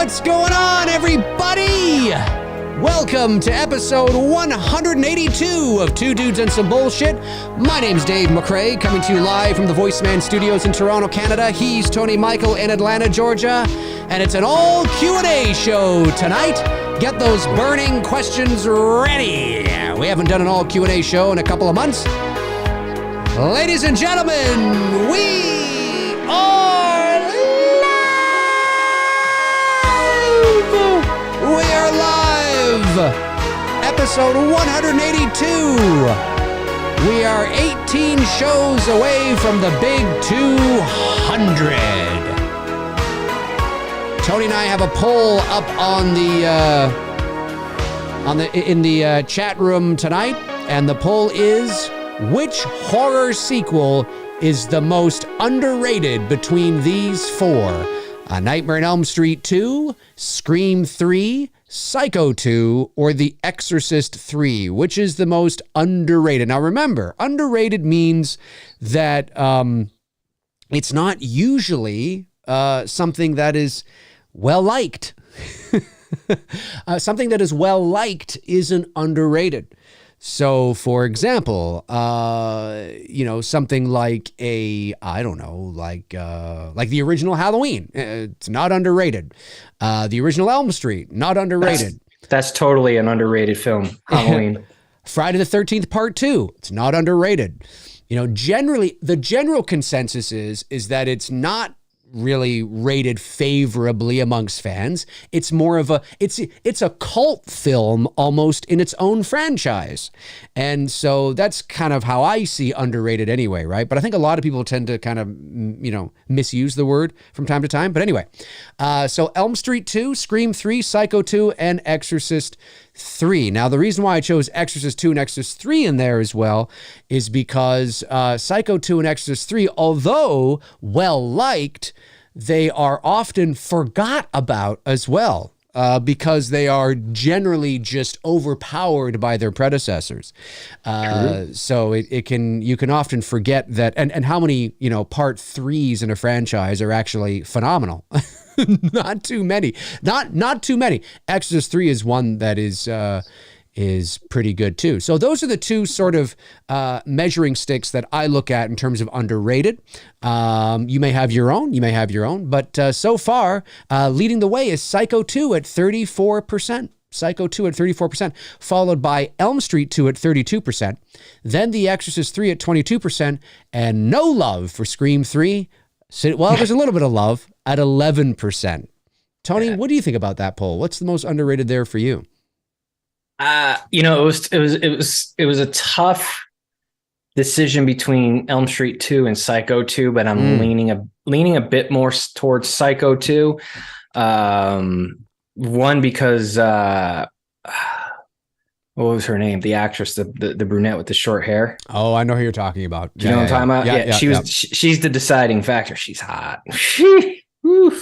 What's going on, everybody? Welcome to episode 182 of Two Dudes and Some Bullshit. My name's Dave McRae, coming to you live from the VoiceMann Studios in Toronto, Canada. He's Tony Michael in Atlanta, Georgia. And it's an all Q&A show tonight. Get those burning questions ready. We haven't done an all Q&A show in a couple of months. Ladies and gentlemen, we are live! We are live! Episode 182. We are 18 shows away from the big 200. Tony and I have a poll up in the chat room tonight, and the poll is: which horror sequel is the most underrated between these four? A Nightmare on Elm Street 2, Scream 3, Psycho 2, or The Exorcist 3? Which is the most underrated? Now remember, underrated means that it's not usually something that is well-liked. Something that is well-liked isn't underrated. So, for example, something like the original Halloween, it's not underrated. The original Elm Street, not underrated. That's totally an underrated film, Halloween. Friday the 13th Part 2, it's not underrated. Generally, the general consensus is that it's not really rated favorably amongst fans. It's more of it's a cult film almost in its own franchise. And so that's kind of how I see underrated anyway, right? But I think a lot of people tend to kind of, misuse the word from time to time. But anyway, so Elm Street 2, Scream 3, Psycho 2, and Exorcist 3. Now, the reason why I chose Exorcist 2 and Exorcist 3 in there as well is because Psycho 2 and Exorcist 3, although well-liked, they are often forgot about as well because they are generally just overpowered by their predecessors. So you can often forget that, and how many, part threes in a franchise are actually phenomenal. Not too many. Not too many. Exorcist 3 is one that is pretty good too. So those are the two sort of measuring sticks that I look at in terms of underrated. You may have your own, but so far, leading the way is Psycho 2 at 34%. Psycho 2 at 34%, followed by Elm Street 2 at 32%, then The Exorcist 3 at 22%, and no love for Scream 3. Well, there's a little bit of love at 11%. Tony, what do you think about that poll? What's the most underrated there for you? It was a tough decision between Elm Street 2 and Psycho 2, but I'm leaning a bit more towards Psycho 2. One, because what was her name? The actress, the brunette with the short hair. Oh, I know who you're talking about. Do you know what I'm talking about? Yeah, she's the deciding factor. She's hot.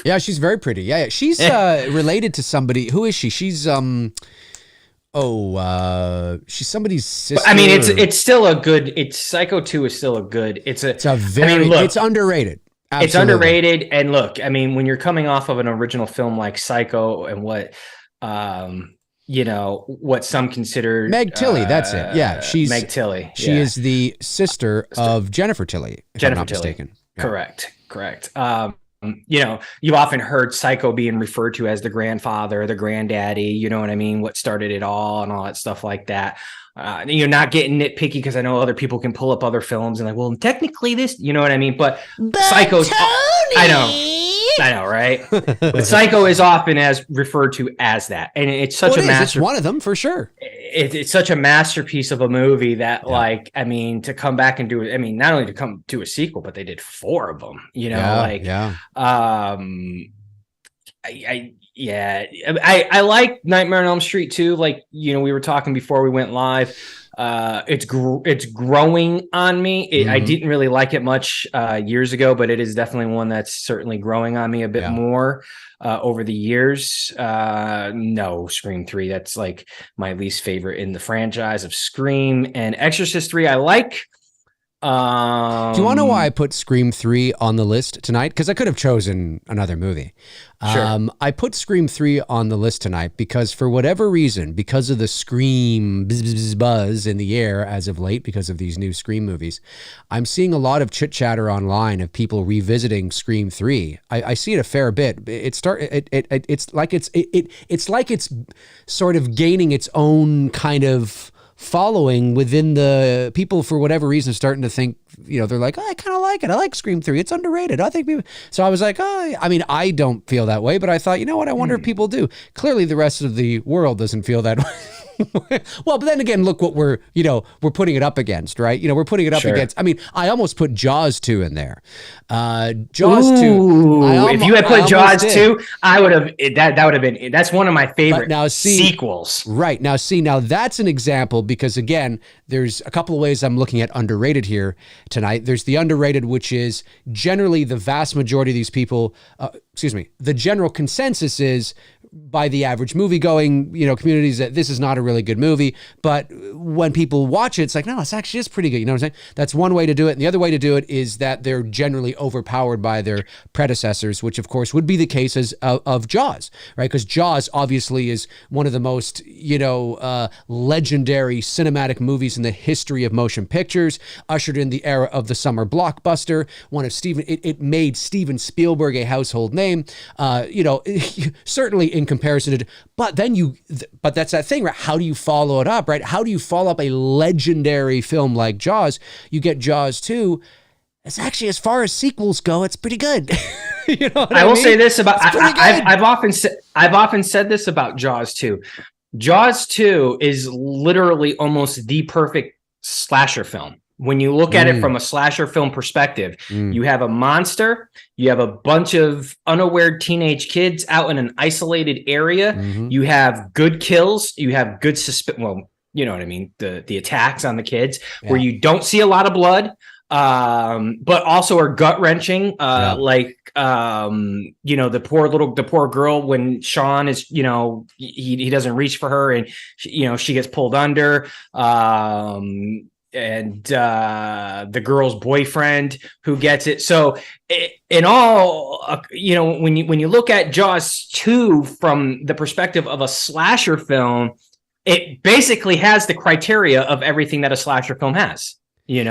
Yeah, she's very pretty. Yeah. She's related to somebody. Who is she? She's she's somebody's sister. I mean, it's still a good. Psycho 2 is still a good. It's underrated. Absolutely. It's underrated. And look, I mean, when you're coming off of an original film like Psycho and what some consider Meg Tilly. That's it. Yeah, she's Meg Tilly. She is the sister of Jennifer Tilly. If I'm not mistaken. Yeah. Correct. You've often heard Psycho being referred to as the grandfather, the granddaddy, you know what I mean? What started it all and all that stuff like that. You're not getting nitpicky because I know other people can pull up other films and like, well, technically this, you know what I mean? But Psycho's, Tony! I know, right? But Psycho is often referred to as that. And it's such it's one of them for sure. It's such a masterpiece of a movie that to come back and do it. I mean, not only to come do a sequel, but they did 4 of them, I like Nightmare on Elm Street 2. Like, we were talking before we went live. It's growing on me. I didn't really like it much years ago, but it is definitely one that's certainly growing on me a bit more over the years. No, Scream 3, that's like my least favorite in the franchise of Scream. And Exorcist 3, I like. Do you want to know why I put Scream 3 on the list tonight? Because I could have chosen another movie. Sure. I put Scream 3 on the list tonight because for whatever reason, because of the Scream buzz in the air as of late, because of these new Scream movies, I'm seeing a lot of chit chatter online of people revisiting Scream 3. I see it a fair bit. It's like it's sort of gaining its own kind of following within the people. For whatever reason, starting to think, they're like, oh, I kind of like it. I like Scream 3. It's underrated. I think people. So I was like, oh, I mean, I don't feel that way, but I thought, you know what? I wonder if people do. Clearly the rest of the world doesn't feel that way. Well, but then again, look what we're putting it up against, right? We're putting it up against. I mean, I almost put Jaws 2 in there. Jaws 2. If you had put Jaws 2, I would have. That would have been. That's one of my favorite sequels. Right now, that's an example because again, there's a couple of ways I'm looking at underrated here tonight. There's the underrated, which is generally the vast majority of these people. The general consensus is, by the average movie-going, communities, that this is not a really good movie. But when people watch it, it's like, no, it's actually is pretty good. You know what I'm saying? That's one way to do it. And the other way to do it is that they're generally overpowered by their predecessors, which of course would be the case of Jaws, right? Because Jaws obviously is one of the most, legendary cinematic movies in the history of motion pictures, ushered in the era of the summer blockbuster. It made Steven Spielberg a household name, certainly in comparison to, but that's that thing, right? How do you follow it up, right? How do you follow up a legendary film like Jaws? You get Jaws 2. It's actually, as far as sequels go, it's pretty good. I will say this about, I've often said this about Jaws 2. Jaws 2 is literally almost the perfect slasher film. When you look at it from a slasher film perspective, you have a monster, you have a bunch of unaware teenage kids out in an isolated area. You have good kills, you have good well, you know what I mean? The attacks on the kids where you don't see a lot of blood, but also are gut wrenching. The poor girl when Sean is, he doesn't reach for her and she gets pulled under. And the girl's boyfriend who gets it. So in all, when you look at Jaws 2 from the perspective of a slasher film, it basically has the criteria of everything that a slasher film has. I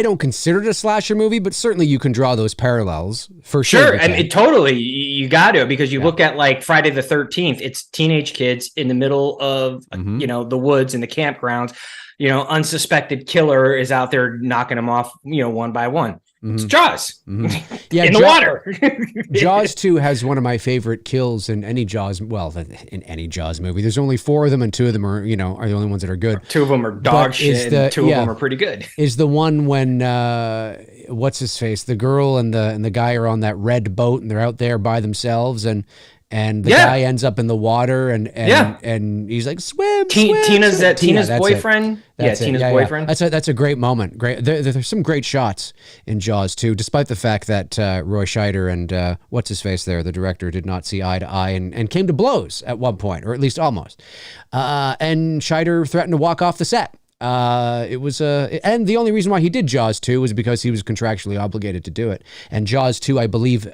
don't consider it a slasher movie, but certainly you can draw those parallels for sure. And it totally, you got to, because you look at like Friday the 13th, it's teenage kids in the middle of the woods and the campgrounds. Unsuspected killer is out there knocking them off, one by one. It's Jaws. Yeah, in the water. Jaws 2 has one of my favorite kills in any Jaws. Well, in any Jaws movie, there's only 4 of them, and 2 of them are the only ones that are good. 2 of them are dog shit, and 2 of them are pretty good. Is the one when what's his face? The girl and the guy are on that red boat, and they're out there by themselves, and the guy ends up in the water, and he's like, swim. Tina's boyfriend. Tina's boyfriend. That's a great moment. Great. There's some great shots in Jaws 2, despite the fact that Roy Scheider and what's his face there, the director, did not see eye to eye and came to blows at one point, or at least almost. And Scheider threatened to walk off the set. And the only reason why he did Jaws 2 was because he was contractually obligated to do it. And Jaws 2, I believe,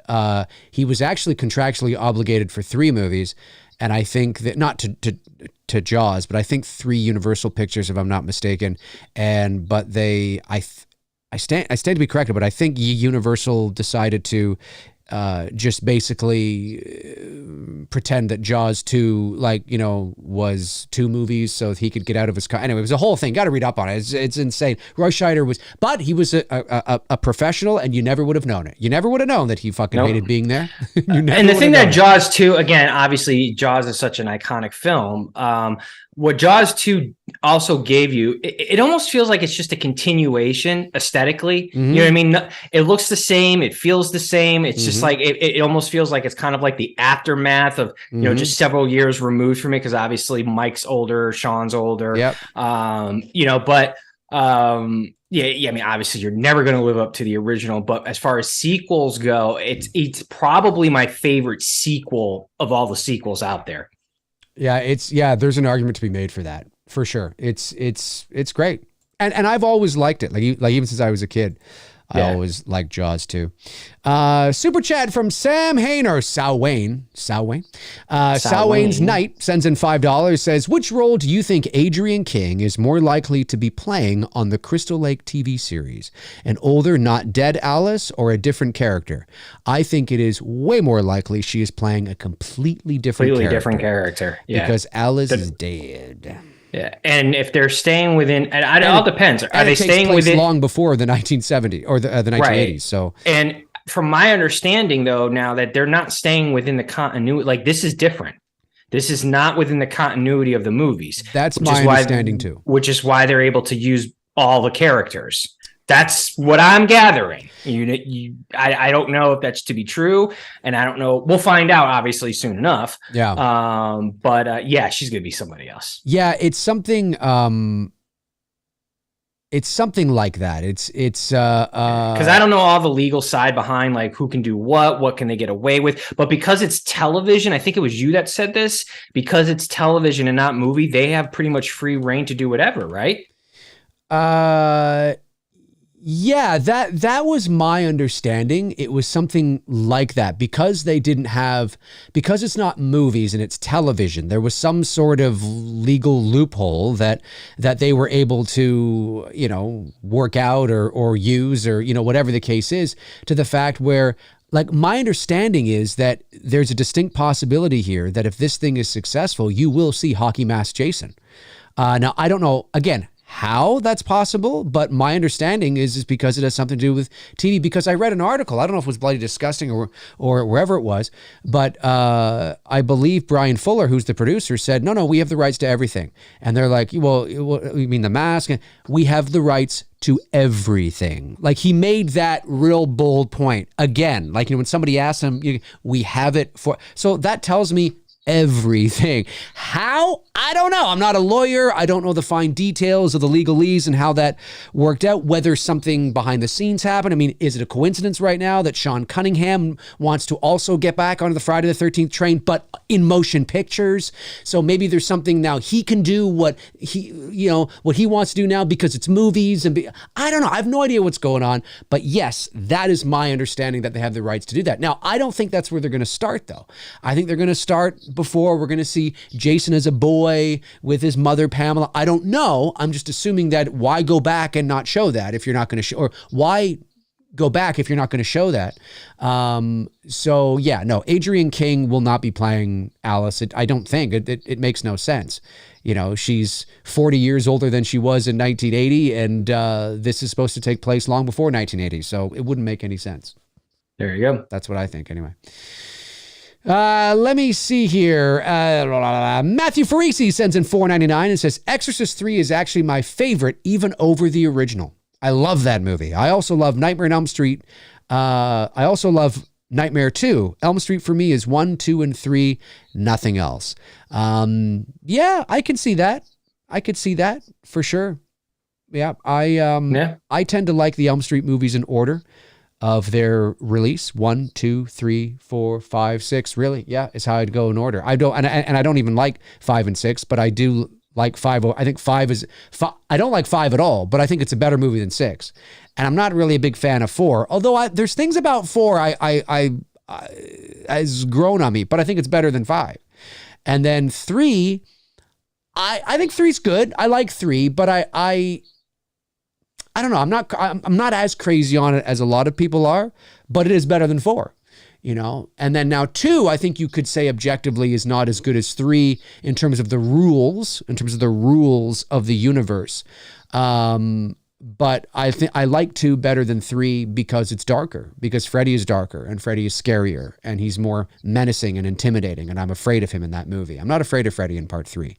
he was actually contractually obligated for 3 movies. And I think that, not to Jaws, but I think 3 Universal Pictures, if I'm not mistaken. But I stand to be corrected, but I think Universal decided to just basically pretend that Jaws 2, was 2 movies so he could get out of his car. Anyway, it was a whole thing. Got to read up on it. It's insane. Roy Scheider but he was a professional, and you never would have known it. You never would have known that he fucking hated being there. And the thing that Jaws 2, again, obviously Jaws is such an iconic film. What Jaws 2 also gave you, it almost feels like it's just a continuation aesthetically. You know what I mean? It looks the same. It feels the same. It's just like, it almost feels like it's kind of like the aftermath of, just several years removed from it. Cause obviously Mike's older, Sean's older, I mean, obviously you're never going to live up to the original, but as far as sequels go, it's probably my favorite sequel of all the sequels out there. Yeah, there's an argument to be made for that, for sure. It's great. And I've always liked it. Like even since I was a kid. I always liked Jaws too. Super chat from Sam Hain or Sal Wayne. Sal Wayne's Knight sends in $5, says, which role do you think Adrian King is more likely to be playing on the Crystal Lake TV series? An older, not dead Alice or a different character? I think it is way more likely she is playing a completely different character. Yeah. Because Alice is dead. Yeah, and if they're staying within, and it all depends. Are they staying within long before the 1970s or the 1980s? Right. So, and from my understanding, though, now that they're not staying within the continuity, like this is different. This is not within the continuity of the movies. That's my understanding too. Which is why they're able to use all the characters. That's what I'm gathering. I don't know if that's to be true, and I don't know. We'll find out obviously soon enough. Yeah. But yeah, she's gonna be somebody else. Yeah, it's something. It's something like that. It's because I don't know all the legal side behind like who can do what can they get away with. But because it's television, I think it was you that said this. Because it's television and not movie, they have pretty much free reign to do whatever, right? Yeah, that was my understanding. It was something like that because because it's not movies and it's television. There was some sort of legal loophole that they were able to, work out or use or, whatever the case is, to the fact where, like, my understanding is that there's a distinct possibility here that if this thing is successful, you will see Hockey Mask Jason. Now, I don't know, again, how that's possible, but my understanding is because it has something to do with TV. Because I read an article, I don't know if it was Bloody Disgusting or wherever it was, but I believe Brian Fuller, who's the producer, said, no, we have the rights to everything. And they're like, well, you mean the mask? We have the rights to everything. Like, he made that real bold point. Again, like, when somebody asks him, we have it for, so that tells me everything. How? I don't know. I'm not a lawyer. I don't know the fine details of the legalese and how that worked out, whether something behind the scenes happened. I mean, is it a coincidence right now that Sean Cunningham wants to also get back onto the Friday the 13th train, but in motion pictures? So maybe there's something now he can do what he wants to do now because it's movies I don't know. I have no idea what's going on, but yes, that is my understanding that they have the rights to do that. Now, I don't think that's where they're going to start though. I think they're going to start before we're going to see Jason as a boy with his mother, Pamela. I don't know. I'm just assuming that why go back and not show that if you're not going to show, or why go back if you're not going to show that. So yeah, no, Adrian King will not be playing Alice. I don't think it makes no sense. She's 40 years older than she was in 1980. And this is supposed to take place long before 1980. So it wouldn't make any sense. There you go. That's what I think anyway. Let me see here. Matthew Farisi sends in $4.99 and says, Exorcist 3 is actually my favorite, even over the original. I love that movie. I also love Nightmare on Elm Street. I also love Nightmare 2. Elm Street for me is 1, 2, and 3, nothing else. Yeah, I can see that. I could see that for sure. Yeah, I tend to like the Elm Street movies in order of their release. 1, 2, 3, 4, 5, 6. Really? Yeah, is how I'd go in order. I don't, and I don't even like 5 and 6, but I do like 5. I think 5 is, I don't like 5 at all, but I think it's a better movie than 6. And I'm not really a big fan of 4, although there's things about 4 I has grown on me, but I think it's better than 5. And then 3, I think 3's good. I like 3, but I don't know. I'm not as crazy on it as a lot of people are, but it is better than 4, And then now 2, I think you could say objectively is not as good as 3 in terms of the rules of the universe. But I think I like 2 better than 3 because it's darker, because Freddy is darker and Freddy is scarier and he's more menacing and intimidating. And I'm afraid of him in that movie. I'm not afraid of Freddy in part 3.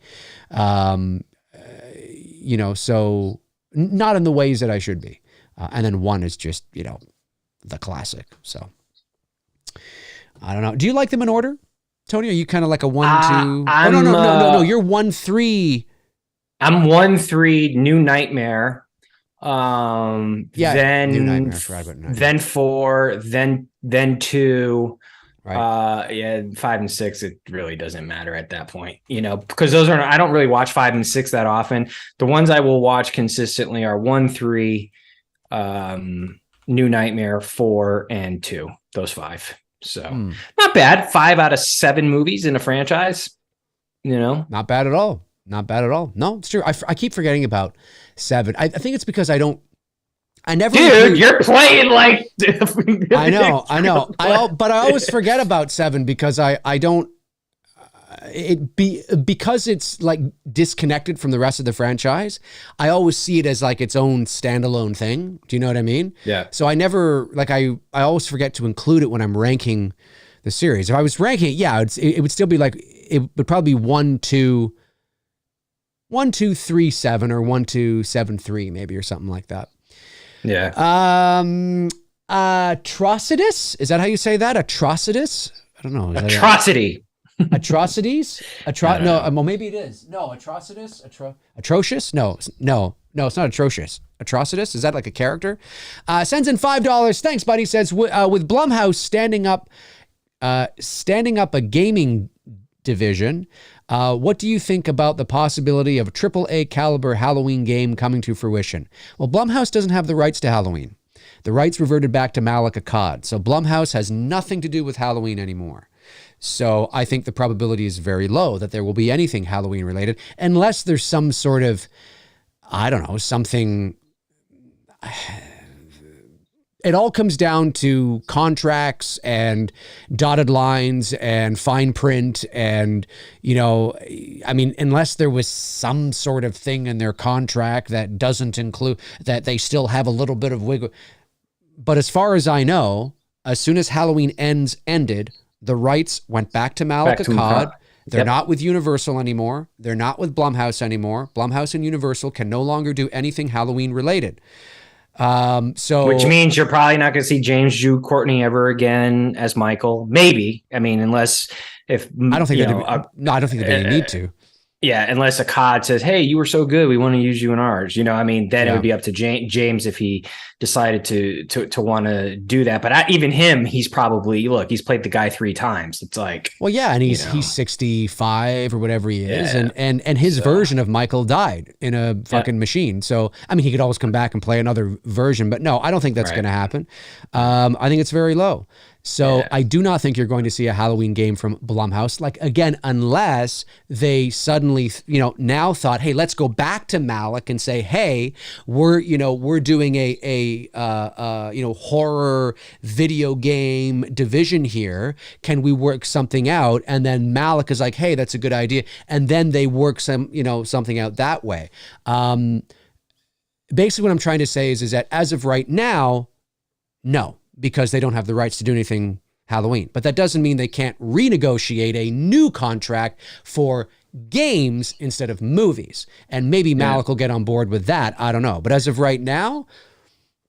So not in the ways that I should be. And then 1 is just, the classic. So I don't know. Do you like them in order? Tony, are you kind of like a 1, 2? No. You're 1, 3. I'm 1, 3, New Nightmare. New Nightmare. I forgot about Nightmare. Then 4, then 2, Right. Yeah, 5 and 6, it really doesn't matter at that point, because those are, I don't really watch 5 and 6 that often. The ones I will watch consistently are 1, 3, New Nightmare, 4, and 2. Those 5. So not bad. 5 out of 7 movies in a franchise, Not bad at all. Not bad at all. No, it's true. I keep forgetting about 7. I think it's because I never. Dude, you're playing like. I know. But I always forget about 7 because I don't. Because it's like disconnected from the rest of the franchise. I always see it as like its own standalone thing. Do you know what I mean? Yeah. So I never I always forget to include it when I'm ranking the series. If I was ranking it, yeah, it would still be like, it would probably be 1, 2, 3, 7, or 1, 2, 7, 3, maybe, or something like that. Yeah. Atrocitus? Is that how you say that? Atrocitus? I don't know. Atrocity. Atrocities? No, well, maybe it is. No, Atrocitus? Atrocious? No, it's not atrocious. Atrocitus? Is that like a character? Sends in $5. Thanks, buddy. Says, with Blumhouse standing up a gaming division, what do you think about the possibility of a AAA caliber Halloween game coming to fruition? Well, Blumhouse doesn't have the rights to Halloween. The rights reverted back to Malik Akkad. So Blumhouse has nothing to do with Halloween anymore. So I think the probability is very low that there will be anything Halloween related, unless there's some sort of, I don't know, something. It all comes down to contracts and dotted lines and fine print. And, unless there was some sort of thing in their contract that doesn't include that, they still have a little bit of wiggle. But as far as I know, as soon as Halloween ended, the rights went back to Malik Akkad. They're not with Universal anymore. They're not with Blumhouse anymore. Blumhouse and Universal can no longer do anything Halloween related. Which means you're probably not going to see James Jude Courtney ever again as Michael. Maybe. I mean, unless I don't think they need to. Yeah, unless Akkad says, "Hey, you were so good, we want to use you in ours." Then it would be up to James if he decided to want to do that. But even him, he's probably he's played the guy 3 times. It's like, well, yeah, and he's 65 or whatever he is, and his version of Michael died in a fucking machine. So I mean, he could always come back and play another version, but no, I don't think that's going to happen. I think it's very low. So I do not think you're going to see a Halloween game from Blumhouse. Like, again, unless they suddenly, now thought, hey, let's go back to Malik and say, hey, we're doing a horror video game division here. Can we work something out? And then Malik is like, hey, that's a good idea. And then they work something out that way. Basically what I'm trying to say is that as of right now, no, because they don't have the rights to do anything Halloween. But that doesn't mean they can't renegotiate a new contract for games instead of movies. And maybe Malik will get on board with that. I don't know. But as of right now,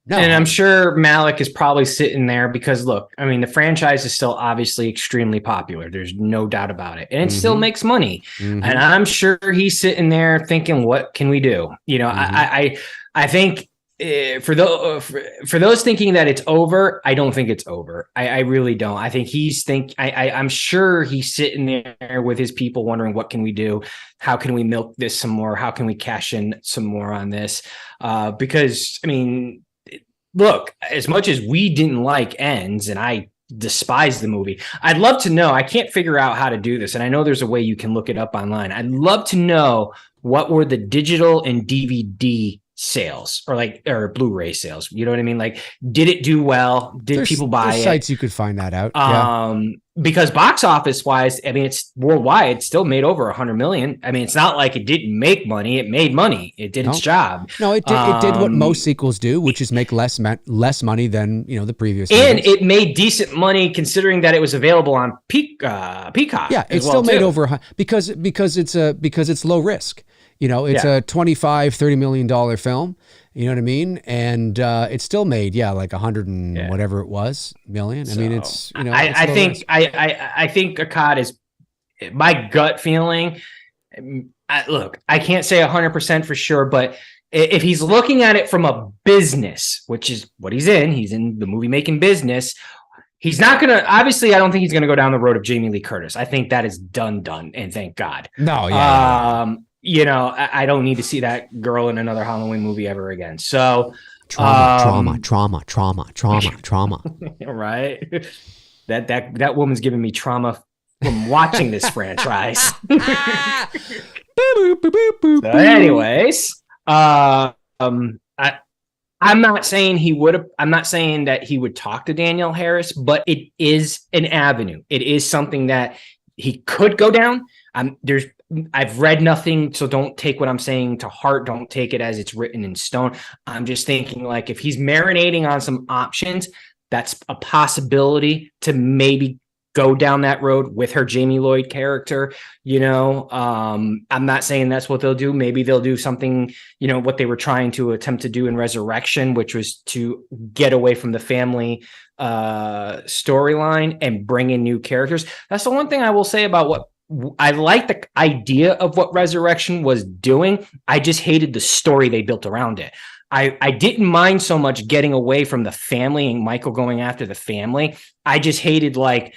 no. And I'm sure Malik is probably sitting there because, look, I mean, the franchise is still obviously extremely popular. There's no doubt about it. And it still makes money. And I'm sure he's sitting there thinking, what can we do? I think for those thinking that it's over, I don't think it's over. I really don't. I think I'm sure he's sitting there with his people wondering, what can we do? How can we milk this some more? How can we cash in some more on this? Because, I mean, look, as much as we didn't like Ends, and I despise the movie, I'd love to know, I can't figure out how to do this, and I know there's a way you can look it up online. I'd love to know what were the digital and DVD sales or Blu-ray sales. You know what I mean? Like, did it do well? Did people buy it? Sites you could find that out. Because box office wise, I mean, it's worldwide, it still made over 100 million. I mean, it's not like it didn't make money. It made money. It did its job. No, it did what most sequels do, which is make less money than, the previous. And movies. It made decent money considering that it was available on Peacock. Yeah, it still made over, because it's low risk. It's a $25-30 million film. You know what I mean? And it still made, like 100 and whatever it was million. I mean, it's, I think Akkad is, my gut feeling. Look, I can't say 100% for sure, but if he's looking at it from a business, which is what he's in the movie making business, He's not going to, obviously, I don't think he's going to go down the road of Jamie Lee Curtis. I think that is done, and thank God. No, yeah. You know, I don't need to see that girl in another Halloween movie ever again. So trauma. Right. That woman's giving me trauma from watching this franchise. So anyways, I'm not saying he would have. I'm not saying that he would talk to Danielle Harris, but it is an avenue. It is something that he could go down. I've read nothing, so don't take what I'm saying to heart. Don't take it as it's written in stone. I'm just thinking, like, if he's marinating on some options, that's a possibility to maybe go down that road with her Jamie Lloyd character. You know, I'm not saying that's what they'll do. Maybe they'll do something, you know, what they were trying to attempt to do in Resurrection, which was to get away from the family storyline and bring in new characters. That's the one thing I will say about what I like the idea of what Resurrection was doing. I just hated the story they built around it. I didn't mind so much getting away from the family and Michael going after the family. I just hated, like,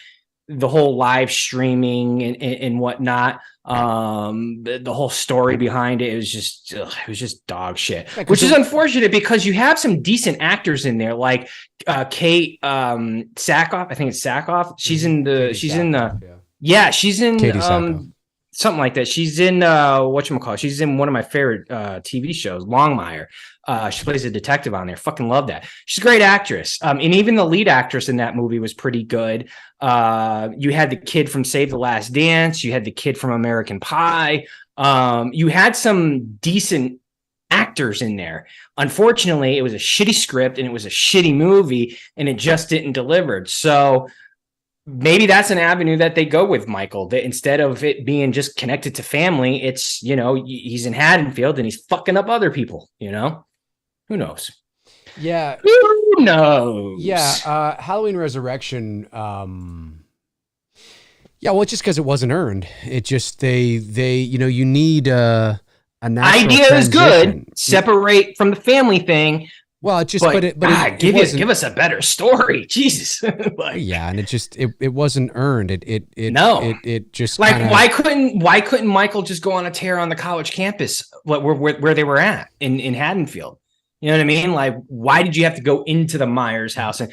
the whole live streaming and whatnot. The whole story behind it, it was just dog shit, which is unfortunate because you have some decent actors in there, like Kate Sackhoff. I think it's Sackhoff. She's in the something like that. She's in whatchamacallit. She's in one of my favorite TV shows, Longmire. She plays a detective on there. Fucking love that. She's a great actress. And even the lead actress in that movie was pretty good. You had the kid from Save the Last Dance. You had the kid from American Pie. You had some decent actors in there. Unfortunately, it was a shitty script and it was a shitty movie and it just didn't deliver. So maybe that's an avenue that they go with, Michael, that instead of it being just connected to family, it's, you know, he's in Haddonfield and he's fucking up other people, you know? Who knows? Yeah. Who knows? Yeah. Halloween Resurrection. Yeah. Well, just because it wasn't earned. It just, they, you know, you need a natural idea transition. Is good. Separate from the family thing. Well, it just, give us a better story. Jesus. Yeah. And it just, it wasn't earned. It just like, why couldn't Michael just go on a tear on the college campus where they were at in Haddonfield? You know what I mean? Like, why did you have to go into the Myers house and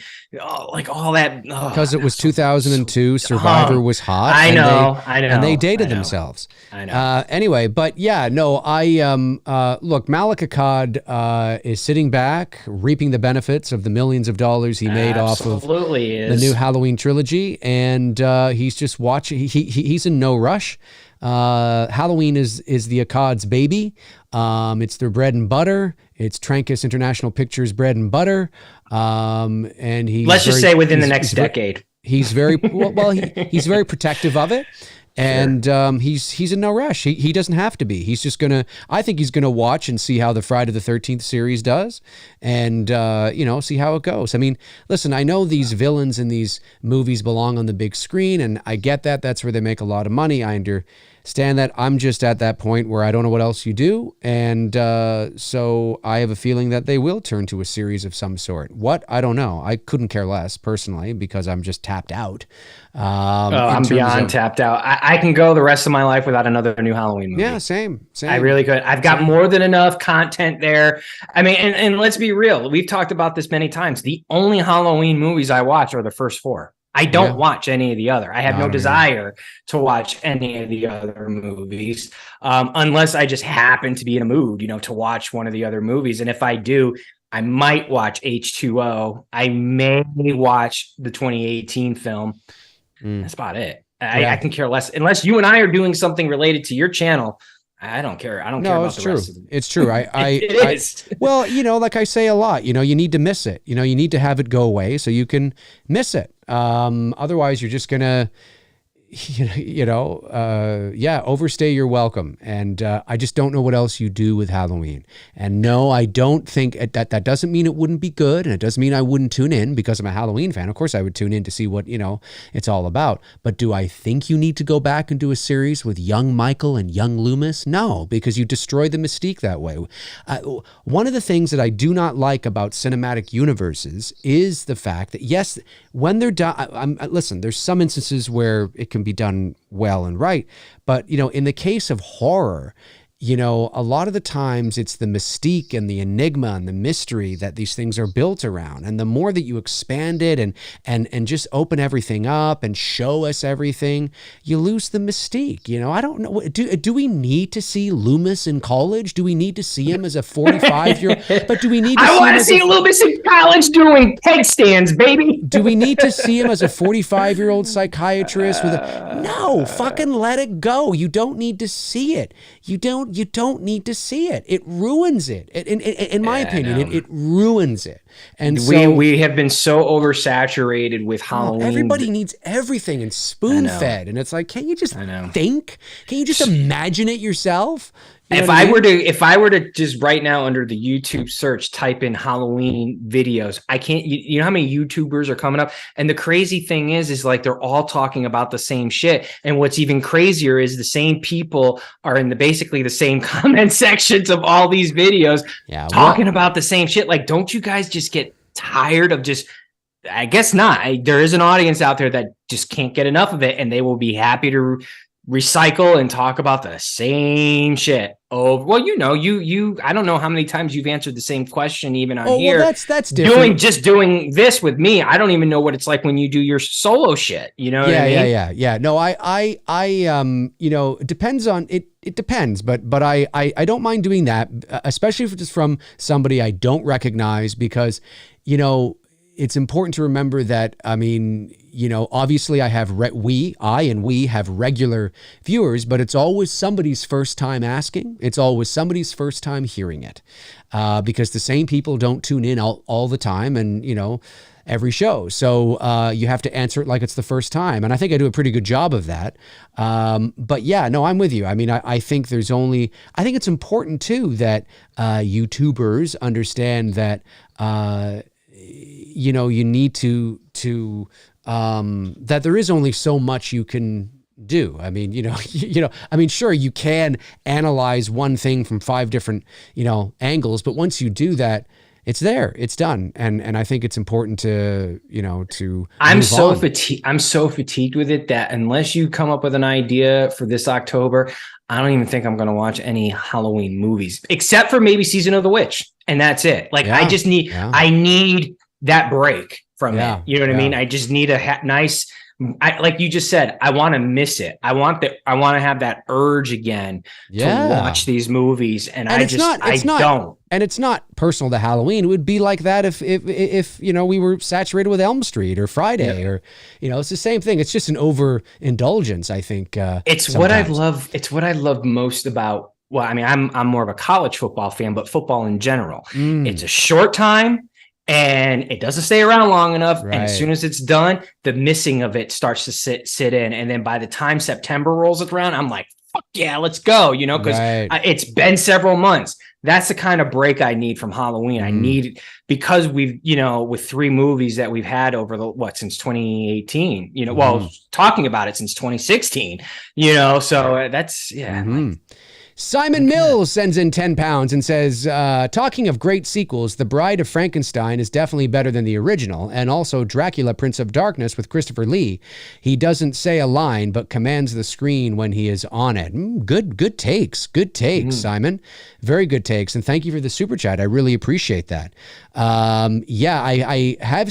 like all that? Because it was 2002. Survivor was hot. I know. And they dated themselves. I know. Anyway, but yeah, no, look, Malik Akkad is sitting back, reaping the benefits of the millions of dollars he made off of the new Halloween trilogy. And he's just watching. He's in no rush. Halloween is the Akkad's baby. It's their bread and butter. It's Trancas International Pictures bread and butter. And let's just say within the next decade. He's very he's very protective of it. And he's in no rush. He doesn't have to be. He's just I think he's gonna watch and see how the Friday the 13th series does, and see how it goes. I mean, listen, I know these villains in these movies belong on the big screen, and I get that. That's where they make a lot of money. I understand that. I'm just at that point where I don't know what else you do, and so I have a feeling that they will turn to a series of some sort. What? I don't know. I couldn't care less personally because I'm just tapped out. I'm beyond tapped out. I can go the rest of my life without another new Halloween movie. Yeah, same. I really could. I've got more than enough content there. I mean, and let's be real. We've talked about this many times. The only Halloween movies I watch are the first 4. I don't watch any of the other. I have no desire to watch any of the other movies unless I just happen to be in a mood, to watch one of the other movies. And if I do, I might watch H2O. I may watch the 2018 film. That's about it. I can care less unless you and I are doing something related to your channel. I don't care. I don't care about the rest of them. It's true. It is. Well, like I say a lot, you need to miss it. You need to have it go away so you can miss it. Otherwise, you're just gonna, overstay your welcome. And I just don't know what else you do with Halloween. And no, I don't think that doesn't mean it wouldn't be good. And it doesn't mean I wouldn't tune in because I'm a Halloween fan. Of course I would tune in to see what, it's all about. But do I think you need to go back and do a series with young Michael and young Loomis? No, because you destroy the mystique that way. One of the things that I do not like about cinematic universes is the fact that, yes, when they're done, listen, there's some instances where it can be done well and right. But, in the case of horror, a lot of the times it's the mystique and the enigma and the mystery that these things are built around. And the more that you expand it and just open everything up and show us everything, you lose the mystique. I don't know. Do we need to see Loomis in college? Do we need to see him as a 45-year-old? But do we need to I want to see Loomis in college doing headstands, baby. Do we need to see him as a 45-year-old psychiatrist with no, fucking let it go. You don't need to see it. You don't need to see it. It ruins it. In my opinion, it ruins it. And we have been so oversaturated with Halloween. Everybody needs everything and spoon-fed. And it's like, can't you just think? Can you just imagine it yourself? If I were to just right now under the YouTube search type in Halloween videos, I can't. You know how many YouTubers are coming up, and the crazy thing is like they're all talking about the same shit. And what's even crazier is the same people are in basically the same comment sections of all these videos, talking about the same shit. Like, don't you guys just get tired of just? I guess not. There is an audience out there that just can't get enough of it, and they will be happy to recycle and talk about the same shit. Oh, well, you I don't know how many times you've answered the same question even on here. Well, that's different. Doing this with me. I don't even know what it's like when you do your solo shit. You know what I mean? Yeah. No, I it depends on it. It depends, but I don't mind doing that, especially if it's from somebody I don't recognize, because, it's important to remember that, obviously I have, we have regular viewers, but it's always somebody's first time asking. It's always somebody's first time hearing it, because the same people don't tune in all the time and, every show. So you have to answer it like it's the first time. And I think I do a pretty good job of that. But yeah, no, I'm with you. I think I think it's important too that YouTubers understand that, you need to that there is only so much you can do. Sure, you can analyze one thing from 5 different, angles, but once you do that, it's there, it's done. And I think it's important to, I'm so fatigued with it that unless you come up with an idea for this October, I don't even think I'm going to watch any Halloween movies except for maybe Season of the Witch. And that's it. Like, I just need, I need that break from it. You know what I mean? I just need a nice, like you just said, I want to miss it. I want to have that urge again to watch these movies. And I don't. And it's not personal to Halloween. It would be like that if we were saturated with Elm Street or Friday or, it's the same thing. It's just an overindulgence, I think. It's sometimes. What I love most about, I'm more of a college football fan, but football in general. It's a short time. And it doesn't stay around long enough. Right. And as soon as it's done, the missing of it starts to sit in. And then by the time September rolls around, I'm like, fuck yeah, let's go, because it's been several months. That's the kind of break I need from Halloween. I need, because we've, with 3 movies that we've had over since 2018, talking about it since 2016, so that's, Simon Mills sends in 10 pounds and says, talking of great sequels, The Bride of Frankenstein is definitely better than the original, and also Dracula, Prince of Darkness with Christopher Lee. He doesn't say a line, but commands the screen when he is on it. Good takes, Simon. Very good takes, and thank you for the super chat. I really appreciate that. I have,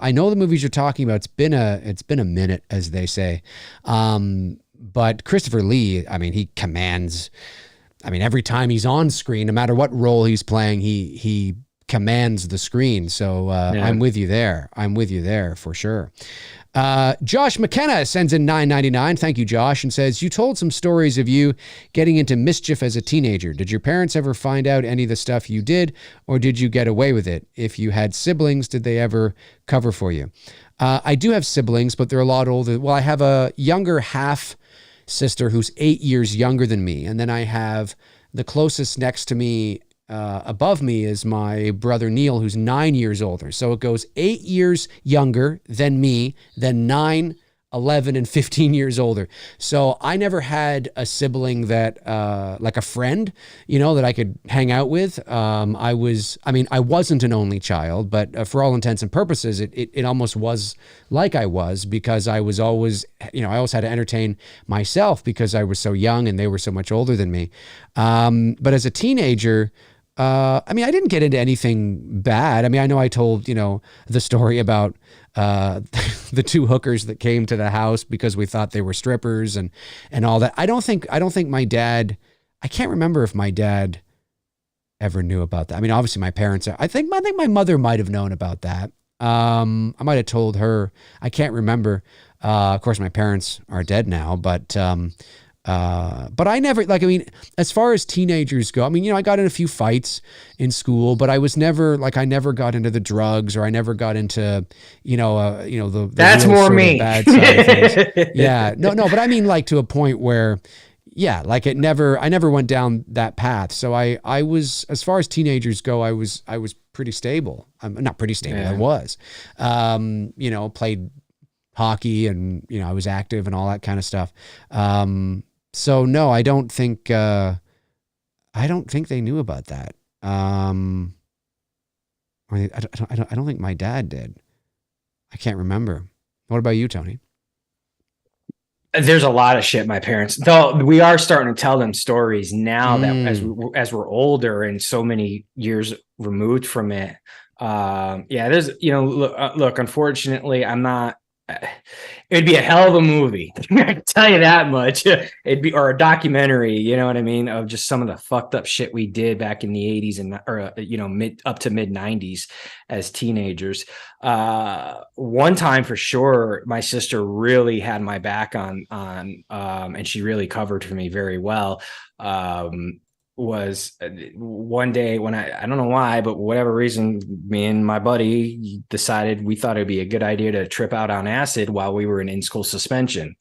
I know the movies you're talking about. It's been a minute, as they say. But Christopher Lee, he commands, every time he's on screen, no matter what role he's playing, he commands the screen. So I'm with you there. I'm with you there for sure. Josh McKenna sends in $9.99. Thank you, Josh, and says, you told some stories of you getting into mischief as a teenager. Did your parents ever find out any of the stuff you did, or did you get away with it? If you had siblings, did they ever cover for you? I do have siblings, but they're a lot older. Well, I have a younger half sister who's 8 years younger than me. And then I have the closest next to me, above me, is my brother Neil, who's 9 years older. So it goes 8 years younger than me, then 9, 11, and 15 years older. So I never had a sibling that, like a friend, that I could hang out with. I wasn't an only child, but for all intents and purposes, it almost was like I was, because I was always, I always had to entertain myself because I was so young and they were so much older than me. But as a teenager, I didn't get into anything bad. I know I told, the story about the two hookers that came to the house because we thought they were strippers and all that. I don't think my dad, I can't remember if my dad ever knew about that. Obviously my parents, I think my mother might have known about that. I might have told her. I can't remember. Of course my parents are dead now, but I never, as far as teenagers go, I got in a few fights in school, but I was never, I never got into the drugs, or I never got into, the that's real more sort me. of bad side of things. Yeah, no, but to a point where, yeah, I never went down that path. So I was, as far as teenagers go, I was pretty stable. I'm not pretty stable. Yeah. I was, played hockey and, I was active and all that kind of stuff. So no, I don't think they knew about that. I don't think my dad did. I can't remember. What about you, Tony? There's a lot of shit my parents, though we are starting to tell them stories now that as we're older and so many years removed from it. There's, look, unfortunately, I'm not. It'd be a hell of a movie. I can tell you that much. Or a documentary, you know what I mean, of just some of the fucked up shit we did back in the 80s and up to mid 90s as teenagers. One time for sure, my sister really had my back on and she really covered for me very well. Was one day when I don't know why, but whatever reason, me and my buddy decided we thought it'd be a good idea to trip out on acid while we were in school suspension.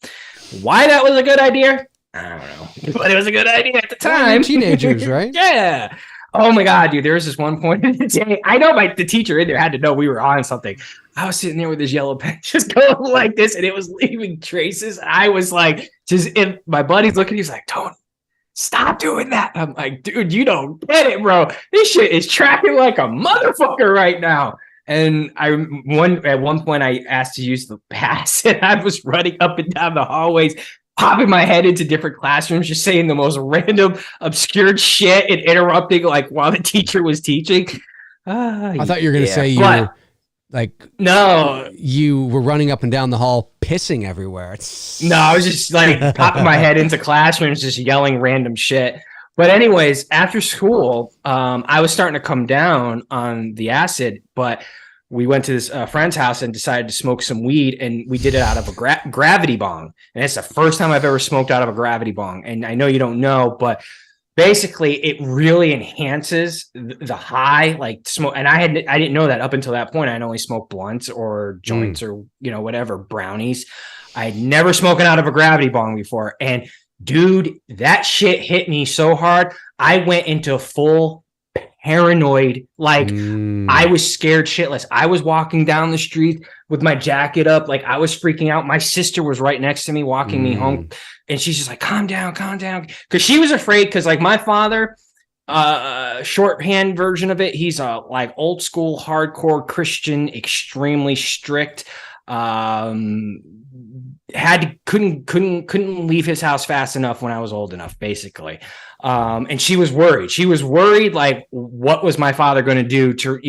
Why that was a good idea, I don't know, but it was a good idea at the time. Teenagers, right? Yeah. Oh my God, dude, there was this one point in the day, I know the teacher in there had to know we were on something. I was sitting there with this yellow pen just going like this, and it was leaving traces. I was like, if my buddy's looking, he's like, Tony, stop doing that. I'm like, dude, you don't get it, bro. This shit is tracking like a motherfucker right now. And at one point I asked to use the pass, and I was running up and down the hallways, popping my head into different classrooms, just saying the most random, obscure shit and interrupting while the teacher was teaching. I thought you were going to say no, you were running up and down the hall, pissing everywhere. No, I was just popping my head into classrooms, just yelling random shit. But anyways, after school, I was starting to come down on the acid, but we went to this friend's house and decided to smoke some weed, and we did it out of a gravity bong. And it's the first time I've ever smoked out of a gravity bong. And I know you don't know, but basically it really enhances the high, smoke. And I didn't know that up until that point. I'd only smoked blunts or joints or, whatever, brownies. I had never smoked out of a gravity bong before. And dude, that shit hit me so hard. I went into full paranoid. I was scared shitless. I was walking down the street with my jacket up. I was freaking out. My sister was right next to me walking me home. And she's just like, calm down. Cause she was afraid. Cause my father, shorthand version of it, he's a old school, hardcore Christian, extremely strict, couldn't leave his house fast enough when I was old enough, basically. And she was worried. What was my father going to do to,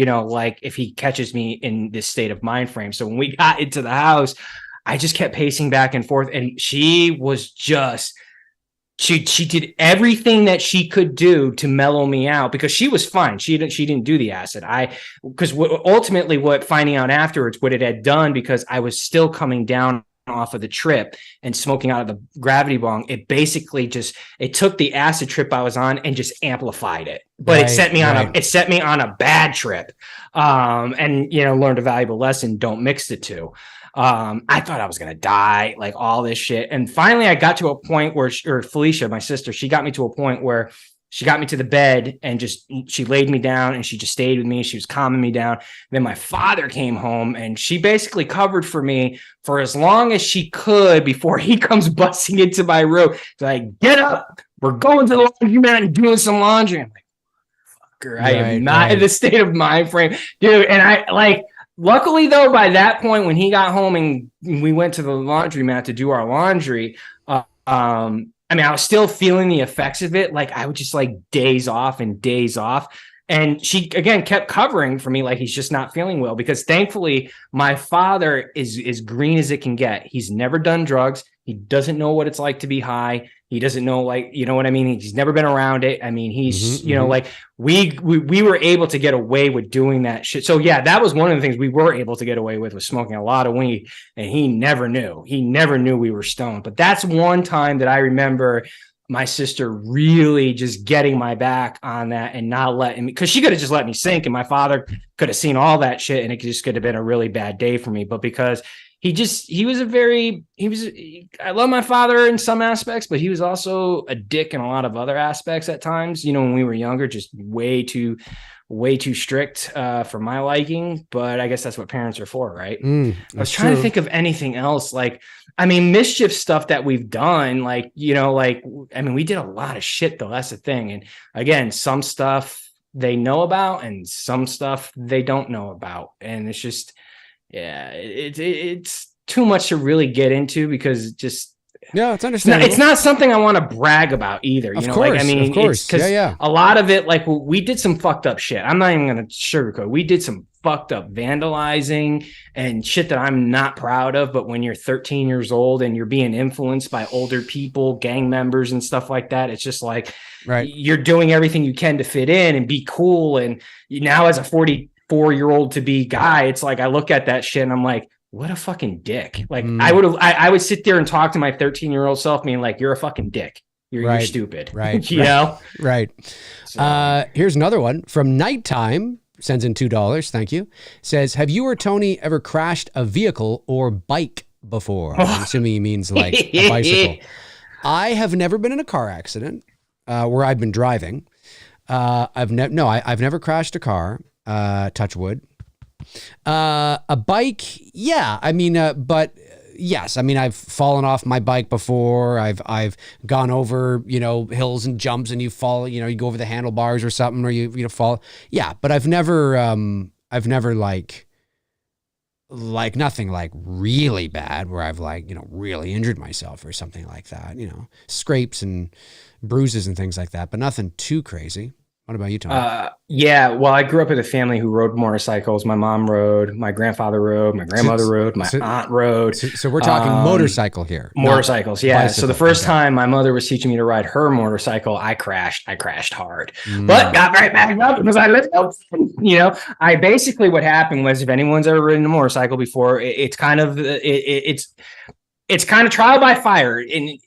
if he catches me in this state of mind frame? So when we got into the house, I just kept pacing back and forth, and she was just, she did everything that she could do to mellow me out, because she was fine. She didn't do the acid. Because ultimately what finding out afterwards, what it had done, because I was still coming down off of the trip and smoking out of the gravity bong, it basically it took the acid trip I was on and just amplified it. But it set me on a bad trip. And learned a valuable lesson. Don't mix the two. I thought I was going to die, like all this shit. And finally I got to a point where, Felicia, my sister, she got me to a point where she got me to the bed and she laid me down and she just stayed with me. She was calming me down. Then my father came home and she basically covered for me for as long as she could before he comes busting into my room. She's like, get up. We're going to the laundromat and doing some laundry. I'm like, fucker, I am not in the state of mind frame, dude. And luckily though, by that point, when he got home and we went to the laundromat to do our laundry, I was still feeling the effects of it. Like I would just days off. And she, again, kept covering for me like he's just not feeling well, because thankfully my father is as green as it can get. He's never done drugs. He doesn't know what it's like to be high. He doesn't know, you know what I mean? He's never been around it. I mean, he's, we were able to get away with doing that shit. So yeah, that was one of the things we were able to get away with, was smoking a lot of weed. And he never knew we were stoned. But that's one time that I remember my sister really just getting my back on that and not letting me, because she could have just let me sink and my father could have seen all that shit and it just could have been a really bad day for me. But because I love my father in some aspects, but he was also a dick in a lot of other aspects at times, when we were younger, just way too strict for my liking. But I guess that's what parents are for, right? I was trying to think of anything else. Mischief stuff that we've done, we did a lot of shit though. That's the thing. And again, some stuff they know about and some stuff they don't know about. And it's just, yeah, it's too much to really get into, because it's understandable. It's not something I want to brag about either. Of course. Because a lot of it, we did some fucked up shit. I'm not even going to sugarcoat. We did some fucked up vandalizing and shit that I'm not proud of. But when you're 13 years old and you're being influenced by older people, gang members and stuff like that, it's just you're doing everything you can to fit in and be cool. And now as a 44-year-old to be guy, it's I look at that shit and I'm like, what a fucking dick. I would sit there and talk to my 13-year-old self being like, you're a fucking dick. You're stupid. Right. Right. So. Here's another one from Nighttime. Sends in $2. Thank you. Says, have you or Tony ever crashed a vehicle or bike before? I'm assuming he means a bicycle. I have never been in a car accident where I've been driving. I've never crashed a car. Touch wood. A bike, yeah. But yes, I've fallen off my bike before. I've gone over, hills and jumps, and you fall. You go over the handlebars or something, or you fall. Yeah, but I've never nothing really bad where I've really injured myself or something like that. Scrapes and bruises and things like that, but nothing too crazy. What about you, Tony? Well, I grew up in a family who rode motorcycles. My mom rode, my grandfather rode, my grandmother rode, my aunt rode. So we're talking motorcycle here. Motorcycles, yeah. Bicycle. So the first time my mother was teaching me to ride her motorcycle, I crashed hard, but got right back up because I lived up. I basically, what happened was, if anyone's ever ridden a motorcycle before, it's kind of trial by fire. And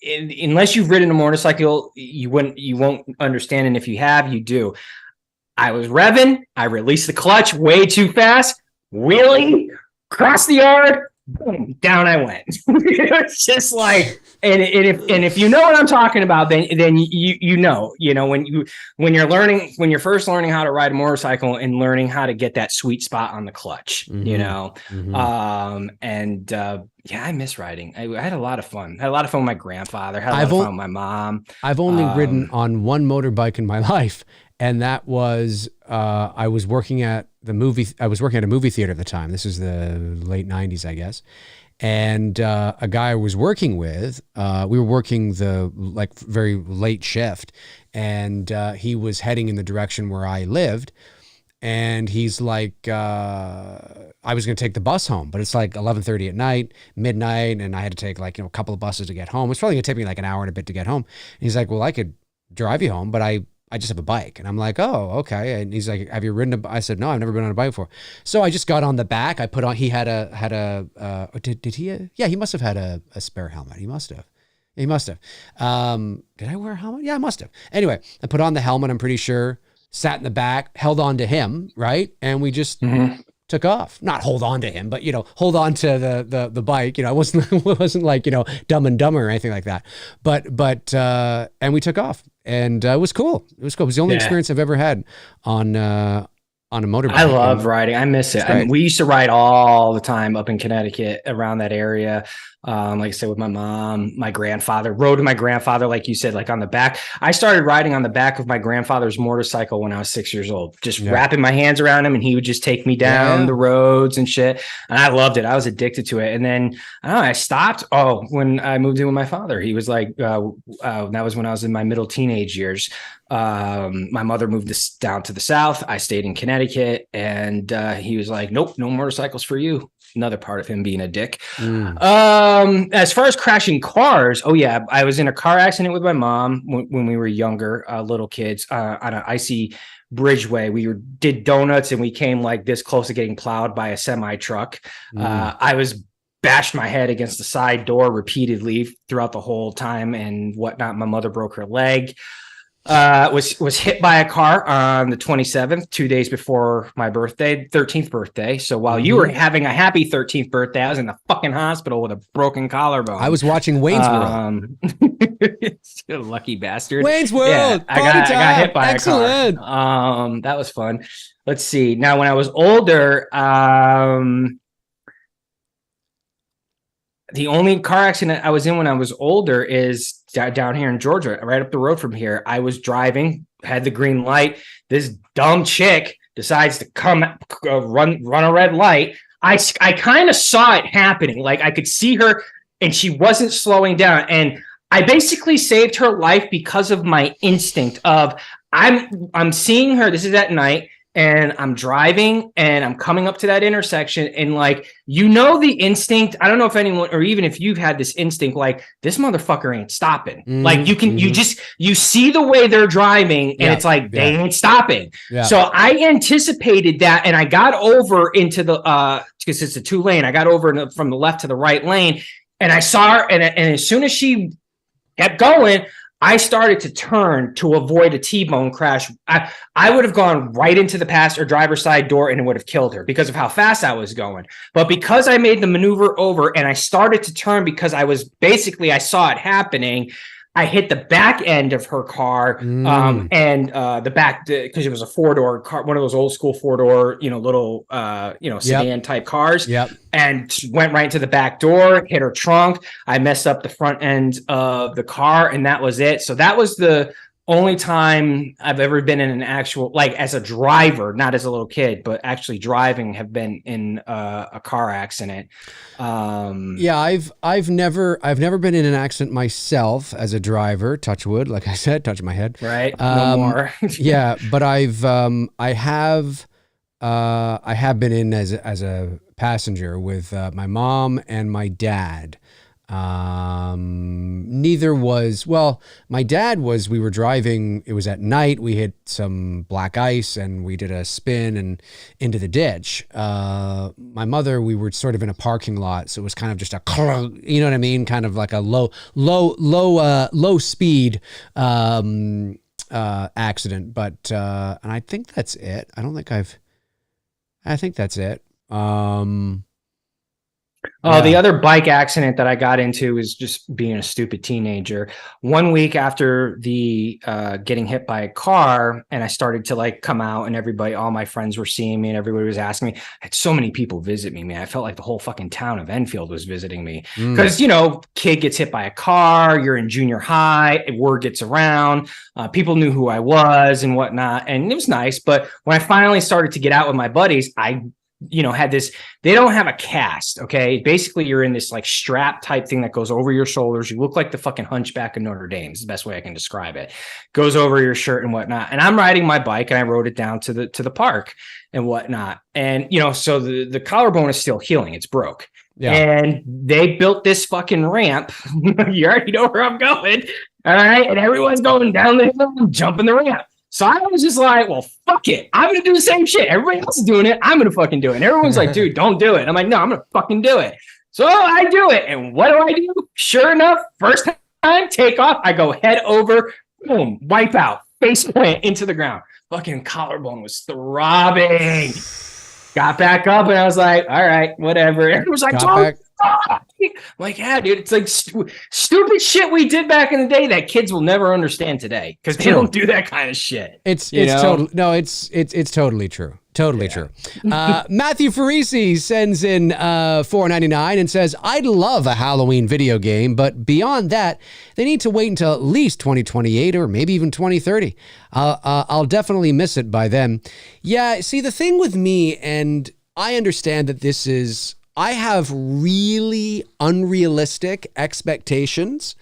unless you've ridden a motorcycle, you won't understand. And if you have, you do. I was revving. I released the clutch way too fast. Wheeling, cross the yard, boom, down I went. It's just and if you know what I'm talking about, then when you're first learning how to ride a motorcycle and learning how to get that sweet spot on the clutch, I miss riding. I had a lot of fun. I had a lot of fun with my grandfather. Had a lot of fun with my mom. I've only ridden on one motorbike in my life, and that was I was working at a movie theater at the time. This is the late 90s, I guess. And a guy I was working with, we were working the very late shift, and he was heading in the direction where I lived. And he's like, I was going to take the bus home, but it's 11:30 at night, midnight, and I had to take a couple of buses to get home. It's probably going to take me an hour and a bit to get home. And he's like, well, I could drive you home, but I I just have a bike. And I'm like, oh, okay. And he's like, have you ridden I said, no, I've never been on a bike before. So I just got on the back. I put on, he had did he? Yeah, he must have had a spare helmet. He must have. Did I wear a helmet? Yeah, I must have. Anyway, I put on the helmet, I'm pretty sure, sat in the back, held on to him, right? And we just took off. Not hold on to him, but, hold on to the bike. It wasn't like, Dumb and Dumber or anything like that. But and we took off. And it was cool. It was the only experience I've ever had on a motorbike. I love riding. I miss it. We used to ride all the time up in Connecticut around that area. Like I said, with my mom, my grandfather, rode with my grandfather, like you said, like on the back. I started riding on the back of my grandfather's motorcycle when I was 6 years old, just wrapping my hands around him, and he would just take me down the roads and shit. And I loved it. I was addicted to it. And then I stopped. Oh, when I moved in with my father, he was like, that was when I was in my middle teenage years. My mother moved us down to the South. I stayed in Connecticut, and he was like, nope, no motorcycles for you. Another part of him being a dick. As far as crashing cars, I was in a car accident with my mom when we were younger, little kids, on an icy bridgeway. We did donuts, and we came like this close to getting plowed by a semi truck. I was bashed my head against the side door repeatedly throughout the whole time and whatnot. My mother broke her leg. Was hit by a car on the 27th, 2 days before my birthday, 13th birthday. So while you were having a happy 13th birthday, I was in the fucking hospital with a broken collarbone. I was watching Wayne's World. You lucky bastard. Wayne's World. I got hit by a car. That was fun. Let's see. Now, when I was older, the only car accident I was in when I was older is down here in Georgia, right up the road from here. I was driving, had the green light. This dumb chick decides to come run a red light. I kind of saw it happening. Like, I could see her, and she wasn't slowing down. And I basically saved her life because of my instinct of I'm seeing her. This is at night. And I'm driving, and I'm coming up to that intersection, and like, the instinct. I don't know if anyone, or even if you've had this instinct, like, this motherfucker ain't stopping. Like, you see the way they're driving, and it's like, they ain't stopping. So I anticipated that, and I got over into the, because it's a 2-lane. I got over from the left to the right lane, and I saw her, and as soon as she kept going, I started to turn to avoid a T-bone crash. I would have gone right into the passenger driver's side door, and it would have killed her because of how fast I was going. But because I made the maneuver over and I started to turn because I saw it happening, I hit the back end of her car, and the back, because it was a 4-door car, one of those old school 4-door, little, sedan type cars, and went right into the back door, hit her trunk. I messed up the front end of the car, and that was it. So that was the only time I've ever been in an actual, like, as a driver, not as a little kid, but actually driving, have been in a car accident. I've never been in an accident myself as a driver. Touch wood, like I said, touching my head. Right. No more. Yeah, but I have been in as a passenger with my mom and my dad. Neither was, my dad was, we were driving, it was at night, we hit some black ice and we did a spin and into the ditch. My mother, we were sort of in a parking lot, so it was kind of just a, you know what I mean? Kind of like a low speed, accident. But, and I think that's it. I think that's it. The other bike accident that I got into was just being a stupid teenager. 1 week after the getting hit by a car, and I started to like come out, and all my friends were seeing me, and everybody was asking me. I had so many people visit me, man. I felt like the whole fucking town of Enfield was visiting me because kid gets hit by a car. You're in junior high. Word gets around. People knew who I was and whatnot, and it was nice. But when I finally started to get out with my buddies, I had this, they don't have a cast. Okay. Basically you're in this like strap type thing that goes over your shoulders. You look like the fucking Hunchback of Notre Dame. It's the best way I can describe it. Goes over your shirt and whatnot. And I'm riding my bike, and I rode it down to the park and whatnot. And, so the collarbone is still healing. It's broke. Yeah. And they built this fucking ramp. You already know where I'm going. All right. And everyone's going down the hill and jumping the ramp. So I was just like, well, fuck it. I'm going to do the same shit. Everybody else is doing it. I'm going to fucking do it. And everyone's like, dude, don't do it. I'm like, no, I'm going to fucking do it. So I do it. And what do? Sure enough, first time, take off. I go head over, boom, wipe out, face plant into the ground. Fucking collarbone was throbbing. Got back up and I was like, all right, whatever. Everyone was like, don't stop. I'm like, yeah, dude, it's like stupid shit we did back in the day that kids will never understand today because they don't do that kind of shit. It's totally true. Totally true. Matthew Farisi sends in $4.99 and says, I'd love a Halloween video game, but beyond that, they need to wait until at least 2028 or maybe even 2030. I'll definitely miss it by then. Yeah, see, the thing with me, and I understand that I have really unrealistic expectations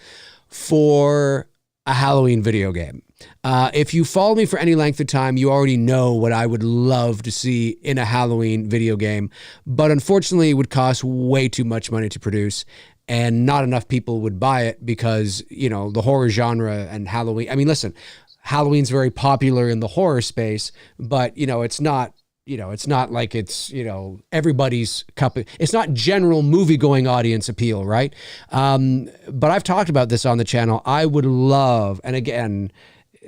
for a Halloween video game. If you follow me for any length of time, you already know what I would love to see in a Halloween video game. But unfortunately, it would cost way too much money to produce. And not enough people would buy it because, the horror genre and Halloween. I mean, listen, Halloween's very popular in the horror space, but, it's not. It's not like it's, everybody's cup. It's not general movie-going audience appeal, right? But I've talked about this on the channel. I would love, and again,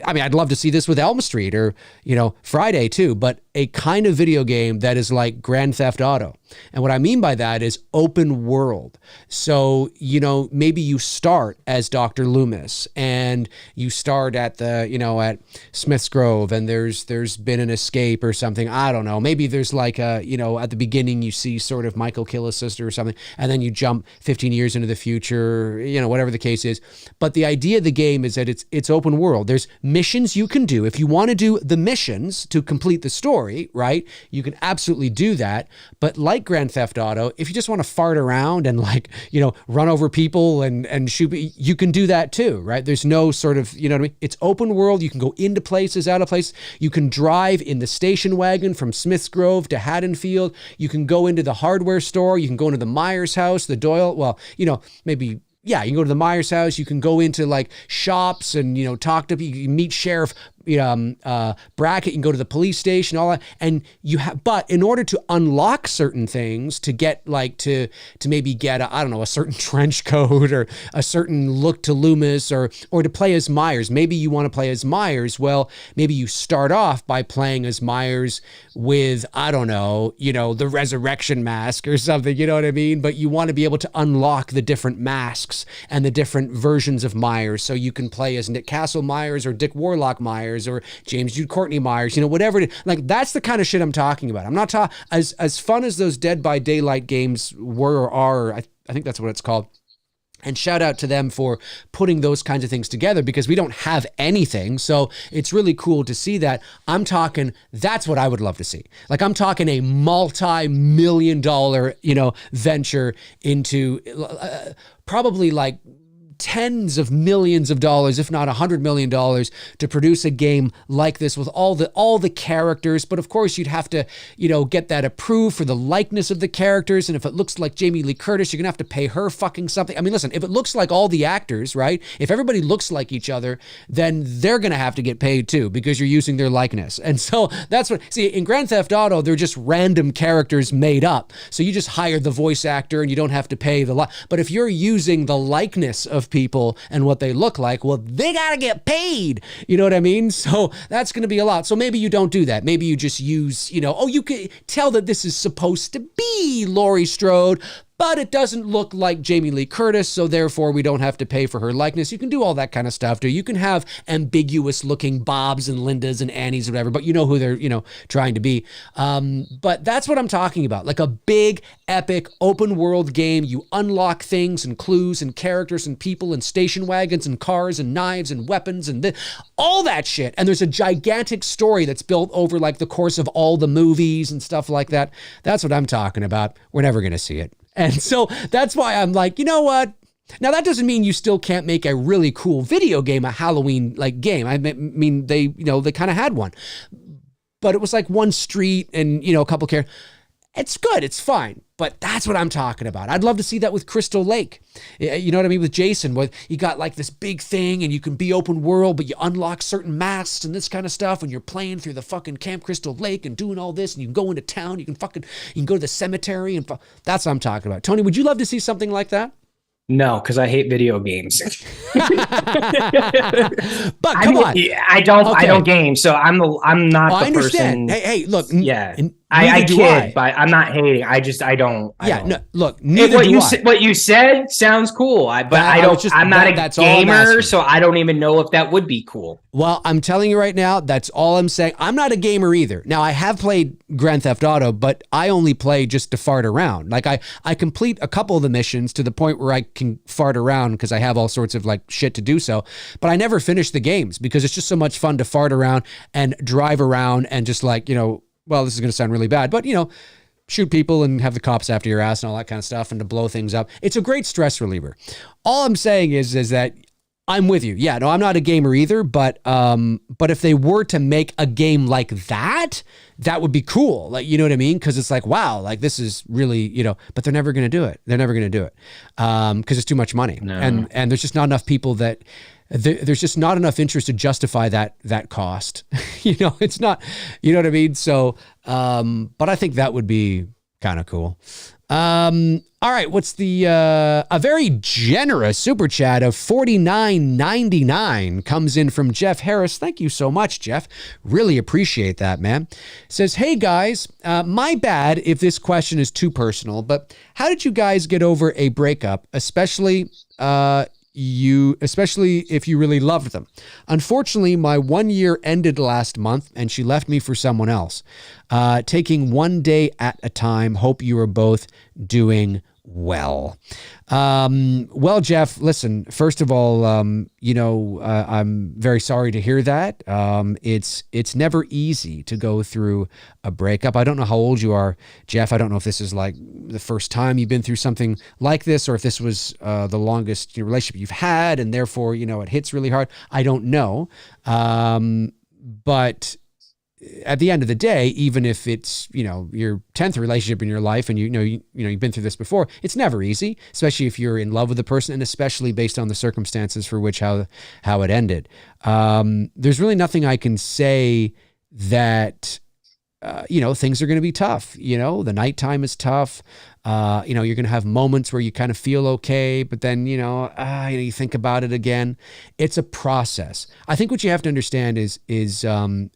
I'd love to see this with Elm Street or, Friday too, but a kind of video game that is like Grand Theft Auto. And what I mean by that is open world. So, maybe you start as Dr. Loomis and you start at at Smith's Grove and there's been an escape or something. I don't know. Maybe there's like at the beginning you see sort of Michael kill his sister or something, and then you jump 15 years into the future, whatever the case is. But the idea of the game is that it's open world. There's missions you can do. If you want to do the missions to complete the story, right? You can absolutely do that. But like Grand Theft Auto, if you just want to fart around and run over people and shoot, you can do that too, right? There's no sort of, what I mean? It's open world. You can go into places, out of places. You can drive in the station wagon from Smith's Grove to Haddonfield. You can go into the hardware store. You can go into the Myers house, the Doyle. Well, maybe. Yeah, you can go to the Myers house. You can go into like shops and, talk to people. You can meet Sheriff Brackett. You can go to the police station, all that. And but in order to unlock certain things, to get to maybe get a certain trench coat or a certain look to Loomis or to play as Myers. Maybe you want to play as Myers. Well, maybe you start off by playing as Myers with, the resurrection mask or something, you know what I mean? But you want to be able to unlock the different masks and the different versions of Myers. So you can play as Nick Castle Myers or Dick Warlock Myers or James Jude Courtney Myers, whatever it is. Like, that's the kind of shit I'm talking about. I'm not talking as fun as those Dead by Daylight games were or are. I think that's what it's called. And shout out to them for putting those kinds of things together because we don't have anything. So it's really cool to see that. I'm talking, that's what I would love to see. Like, I'm talking a multi-million-dollar, venture into probably like tens of millions of dollars, if not $100 million, to produce a game like this with all the characters. But of course, you'd have to, get that approved for the likeness of the characters. And if it looks like Jamie Lee Curtis, you're gonna have to pay her fucking something. I mean, listen, if it looks like all the actors, right? If everybody looks like each other, then they're gonna have to get paid too because you're using their likeness. And so that's what, see, in Grand Theft Auto, they're just random characters made up. So you just hire the voice actor and you don't have to pay but if you're using the likeness of people and what they look like, well, they gotta get paid. You know what I mean? So that's gonna be a lot. So maybe you don't do that. Maybe you just use, you can tell that this is supposed to be Laurie Strode, but it doesn't look like Jamie Lee Curtis, so therefore we don't have to pay for her likeness. You can do all that kind of stuff, too. You can have ambiguous looking Bobs and Lindas and Annies or whatever, but you know who they're, trying to be. But that's what I'm talking about. Like a big, epic, open world game. You unlock things and clues and characters and people and station wagons and cars and knives and weapons and all that shit. And there's a gigantic story that's built over like the course of all the movies and stuff like that. That's what I'm talking about. We're never going to see it. And so that's why I'm like, you know what? Now, that doesn't mean you still can't make a really cool video game, a Halloween like game. I mean, they kind of had one, but it was like one street and, a couple characters. It's good. It's fine. But that's what I'm talking about. I'd love to see that with Crystal Lake. You know what I mean? With Jason, where you got like this big thing and you can be open world, but you unlock certain masks and this kind of stuff. And you're playing through the fucking Camp Crystal Lake and doing all this. And you can go into town. You can go to the cemetery. And that's what I'm talking about. Tony, would you love to see something like that? No, because I hate video games. But come on, I don't game, so I'm not the I understand. person. Hey, look, yeah, I kid, but I'm not hating. I don't. No, look, neither what you said sounds cool. I'm not a gamer, so I don't even know if that would be cool. Well, I'm telling you right now, that's all I'm saying. I'm not a gamer either. Now, I have played Grand Theft Auto, but I only play just to fart around. Like I complete a couple of the missions to the point where I can fart around because I have all sorts of like shit to do so. But I never finish the games because it's just so much fun to fart around and drive around and just like, well, this is going to sound really bad, but shoot people and have the cops after your ass and all that kind of stuff and to blow things up. It's a great stress reliever. All I'm saying is that I'm with you. Yeah, no, I'm not a gamer either, but if they were to make a game like that, that would be cool. Like, you know what I mean? Because it's like, wow, like this is really, but they're never going to do it. They're never going to do it because it's too much money. No. And there's just not enough people that there's just not enough interest to justify that cost. It's not, you know what I mean? So, but I think that would be kind of cool. All right, what's a very generous super chat of $49.99 comes in from Jeff Harris. Thank you so much, Jeff. Really appreciate that, man. Says, hey guys, my bad if this question is too personal, but how did you guys get over a breakup, especially if you really loved them? Unfortunately, my 1 year ended last month and she left me for someone else. Taking one day at a time. Hope you are both doing well. Well, Jeff, listen, first of all, I'm very sorry to hear that. It's never easy to go through a breakup. I don't know how old you are, Jeff. I don't know if this is like the first time you've been through something like this, or if this was the longest relationship you've had, and therefore, it hits really hard. I don't know. But at the end of the day, even if it's, your 10th relationship in your life and you've been through this before, it's never easy, especially if you're in love with the person and especially based on the circumstances for which how it ended. There's really nothing I can say that, things are going to be tough. The nighttime is tough. You're going to have moments where you kind of feel okay, but then, you think about it again. It's a process. I think what you have to understand is and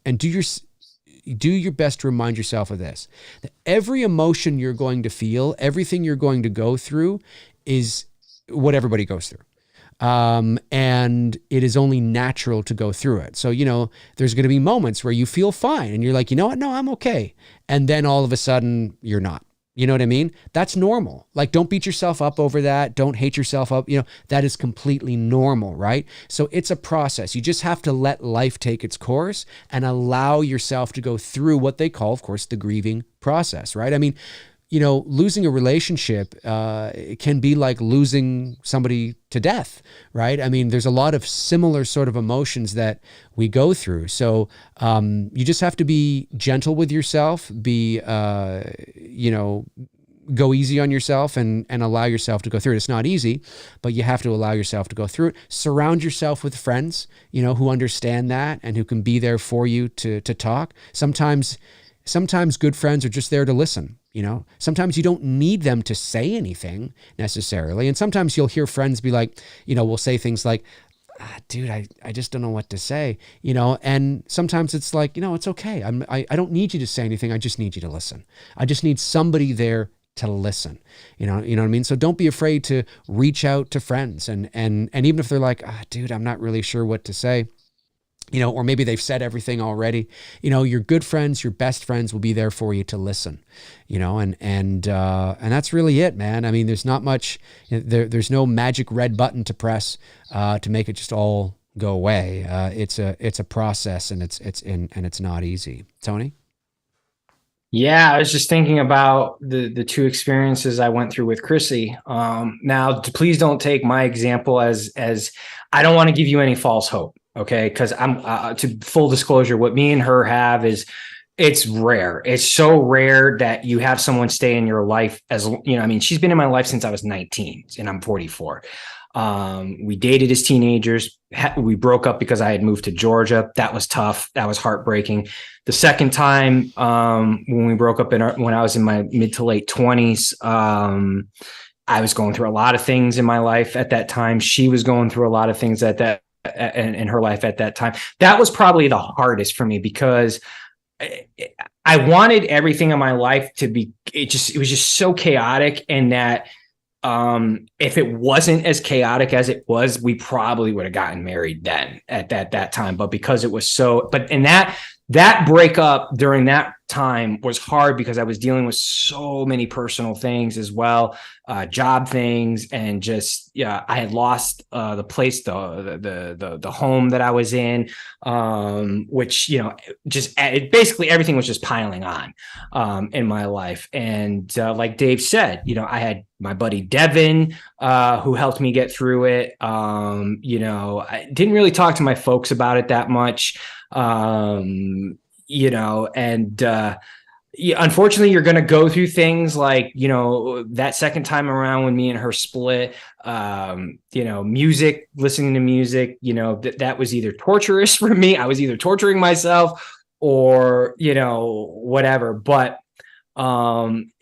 do your best to remind yourself of this, that every emotion you're going to feel, everything you're going to go through is what everybody goes through. And it is only natural to go through it. So, there's going to be moments where you feel fine and you're like, you know what? No, I'm okay. And then all of a sudden you're not. You know what I mean? That's normal. Like, don't beat yourself up over that. Don't hate yourself up. That is completely normal, right? So it's a process. You just have to let life take its course and allow yourself to go through what they call, of course, the grieving process, right? I mean, losing a relationship it can be like losing somebody to death, right? I mean, there's a lot of similar sort of emotions that we go through. So you just have to be gentle with yourself, go easy on yourself and allow yourself to go through it. It's not easy, but you have to allow yourself to go through it. Surround yourself with friends, who understand that and who can be there for you to talk. Sometimes good friends are just there to listen. Sometimes you don't need them to say anything necessarily. And sometimes you'll hear friends be like, will say things like, dude, I just don't know what to say, and sometimes it's like, it's okay. I don't need you to say anything. I just need you to listen. I just need somebody there to listen. You know what I mean? So don't be afraid to reach out to friends and even if they're like, dude, I'm not really sure what to say. Or maybe they've said everything already, your good friends, your best friends will be there for you to listen, and that's really it, man. I mean, there's not much, there's no magic red button to press, to make it just all go away. It's a process and it's not easy. Tony? Yeah, I was just thinking about the two experiences I went through with Chrissy. Now, please don't take my example as I don't want to give you any false hope. Okay. Cause I'm to full disclosure, what me and her have is It's rare. It's so rare that you have someone stay in your life as, I mean, she's been in my life since I was 19 and I'm 44. We dated as teenagers. We broke up because I had moved to Georgia. That was tough. That was heartbreaking. The second time, when we broke up when I was in my mid to late 20s, I was going through a lot of things in my life at that time. She was going through a lot of things in her life at that time. That was probably the hardest for me because I wanted everything in my life to be, it was just so chaotic. And that if it wasn't as chaotic as it was, we probably would have gotten married then at that time. But because it was that breakup during that time was hard because I was dealing with so many personal things as well, job things, and just, I had lost the place, the home that I was in, which, basically everything was just piling on in my life. And like Dave said, I had my buddy Devin, who helped me get through it. I didn't really talk to my folks about it that much. Unfortunately, you're going to go through things like, that second time around when me and her split, music, listening to music, that was either torturous for me. I was either torturing myself or, whatever. But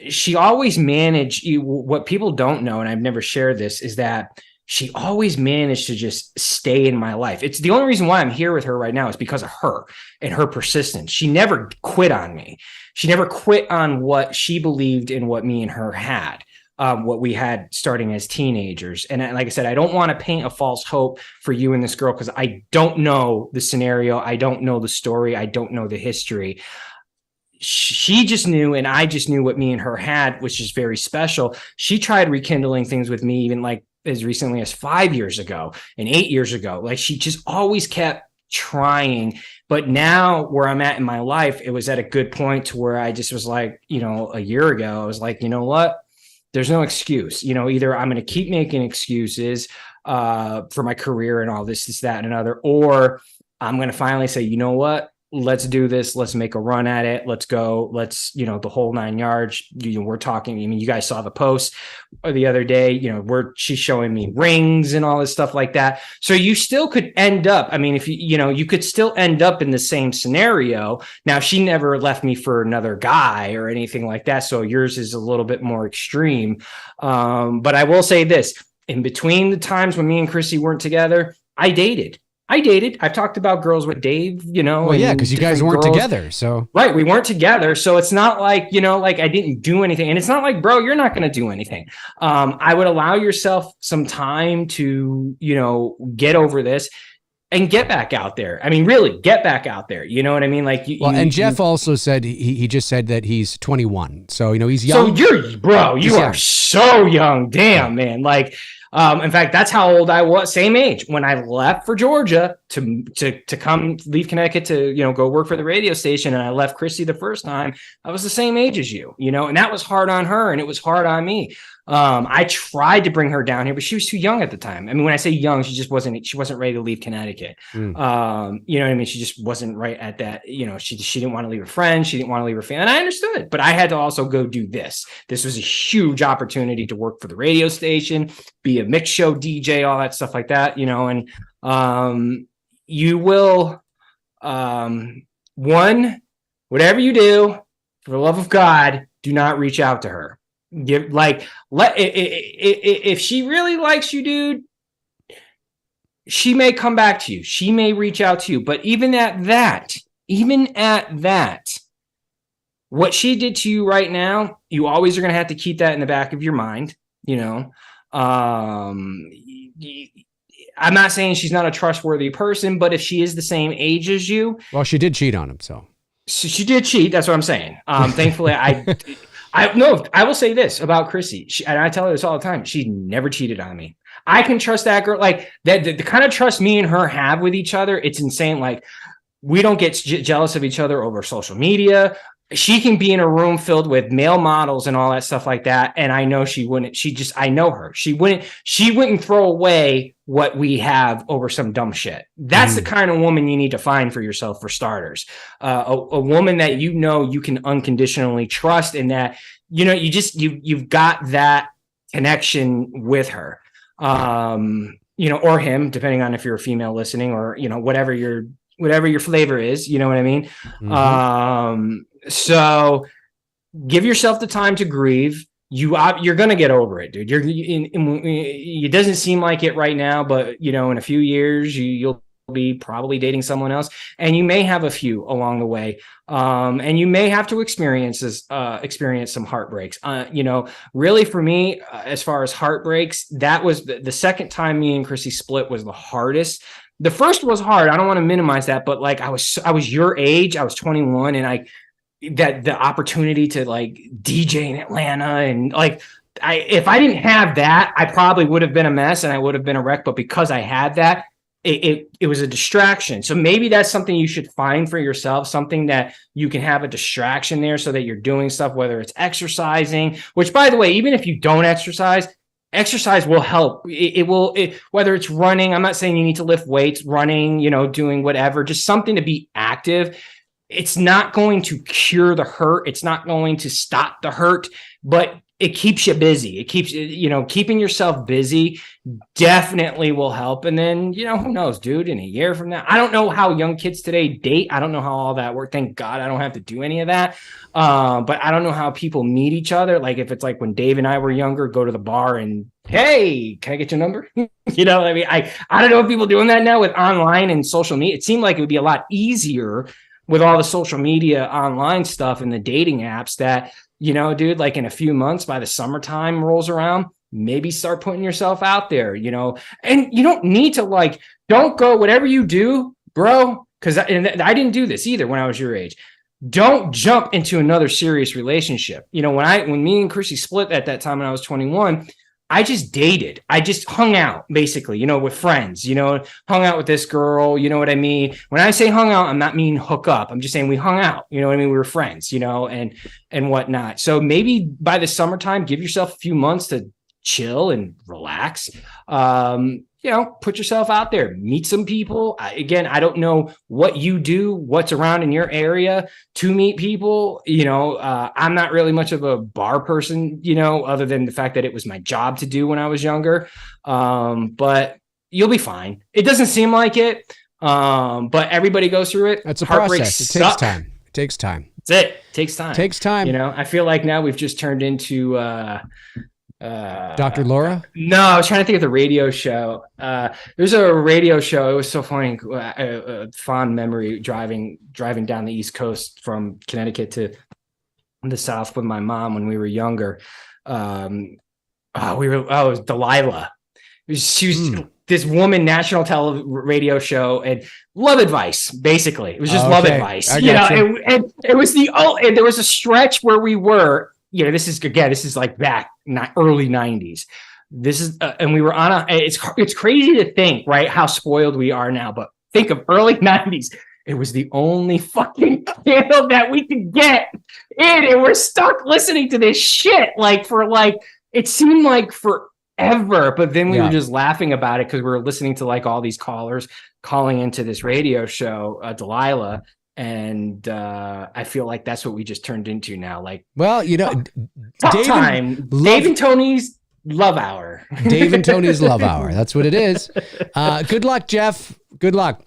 she always managed, what people don't know, and I've never shared this, is that she always managed to just stay in my life. It's the only reason why I'm here with her right now is because of her and her persistence. She never quit on me. She never quit on what she believed in, what me and her had, what we had starting as teenagers. And like I said, I don't want to paint a false hope for you and this girl because I don't know the scenario. I don't know the story. I don't know the history. She just knew, and I just knew what me and her had, which is very special. She tried rekindling things with me, even like as recently as 5 years ago and 8 years ago. Like, she just always kept trying. But now where I'm at in my life, it was at a good point to where I just was like, a year ago, I was like, you know what? There's no excuse. Either I'm going to keep making excuses for my career and all this, that, and another, or I'm going to finally say, you know what? Let's do this. Let's make a run at it. Let's go. Let's, the whole 9 yards. We're talking. I mean, you guys saw the post the other day, she's showing me rings and all this stuff like that. So you still could end up, I mean, if you could still end up in the same scenario. Now, she never left me for another guy or anything like that. So yours is a little bit more extreme. But I will say this, in between the times when me and Chrissy weren't together, I dated. I've talked about girls with Dave, Well, yeah, because you guys weren't together. So right, we weren't together. So it's not like, like I didn't do anything. And it's not like, bro, you're not going to do anything. I would allow yourself some time to, get over this and get back out there. I mean, really get back out there. You know what I mean? Like, and Jeff also said, he just said that he's 21. So, he's young. So you are so young. Damn, man. Like, in fact, that's how old I was, same age when I left for Georgia to come leave Connecticut to, go work for the radio station. And I left Chrissy the first time. I was the same age as you, and that was hard on her and it was hard on me. I tried to bring her down here, but she was too young at the time. I mean, when I say young, she wasn't ready to leave Connecticut. You know what I mean? She just wasn't right at that, she didn't want to leave her friends. She didn't want to leave her family. And I understood, but I had to also go do this. This was a huge opportunity to work for the radio station, be a mix show DJ, all that stuff like that, and, you will, whatever you do, for the love of God, do not reach out to her. If she really likes you, dude, she may come back to you. She may reach out to you. But even at that, what she did to you right now, you always are going to have to keep that in the back of your mind. I'm not saying she's not a trustworthy person, but if she is the same age as you, well, she did cheat on him. So she did cheat. That's what I'm saying. Thankfully, I will say this about Chrissy, and I tell her this all the time. She never cheated on me. I can trust that girl. Like that, the kind of trust me and her have with each other, it's insane. Like, we don't get jealous of each other over social media. She can be in a room filled with male models and all that stuff like that. And I know she wouldn't, I know her. She wouldn't throw away what we have over some dumb shit. That's the kind of woman you need to find for yourself, for starters. A woman that you can unconditionally trust, and that you've got that connection with her, or him, depending on if you're a female listening, or whatever your flavor is. You know what I mean? So give yourself the time to grieve. You're gonna get over it, dude. It doesn't seem like it right now, but in a few years you'll be probably dating someone else, and you may have a few along the way, and you may have to experience some heartbreaks. Really for me, as far as heartbreaks, that was the second time me and Chrissy split was the hardest. The first was hard. I don't want to minimize that, but like I was your age. I was 21, and the opportunity to like DJ in Atlanta, and like if I didn't have that, I probably would have been a mess and I would have been a wreck. But because I had that, it was a distraction. So maybe that's something you should find for yourself, something that you can have a distraction there, so that you're doing stuff, whether it's exercising, which, by the way, even if you don't exercise will help. It will, whether it's running. I'm not saying you need to lift weights, running, doing whatever, just something to be active. It's not going to cure the hurt. It's not going to stop the hurt, but it keeps you busy. It keeps, keeping yourself busy definitely will help. And then, who knows, dude, in a year from now, I don't know how young kids today date. I don't know how all that works. Thank God I don't have to do any of that. But I don't know how people meet each other. Like if it's like when Dave and I were younger, go to the bar and, hey, can I get your number? I mean, I don't know if people doing that now with online and social media. It seemed like it would be a lot easier with all the social media online stuff and the dating apps that, dude, like in a few months, by the summertime rolls around, maybe start putting yourself out there, and you don't need to don't go, whatever you do, bro. Cause I didn't do this either when I was your age. Don't jump into another serious relationship. When me and Chrissy split at that time when I was 21, I just dated. I just hung out, basically, with friends, hung out with this girl, you know what I mean? When I say hung out, I'm not meaning hook up. I'm just saying we hung out, you know what I mean? We were friends, and whatnot. So maybe by the summertime, give yourself a few months to chill and relax. Put yourself out there, meet some people. Again, I don't know what you do, what's around in your area to meet people. I'm not really much of a bar person, other than the fact that it was my job to do when I was younger. But you'll be fine. It doesn't seem like it, but everybody goes through it. That's a process. It takes time. It takes time. That's it. It takes time. It takes time. I feel like now we've just turned into Dr. Laura? No, I was trying to think of the radio show. There's a radio show. It was so funny. A fond memory driving down the East Coast from Connecticut to the South with my mom when we were younger. It was Delilah. She was this woman, national radio show, and love advice. Basically, it was just love advice. And it was and there was a stretch where we were. This is like back early 90s. This is, and we were on it's crazy to think, right, how spoiled we are now, but think of early 90s. It was the only fucking channel that we could get in, and we're stuck listening to this shit it seemed like forever, but then we were just laughing about it because we were listening to all these callers calling into this radio show, Delilah. And I feel like that's what we just turned into now. Dave and Tony's Love Hour. Dave and Tony's Love Hour. That's what it is. Good luck, Jeff. Good luck.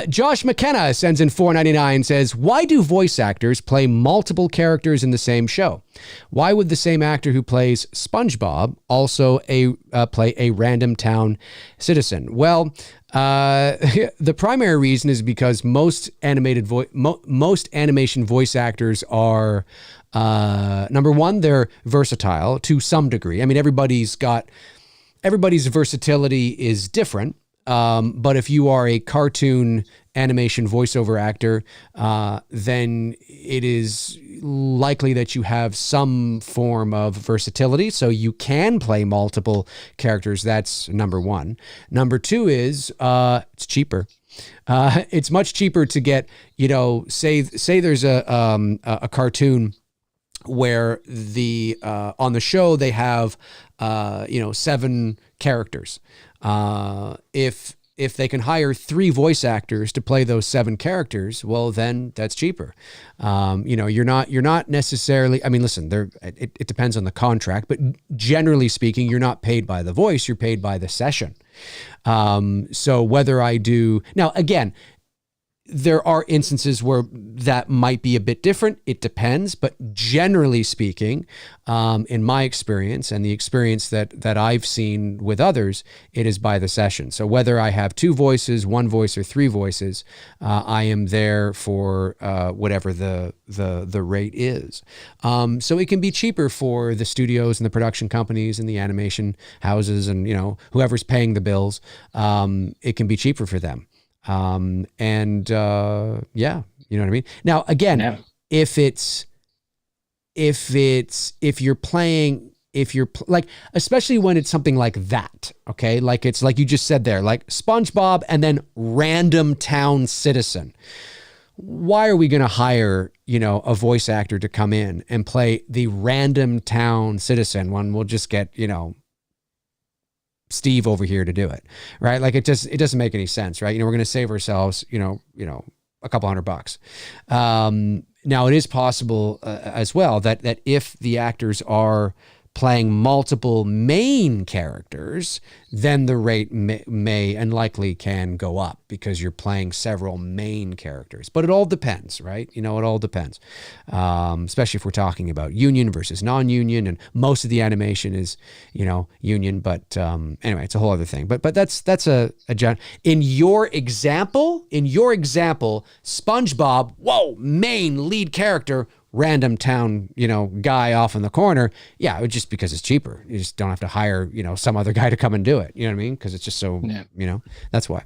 Josh McKenna sends in $4.99, says, why do voice actors play multiple characters in the same show? Why would the same actor who plays SpongeBob also play a random town citizen? Well, the primary reason is because most animation voice actors are, number one, they're versatile to some degree. I mean, everybody's versatility is different. But if you are a cartoon animation voiceover actor, then it is likely that you have some form of versatility. So you can play multiple characters. That's number one. Number two is, it's cheaper. It's much cheaper to get, say there's a cartoon where on the show they have, 7 characters. If they can hire 3 voice actors to play those 7 characters, well, then that's cheaper. You're not necessarily, I mean, listen, it depends on the contract, but generally speaking, you're not paid by the voice, you're paid by the session. So whether I do, now again, there are instances where that might be a bit different. It depends, but generally speaking, in my experience and the experience that I've seen with others, it is by the session. So whether I have 2 voices, 1 voice, or 3 voices, I am there for whatever the rate is. So it can be cheaper for the studios and the production companies and the animation houses and whoever's paying the bills. It can be cheaper for them. Yeah, you know what I mean? Now, again, if you're playing, like, especially when it's something like that, okay? Like it's like you just said there, like SpongeBob and then random town citizen. Why are we going to hire, a voice actor to come in and play the random town citizen when we'll just get, Steve over here to do it, right? Like it doesn't make any sense, right? We're going to save ourselves, a couple $100. Now it is possible as well that if the actors are playing multiple main characters, then the rate may and likely can go up because you're playing several main characters. But it all depends, right? It all depends, especially if we're talking about union versus non-union, and most of the animation is, union. But anyway, it's a whole other thing. But that's in your example, SpongeBob, main lead character, random town, guy off in the corner. Yeah, just because it's cheaper. You just don't have to hire, some other guy to come and do it. You know what I mean? Because it's just so, that's why.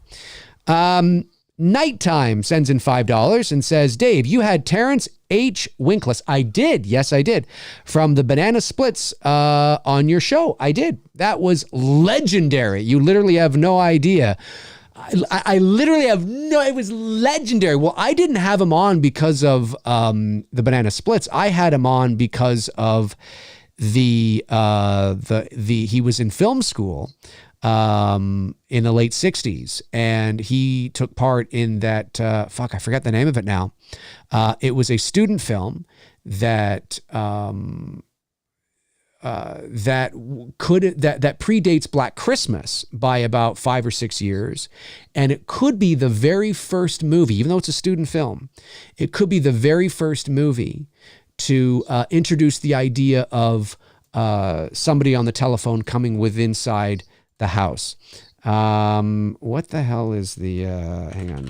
Nighttime sends in $5 and says, Dave, you had Terence H. Winkless. I did. Yes, I did. From the Banana Splits on your show. I did. That was legendary. You literally have no idea. I literally have it was legendary. Well, I didn't have him on because of the Banana Splits. I had him on because of he was in film school in the late 60s, and he took part in that, I forget the name of it now. It was a student film that predates Black Christmas by about 5 or 6 years. And it could be the very first movie, even though it's a student film, it could be the very first movie to introduce the idea of somebody on the telephone coming within inside the house. What the hell is the, hang on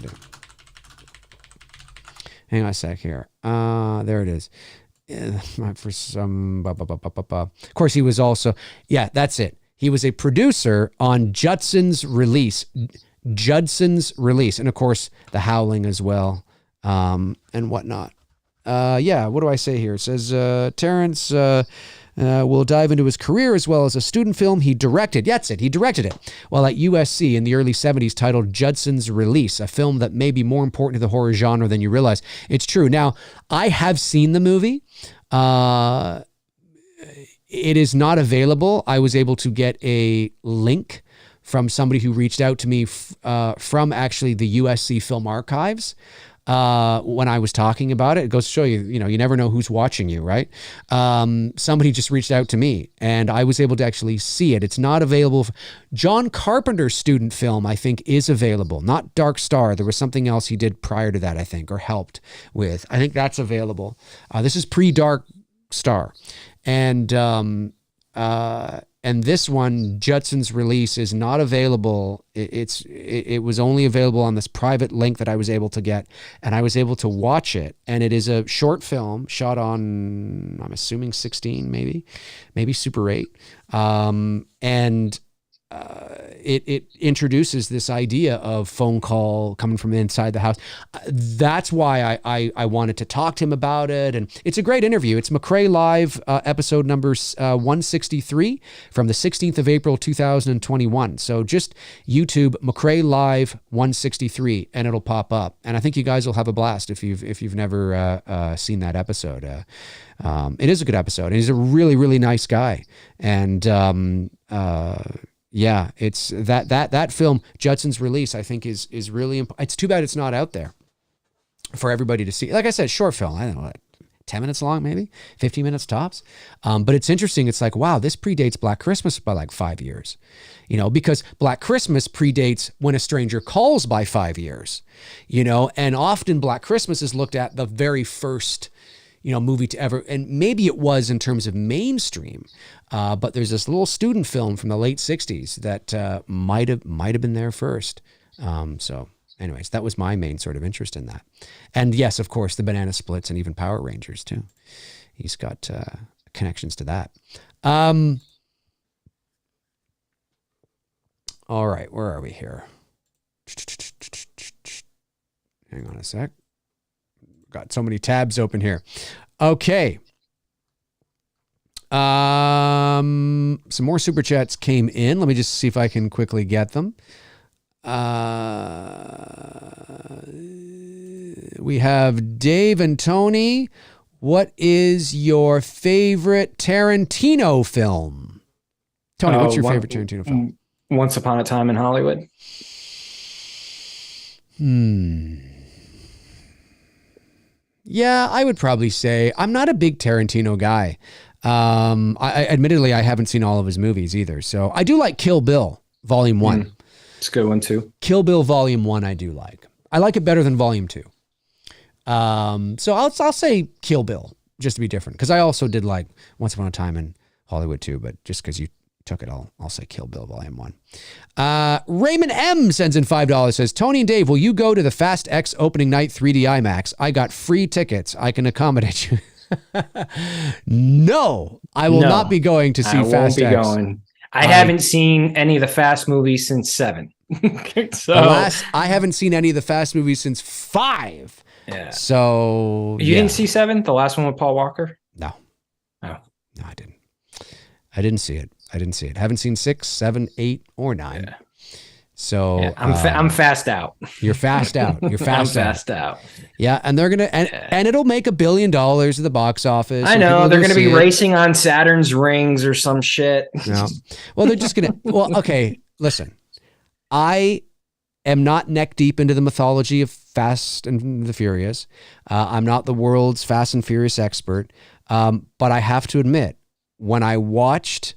a sec here. There it is. For some, of course, he was also, that's it. He was a producer on Judson's Release, and of course, The Howling as well, and whatnot. What do I say here? It says Terence will dive into his career as well as a student film he directed. That's it. He directed it while at USC in the early 70s, titled Judson's Release, a film that may be more important to the horror genre than you realize. It's true. Now, I have seen the movie. It is not available. I was able to get a link from somebody who reached out to me from actually the USC Film Archives. When I was talking about it, it goes to show you, you never know who's watching you, right? Somebody just reached out to me and I was able to actually see it. It's not available. John Carpenter's student film, I think, is available. Not Dark Star. There was something else he did prior to that, I think, or helped with. I think that's available. This is pre-Dark Star. And this one, Judson's Release, is not available. It was only available on this private link that I was able to get, and I was able to watch it. And it is a short film shot on, I'm assuming 16, maybe Super 8. It introduces this idea of phone call coming from inside the house. That's why I wanted to talk to him about it. And it's a great interview. It's McRae Live, episode number 163 from the 16th of April, 2021. So just YouTube McRae Live 163 and it'll pop up. And I think you guys will have a blast if you've never seen that episode. It is a good episode. And he's a really, really nice guy. And Yeah, it's that film, Judson's Release, I think is really it's too bad it's not out there for everybody to see. Like I said, short film, I don't know, like 10 minutes long, maybe 15 minutes tops. But it's interesting. It's like, wow, this predates Black Christmas by like 5 years, because Black Christmas predates When a Stranger Calls by 5 years, and often Black Christmas is looked at the very first, movie to ever, and maybe it was in terms of mainstream, but there's this little student film from the late 60s that might have been there first. So anyways, that was my main sort of interest in that. And yes, of course, the Banana Splits and even Power Rangers too. He's got connections to that. All right, where are we here? Hang on a sec. Got so many tabs open here. Okay. Some more super chats came in. Let me just see if I can quickly get them. We have Dave and Tony. What is your favorite Tarantino film? Tony, what's your favorite Tarantino film? Once Upon a Time in Hollywood. Yeah, I would probably say I'm not a big Tarantino guy. Admittedly, I haven't seen all of his movies either. So I do like Kill Bill, Volume 1. It's a good one too. Kill Bill Volume 1 I do like. I like it better than Volume 2. So I'll say Kill Bill, just to be different. Because I also did like Once Upon a Time in Hollywood too, but just because you took it, I'll say Kill Bill Volume 1. Raymond M sends in $5, says, Tony and Dave, will you go to the Fast X opening night 3D IMAX? I got free tickets. I can accommodate you. No, I will not be going to see Fast X. Going. I haven't seen any of the Fast movies since 7. I haven't seen any of the Fast movies since 5. Yeah. So you didn't see 7, the last one with Paul Walker? No. Oh. No, I didn't. I didn't see it. Haven't seen 6, 7, 8, or 9. Yeah. So yeah, I'm fast out. You're fast out. You're fast I'm fast out. Yeah, and they're gonna and it'll make $1 billion at the box office. I know they're gonna be racing on Saturn's rings or some shit. No. Well, they're just gonna. Well, okay. Listen, I am not neck deep into the mythology of Fast and the Furious. I'm not the world's Fast and Furious expert, but I have to admit, when I watched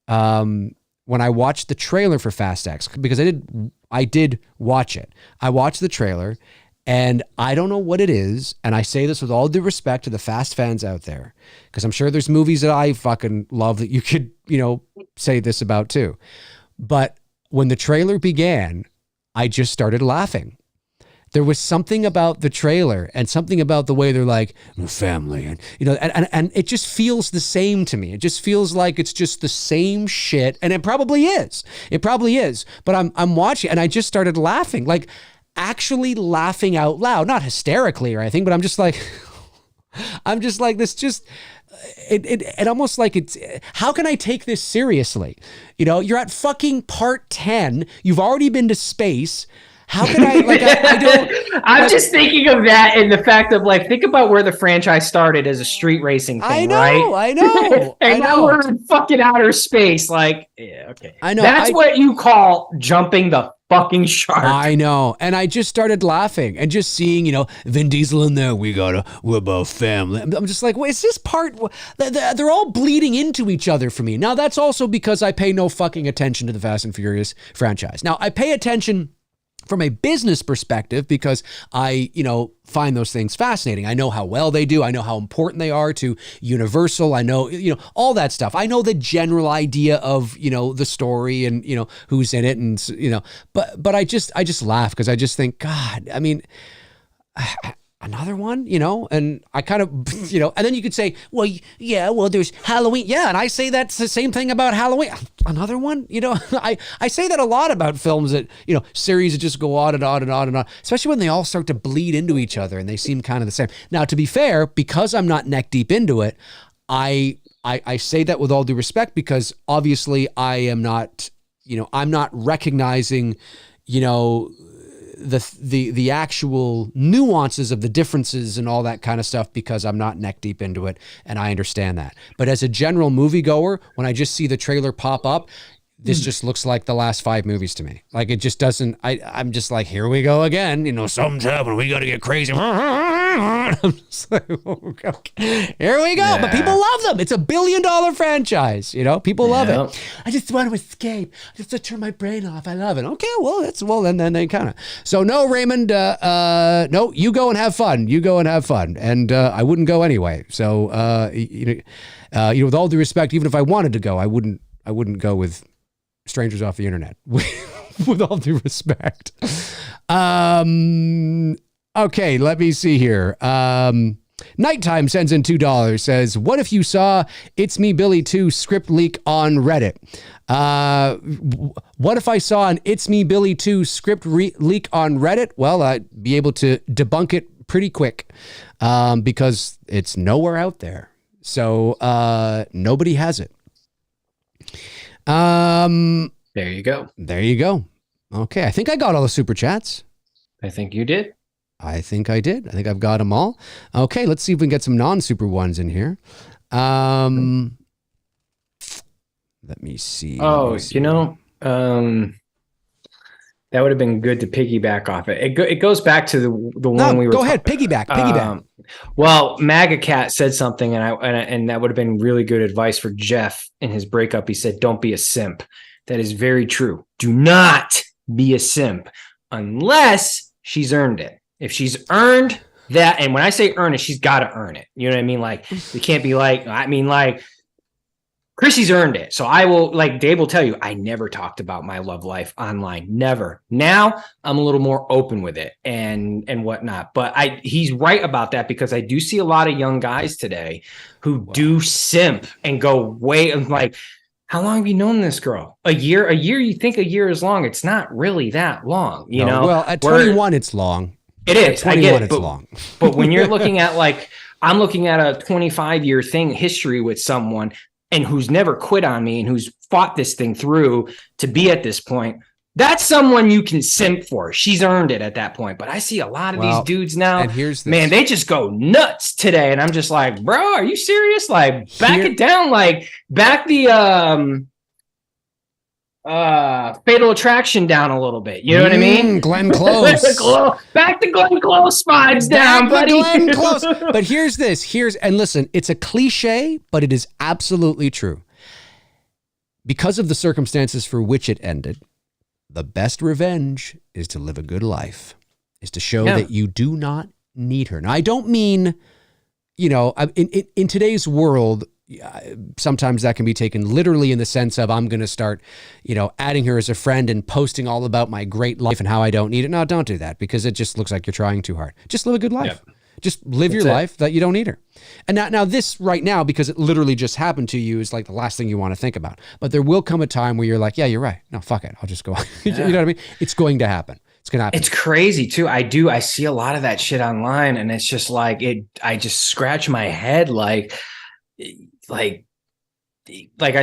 the trailer for Fast X, because I did watch it. I watched the trailer, and I don't know what it is, and I say this with all due respect to the Fast fans out there, because I'm sure there's movies that I fucking love that you could, say this about too. But when the trailer began, I just started laughing. There was something about the trailer and something about the way they're like, family, and and it just feels the same to me. It just feels like it's just the same shit, and it probably is. But I'm watching, and I just started laughing, like actually laughing out loud, not hysterically or anything, but I'm just like this. Just it almost like it's. How can I take this seriously? You're at fucking part 10. You've already been to space. How can I, I don't... I'm just thinking of that and the fact of, think about where the franchise started as a street racing thing, right? I know. And now we're in fucking outer space. Yeah, okay. I know. That's what you call jumping the fucking shark. I know. And I just started laughing and just seeing, Vin Diesel in there. We're about family. I'm just like, is this part... They're all bleeding into each other for me. Now, that's also because I pay no fucking attention to the Fast and Furious franchise. Now, I pay attention from a business perspective because I, find those things fascinating. I know how well they do. I know how important they are to Universal. I know, all that stuff. I know the general idea of, the story and, who's in it and, but I just laugh because I just think, God, I mean, another one, and I kind of, and then you could say, well, there's Halloween. Yeah. And I say that's the same thing about Halloween. Another one, I say that a lot about films that, series that just go on and on and on and on, especially when they all start to bleed into each other and they seem kind of the same. Now, to be fair, because I'm not neck deep into it, I say that with all due respect, because obviously I am not, I'm not recognizing, the actual nuances of the differences and all that kind of stuff because I'm not neck deep into it, and I understand that. But as a general moviegoer, when I just see the trailer pop up, this just looks like the last 5 movies to me. Like, it just doesn't, I'm just like, here we go again. You know, something's happening. We got to get crazy. I'm just like, okay, here we go. Yeah. But people love them. It's $1 billion franchise. You know, people love it. I just want to escape. I just want to turn my brain off. I love it. Okay, well, then they kind of. So no, Raymond, no, you go and have fun. You go and have fun. And I wouldn't go anyway. So, you know, with all due respect, even if I wanted to go, I wouldn't go with strangers off the internet. With all due respect. Okay, let me see here. Nighttime sends in $2, says, what if you saw It's Me Billy 2 script leak on Reddit? What if I saw an It's Me Billy 2 script leak on Reddit? Well, I'd be able to debunk it pretty quick because it's nowhere out there. So nobody has it. There you go. There you go. Okay, I think I got all the super chats. I think you did. I think I did. I think I've got them all. Okay, let's see if we can get some non-super ones in here. Let me see. Oh, you know, that would have been good to piggyback off it. It goes back to the one we were. Go ahead, piggyback. Well, MAGA Cat said something, and that would have been really good advice for Jeff in his breakup. He said, "Don't be a simp." That is very true. Do not be a simp unless she's earned it. If she's earned that, and when I say earn it, she's got to earn it. You know what I mean? Like, we can't be like, I mean, like, Chrissy's earned it. So I will, like Dave will tell you, I never talked about my love life online. Never. Now I'm a little more open with it and whatnot. But he's right about that, because I do see a lot of young guys today who do simp and go way, and like, how long have you known this girl? A year? You think a year is long. It's not really that long, you know? Well, at 21, it's long. It is. I get it. It's long. But when you're looking at, like, I'm looking at a 25-year history with someone and who's never quit on me and who's fought this thing through to be at this point, that's someone you can simp for. She's earned it at that point. But I see a lot of these dudes now, and here's man, they just go nuts today. And I'm just like, bro, are you serious? Like, back it down. Like, back the Fatal Attraction down a little bit. You know what I mean? Glenn Close. Back to Glenn Close vibes down, buddy. Glenn Close. But here's this. And listen, it's a cliche, but it is absolutely true. Because of the circumstances for which it ended, the best revenge is to live a good life, is to show that you do not need her. Now, I don't mean, you know, in today's world, sometimes that can be taken literally in the sense of, I'm going to start, you know, adding her as a friend and posting all about my great life and how I don't need it. No, don't do that, because it just looks like you're trying too hard. Just live a good life. Yep. Just live your life that you don't need her. And now this right now, because it literally just happened to you, is like the last thing you want to think about. But there will come a time where you're like, yeah, you're right. No, fuck it. I'll just go. You know what I mean? It's going to happen. It's going to happen. It's crazy too. I see a lot of that shit online, and it's just like, I just scratch my head. Like I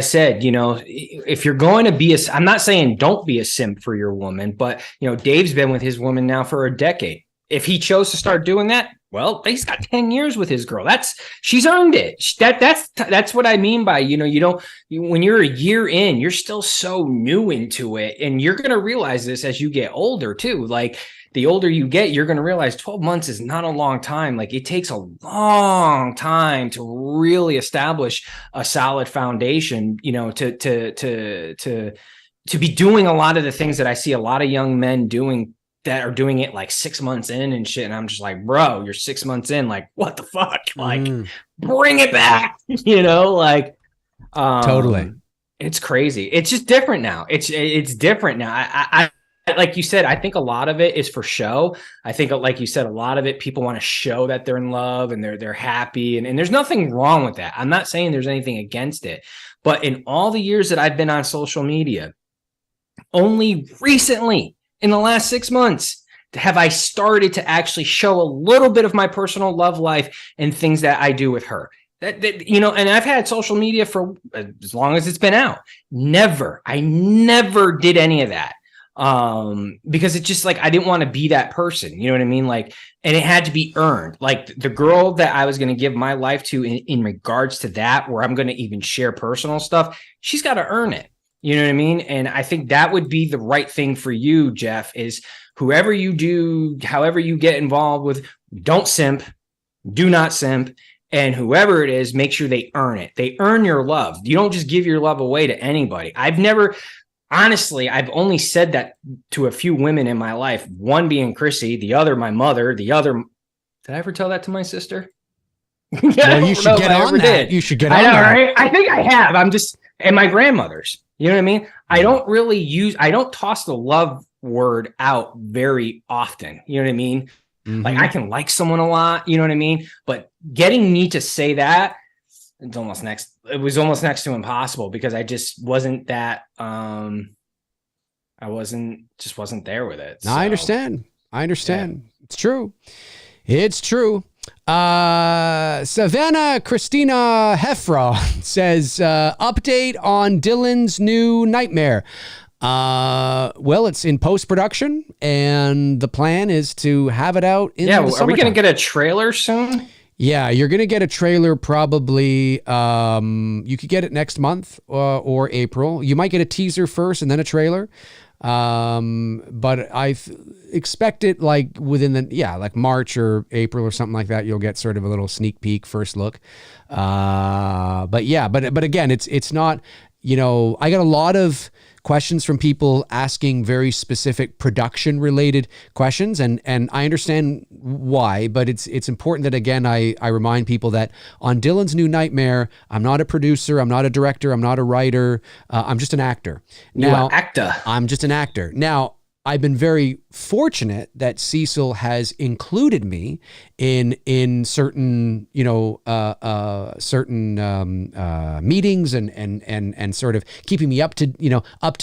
said, you know, if you're going to be I'm not saying don't be a simp for your woman, but, you know, Dave's been with his woman now for a decade. If he chose to start doing that, well, he's got 10 years with his girl. She's earned it. That's what I mean by, you know, when you're a year in, you're still so new into it. And you're going to realize this as you get older too. Like, the older you get, you're going to realize 12 months is not a long time. Like, it takes a long time to really establish a solid foundation, you know, to be doing a lot of the things that I see a lot of young men doing, that are doing it like 6 months in and shit. And I'm just like, bro, you're 6 months in. Like, what the fuck? Like, bring it back, you know, like, totally. It's crazy. It's just different now. It's different now. I like you said, I think a lot of it is for show. I think, like you said, a lot of it, people want to show that they're in love and they're happy. And there's nothing wrong with that. I'm not saying there's anything against it, but in all the years that I've been on social media, only recently, in the last 6 months, have I started to actually show a little bit of my personal love life and things that I do with her. That you know, and I've had social media for as long as it's been out. I never did any of that. Because it's just like, I didn't want to be that person. You know what I mean? Like, and it had to be earned. Like, the girl that I was going to give my life to in regards to that, where I'm going to even share personal stuff, she's got to earn it. You know what I mean? And I think that would be the right thing for you, Jeff, is whoever you do, however you get involved with, don't simp, do not simp. And whoever it is, make sure they earn it. They earn your love. You don't just give your love away to anybody. Honestly, I've only said that to a few women in my life, one being Chrissy, the other, my mother, the other. Did I ever tell that to my sister? Well, you should get on that. You should get on that. Right? I think I have. And my grandmother's. You know what I mean? I don't toss the love word out very often. You know what I mean? Mm-hmm. Like I can like someone a lot, you know what I mean? But getting me to say that, it was almost next to impossible because I just wasn't that, I wasn't there with it. No, so. I understand. Yeah. It's true. Savannah Christina Hefra says, update on Dylan's new Nightmare. Well, it's in post-production and the plan is to have it out in the summertime. Are we going to get a trailer soon? Yeah, you're going to get a trailer probably, you could get it next month or April. You might get a teaser first and then a trailer. But I expect it like within like March or April or something like that. You'll get sort of a little sneak peek, first look. But again, it's not, I got a lot of questions from people asking very specific production related questions. And I understand why, but it's important that, again, I remind people that on Dylan's new Nightmare, I'm not a producer. I'm not a director. I'm not a writer. I'm just an actor. I'm just an actor. Now, I've been very fortunate that Cecil has included me in certain meetings and sort of keeping me up to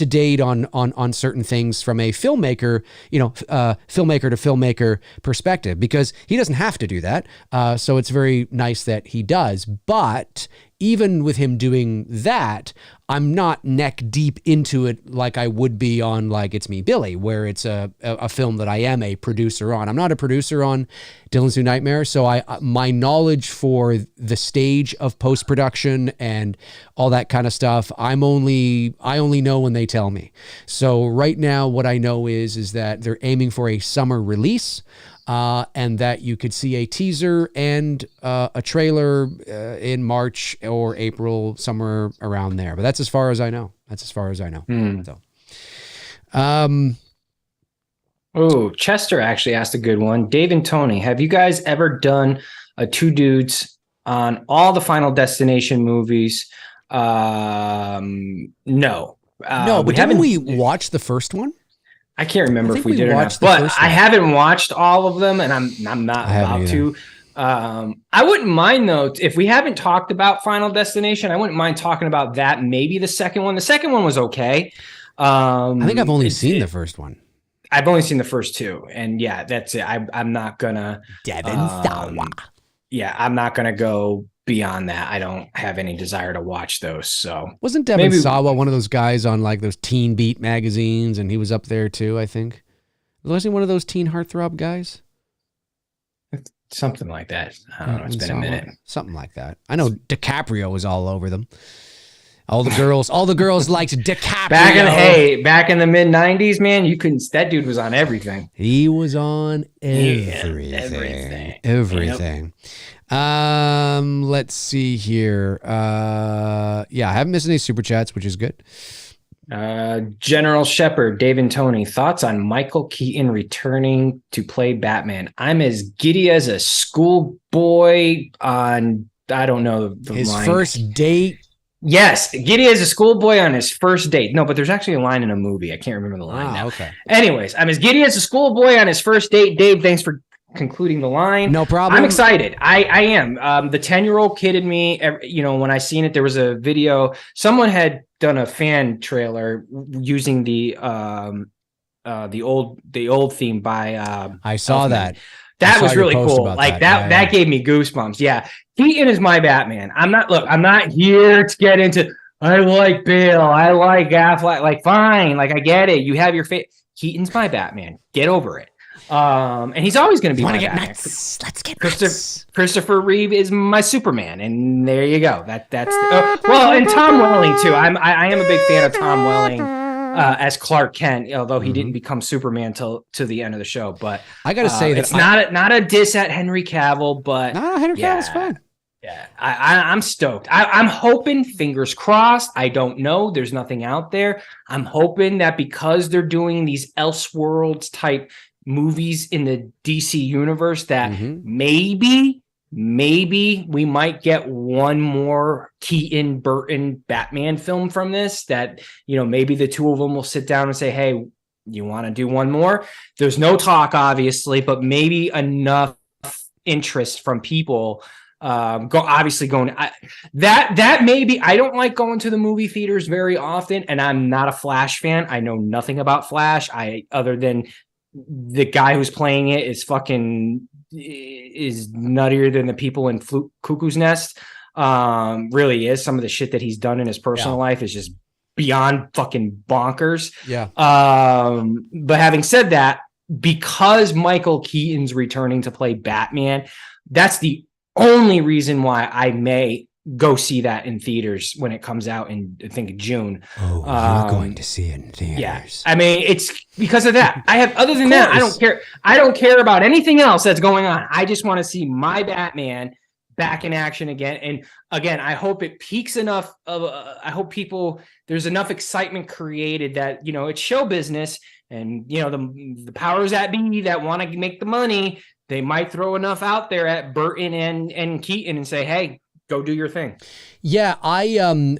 date on certain things from a filmmaker to filmmaker perspective, because he doesn't have to do that. So it's very nice that he does. But even with him doing that, I'm not neck deep into it like I would be on like It's Me, Billy, where it's a film that I am a producer on. I'm not a producer on Dylan's New Nightmare, so my knowledge for the stage of post-production and all that kind of stuff, I only know when they tell me. So right now, what I know is that they're aiming for a summer release. And that you could see a teaser and a trailer in March or April, somewhere around there. But that's as far as I know. So, Chester actually asked a good one. Dave and Tony, have you guys ever done a two dudes on all the Final Destination movies? No. But haven't we watched the first one? I can't remember if we did or not, but I haven't watched all of them, and I'm not about to. I wouldn't mind though, if we haven't talked about Final Destination, I wouldn't mind talking about that. Maybe the second one. The second one was okay. I think I've only seen the first one. I've only seen the first two, and yeah, that's it. I'm not gonna Devin Sawa. Yeah, I'm not gonna go beyond that. I don't have any desire to watch those. So wasn't Devin Sawa one of those guys on like those Teen Beat magazines, and he was up there too, I think? Wasn't he one of those teen heartthrob guys? Something like that. I don't know. It's been a minute. Something like that. I know DiCaprio was all over them. All the girls liked DiCaprio. Back in the mid 90s, man, you couldn't. That dude was on everything. He was on everything. Everything. Yep. Let's see here. I haven't missed any super chats, which is good. General Shepard, Dave and Tony, thoughts on Michael Keaton returning to play Batman? I'm as giddy as a schoolboy on, I don't know his line. First date. Yes, giddy as a schoolboy on his first date. No, but there's actually a line in a movie. I can't remember the line now. Okay. Anyways, I'm as giddy as a schoolboy on his first date. Dave, thanks for concluding the line. No problem. I'm excited. I am. The 10-year-old kid in me, when I seen it, there was a video. Someone had done a fan trailer using the old theme by I saw Elfman. that. That was really cool. Like that gave me goosebumps. Yeah. Keaton is my Batman. I'm not here to get into, I like Bale, I like Affleck. Like, fine. Like, I get it. You have your face. Keaton's my Batman. Get over it. And he's always going to be my get Batman. nuts? Let's get nuts. Christopher Reeve is my Superman, and there you go. That's well, and Tom Welling too. I am a big fan of Tom Welling as Clark Kent, although he didn't become Superman till to the end of the show. But I got to say that it's not a diss at Henry Cavill, but no, Henry Cavill's fine. Yeah, I'm stoked. I'm hoping, fingers crossed. I don't know. There's nothing out there. I'm hoping that because they're doing these Elseworlds type movies in the DC universe, that maybe we might get one more Keaton Burton Batman film from this. That, maybe the two of them will sit down and say, "Hey, you want to do one more?" There's no talk, obviously, but maybe enough interest from people. That maybe. I don't like going to the movie theaters very often, and I'm not a Flash fan. I know nothing about Flash. Other than the guy who's playing it is nuttier than the people in Cuckoo's Nest. Really is. Some of the shit that he's done in his personal life is just beyond fucking bonkers. Yeah. But having said that, because Michael Keaton's returning to play Batman, that's the only reason why I may go see that in theaters when it comes out in, I think, June. Oh, you're going to see it in theaters. Yeah. I mean, it's because of that. Other than that, I don't care. I don't care about anything else that's going on. I just want to see my Batman back in action again. And again, I hope it peaks enough I hope there's enough excitement created that, it's show business, and, the powers that be that want to make the money, they might throw enough out there at Burton and Keaton and say, "Hey, go do your thing." Yeah, when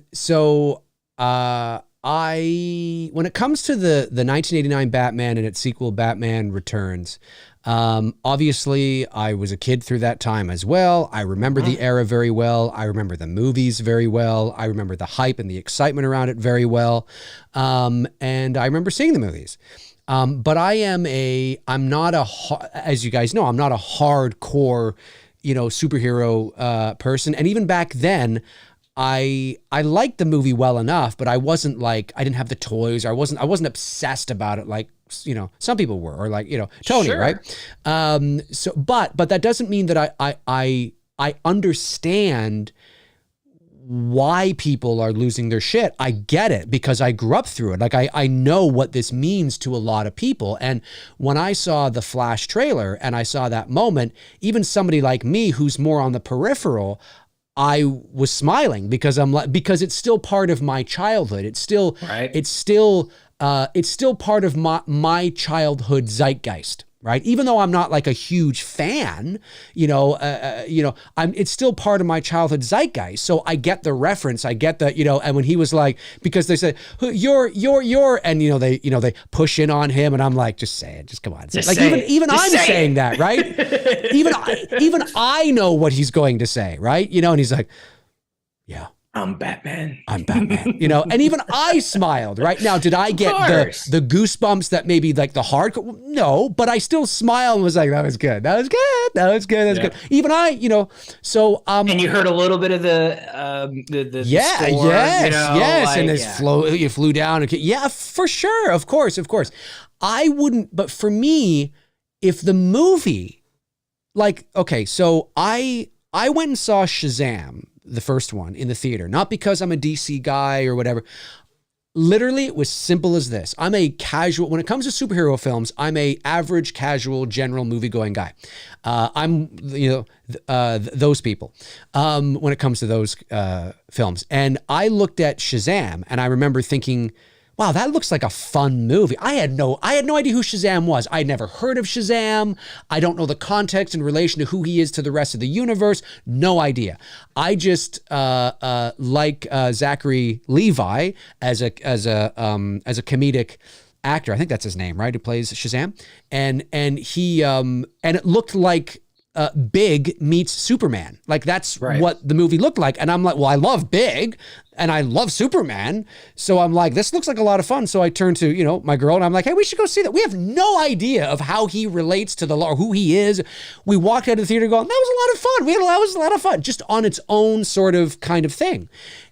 it comes to the 1989 Batman and its sequel, Batman Returns, obviously I was a kid through that time as well. I remember the era very well. I remember the movies very well. I remember the hype and the excitement around it very well. And I remember seeing the movies. But I'm not as you guys know, I'm not a hardcore, superhero person. And even back then, I liked the movie well enough, but I wasn't I didn't have the toys, or I wasn't obsessed about it like, some people were, or Tony, sure. right? But that doesn't mean that I understand why people are losing their shit. I get it because I grew up through it. I know what this means to a lot of people. And when I saw the Flash trailer and I saw that moment, even somebody like me who's more on the peripheral, I was smiling because because it's still part of my childhood. It's still part of my childhood zeitgeist. Right. Even though I'm not like a huge fan, it's still part of my childhood zeitgeist. So I get the reference. I get the, and when he was like, because they said, you're, and, they push in on him, and I'm like, just say it. Just come on. Even I'm saying that, right? even I know what he's going to say. Right. And he's like, yeah. I'm Batman. And even I smiled. Right now, did I get the goosebumps that maybe like the hardcore? No, but I still smiled and was like, that was good. That was good. That was good. That was good. Even I, so and you heard a little bit of the storm, yes, and you flew down. Yeah, for sure, of course. I wouldn't, but for me, if the movie, so I went and saw Shazam, the first one, in the theater, not because I'm a DC guy or whatever. Literally, it was simple as this. I'm a casual, when it comes to superhero films, I'm a average, casual, general movie-going guy. I'm, those people when it comes to those films. And I looked at Shazam, and I remember thinking, wow, that looks like a fun movie. I had no idea who Shazam was. I'd never heard of Shazam. I don't know the context in relation to who he is to the rest of the universe. No idea. I just like Zachary Levi as a comedic actor. I think that's his name, right? Who plays Shazam, and he and it looked like Big meets Superman. Like that's what the movie looked like. And I'm like, well, I love Big and I love Superman. So I'm like, this looks like a lot of fun. So I turned to, my girl, and I'm like, hey, we should go see that. We have no idea of how he relates to the law or who he is. We walked out of the theater going, that was a lot of fun. That was a lot of fun, just on its own sort of kind of thing.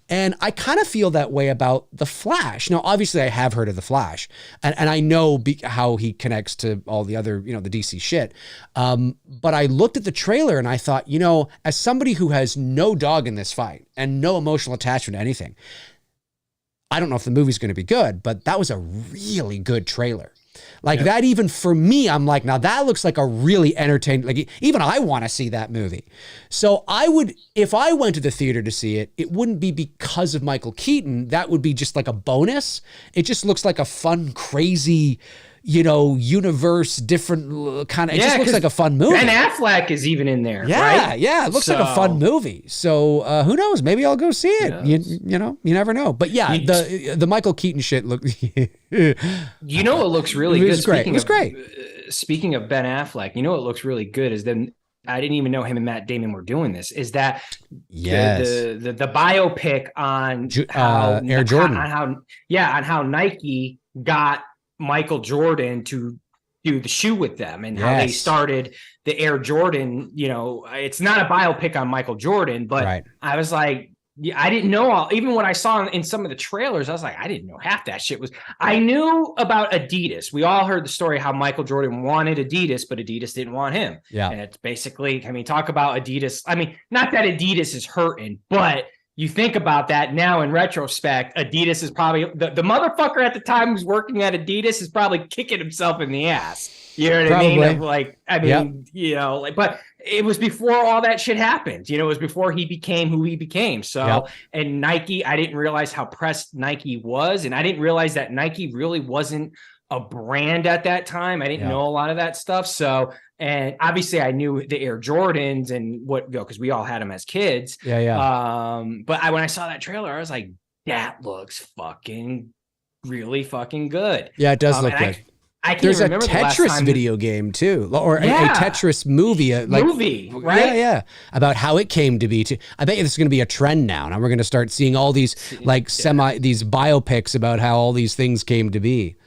And I kind of feel that way about The Flash. Now, obviously, I have heard of The Flash, and I know how he connects to all the other, the DC shit. But I looked at the trailer and I thought, as somebody who has no dog in this fight and no emotional attachment to anything, I don't know if the movie's going to be good, but that was a really good trailer. Like that, even for me, I'm like, now that looks like a really entertaining, like even I want to see that movie. So if I went to the theater to see it, it wouldn't be because of Michael Keaton. That would be just like a bonus. It just looks like a fun, crazy, universe, different kind of, it just looks like a fun movie. Ben Affleck is even in there. Yeah. Right? Yeah. It looks like a fun movie. So who knows? Maybe I'll go see it. You never know. But yeah, the Michael Keaton shit looked, it looks really good. It was great. It was great. Speaking of Ben Affleck, it looks really good is then I didn't even know him and Matt Damon were doing this. Is that the biopic on how Air Jordan, on how Nike got Michael Jordan to do the shoe with them and how they started the Air Jordan. It's not a biopic on Michael Jordan, but I was like, I didn't know even what I saw in some of the trailers. I was like, I didn't know half that shit was. I knew about Adidas. We all heard the story how Michael Jordan wanted Adidas, but Adidas didn't want him. Yeah, and it's basically, talk about Adidas. Not that Adidas is hurting, but you think about that now in retrospect, Adidas is probably the motherfucker at the time who's working at Adidas is probably kicking himself in the ass. You know what I mean? But it was before all that shit happened. It was before he became who he became. So, and Nike, I didn't realize how pressed Nike was. And I didn't realize that Nike really wasn't a brand at that time. I didn't know a lot of that stuff. So, and obviously I knew the Air Jordans and because we all had them as kids. But when I saw that trailer, I was like, that looks fucking really fucking good. Yeah, it does look good. There's a Tetris video game too, or a Tetris movie, right? Yeah, about how it came to be. I bet you this is going to be a trend now. Now we're going to start seeing all these these biopics about how all these things came to be.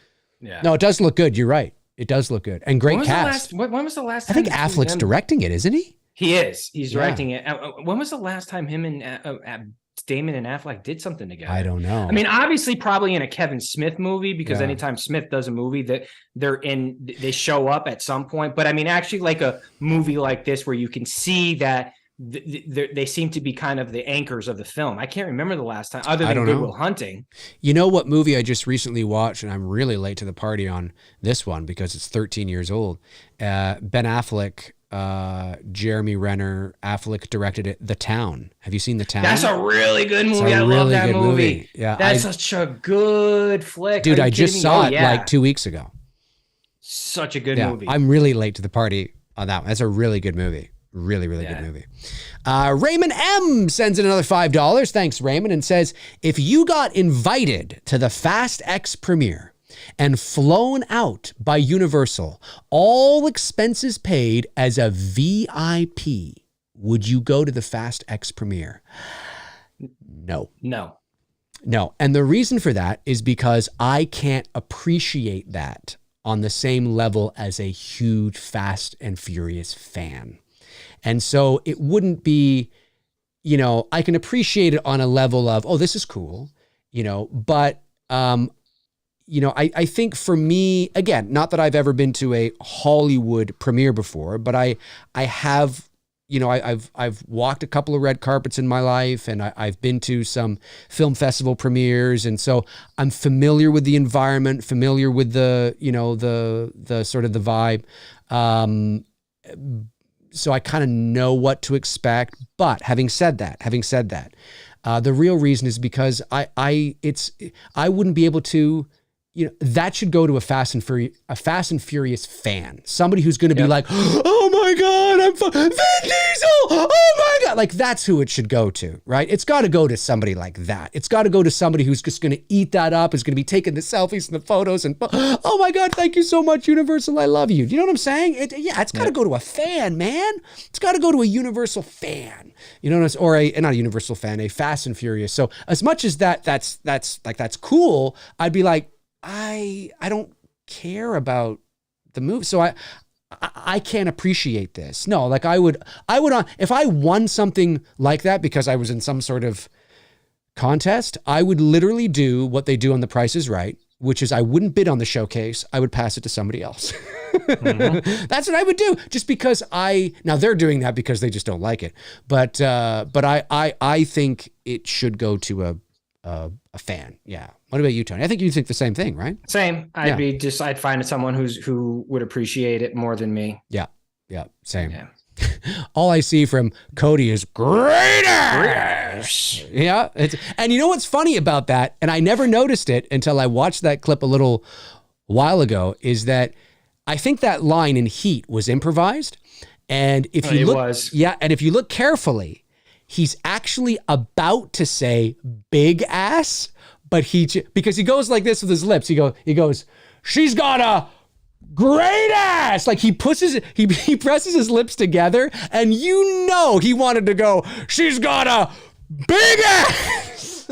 Yeah. No, it does look good. You're right. It does look good and great cast. When was the last time? I think Affleck's directing it, isn't he? He is. He's directing it. When was the last time him and Damon and Affleck did something together? I don't know. Obviously probably in a Kevin Smith movie, because anytime Smith does a movie that they show up at some point. But actually like a movie like this where you can see that they seem to be kind of the anchors of the film. I can't remember the last time other than Good Will Hunting. You know what movie I just recently watched, and I'm really late to the party on this one because it's 13 years old. Ben Affleck, Jeremy Renner, Affleck directed it. The Town. Have you seen The Town? That's a really good movie. I love that movie. Yeah, that's such a good flick. Dude, I just saw it like 2 weeks ago. Such a good movie. I'm really late to the party on that one. That's a really good movie. Really, really good movie. Raymond M sends in another $5. Thanks, Raymond, and says, if you got invited to the Fast X premiere and flown out by Universal, all expenses paid as a VIP, would you go to the Fast X premiere? No. And the reason for that is because I can't appreciate that on the same level as a huge Fast and Furious fan. And so it wouldn't be, I can appreciate it on a level of, oh, this is cool, but, I think for me, again, not that I've ever been to a Hollywood premiere before, but I have, I've walked a couple of red carpets in my life, and I've been to some film festival premieres. And so I'm familiar with the environment, familiar with the, the sort of the vibe. So I kind of know what to expect. But having said that, the real reason is because I wouldn't be able to, that should go to a Fast and Furious fan, somebody who's going to be like, oh my God, Vin Diesel, oh my God. Like that's who it should go to, right? It's got to go to somebody like that. It's got to go to somebody who's just going to eat that up, is going to be taking the selfies and the photos and, oh my God, thank you so much, Universal, I love you. You know what I'm saying? It's got to go to a fan, man. It's got to go to a Universal fan, or not a Universal fan, a Fast and Furious. So as much as that's cool, I'd be like, I don't care about the movie. So I can't appreciate this. No, like I would if I won something like that because I was in some sort of contest, I would literally do what they do on The Price is Right, which is I wouldn't bid on the showcase. I would pass it to somebody else. That's what I would do, just because now they're doing that because they just don't like it. But I think it should go to a fan. Yeah. What about you, Tony? I think you think the same thing, right? Same. I'd find someone who would appreciate it more than me. Yeah. Yeah. Same. Yeah. All I see from Cody is greater. Yeah. And you know what's funny about that? And I never noticed it until I watched that clip a little while ago, is that I think that line in Heat was improvised. And if you look, and if you look carefully, he's actually about to say big ass, but because he goes like this with his lips. He goes, she's got a great ass. Like he presses his lips together, and he wanted to go, she's got a big ass.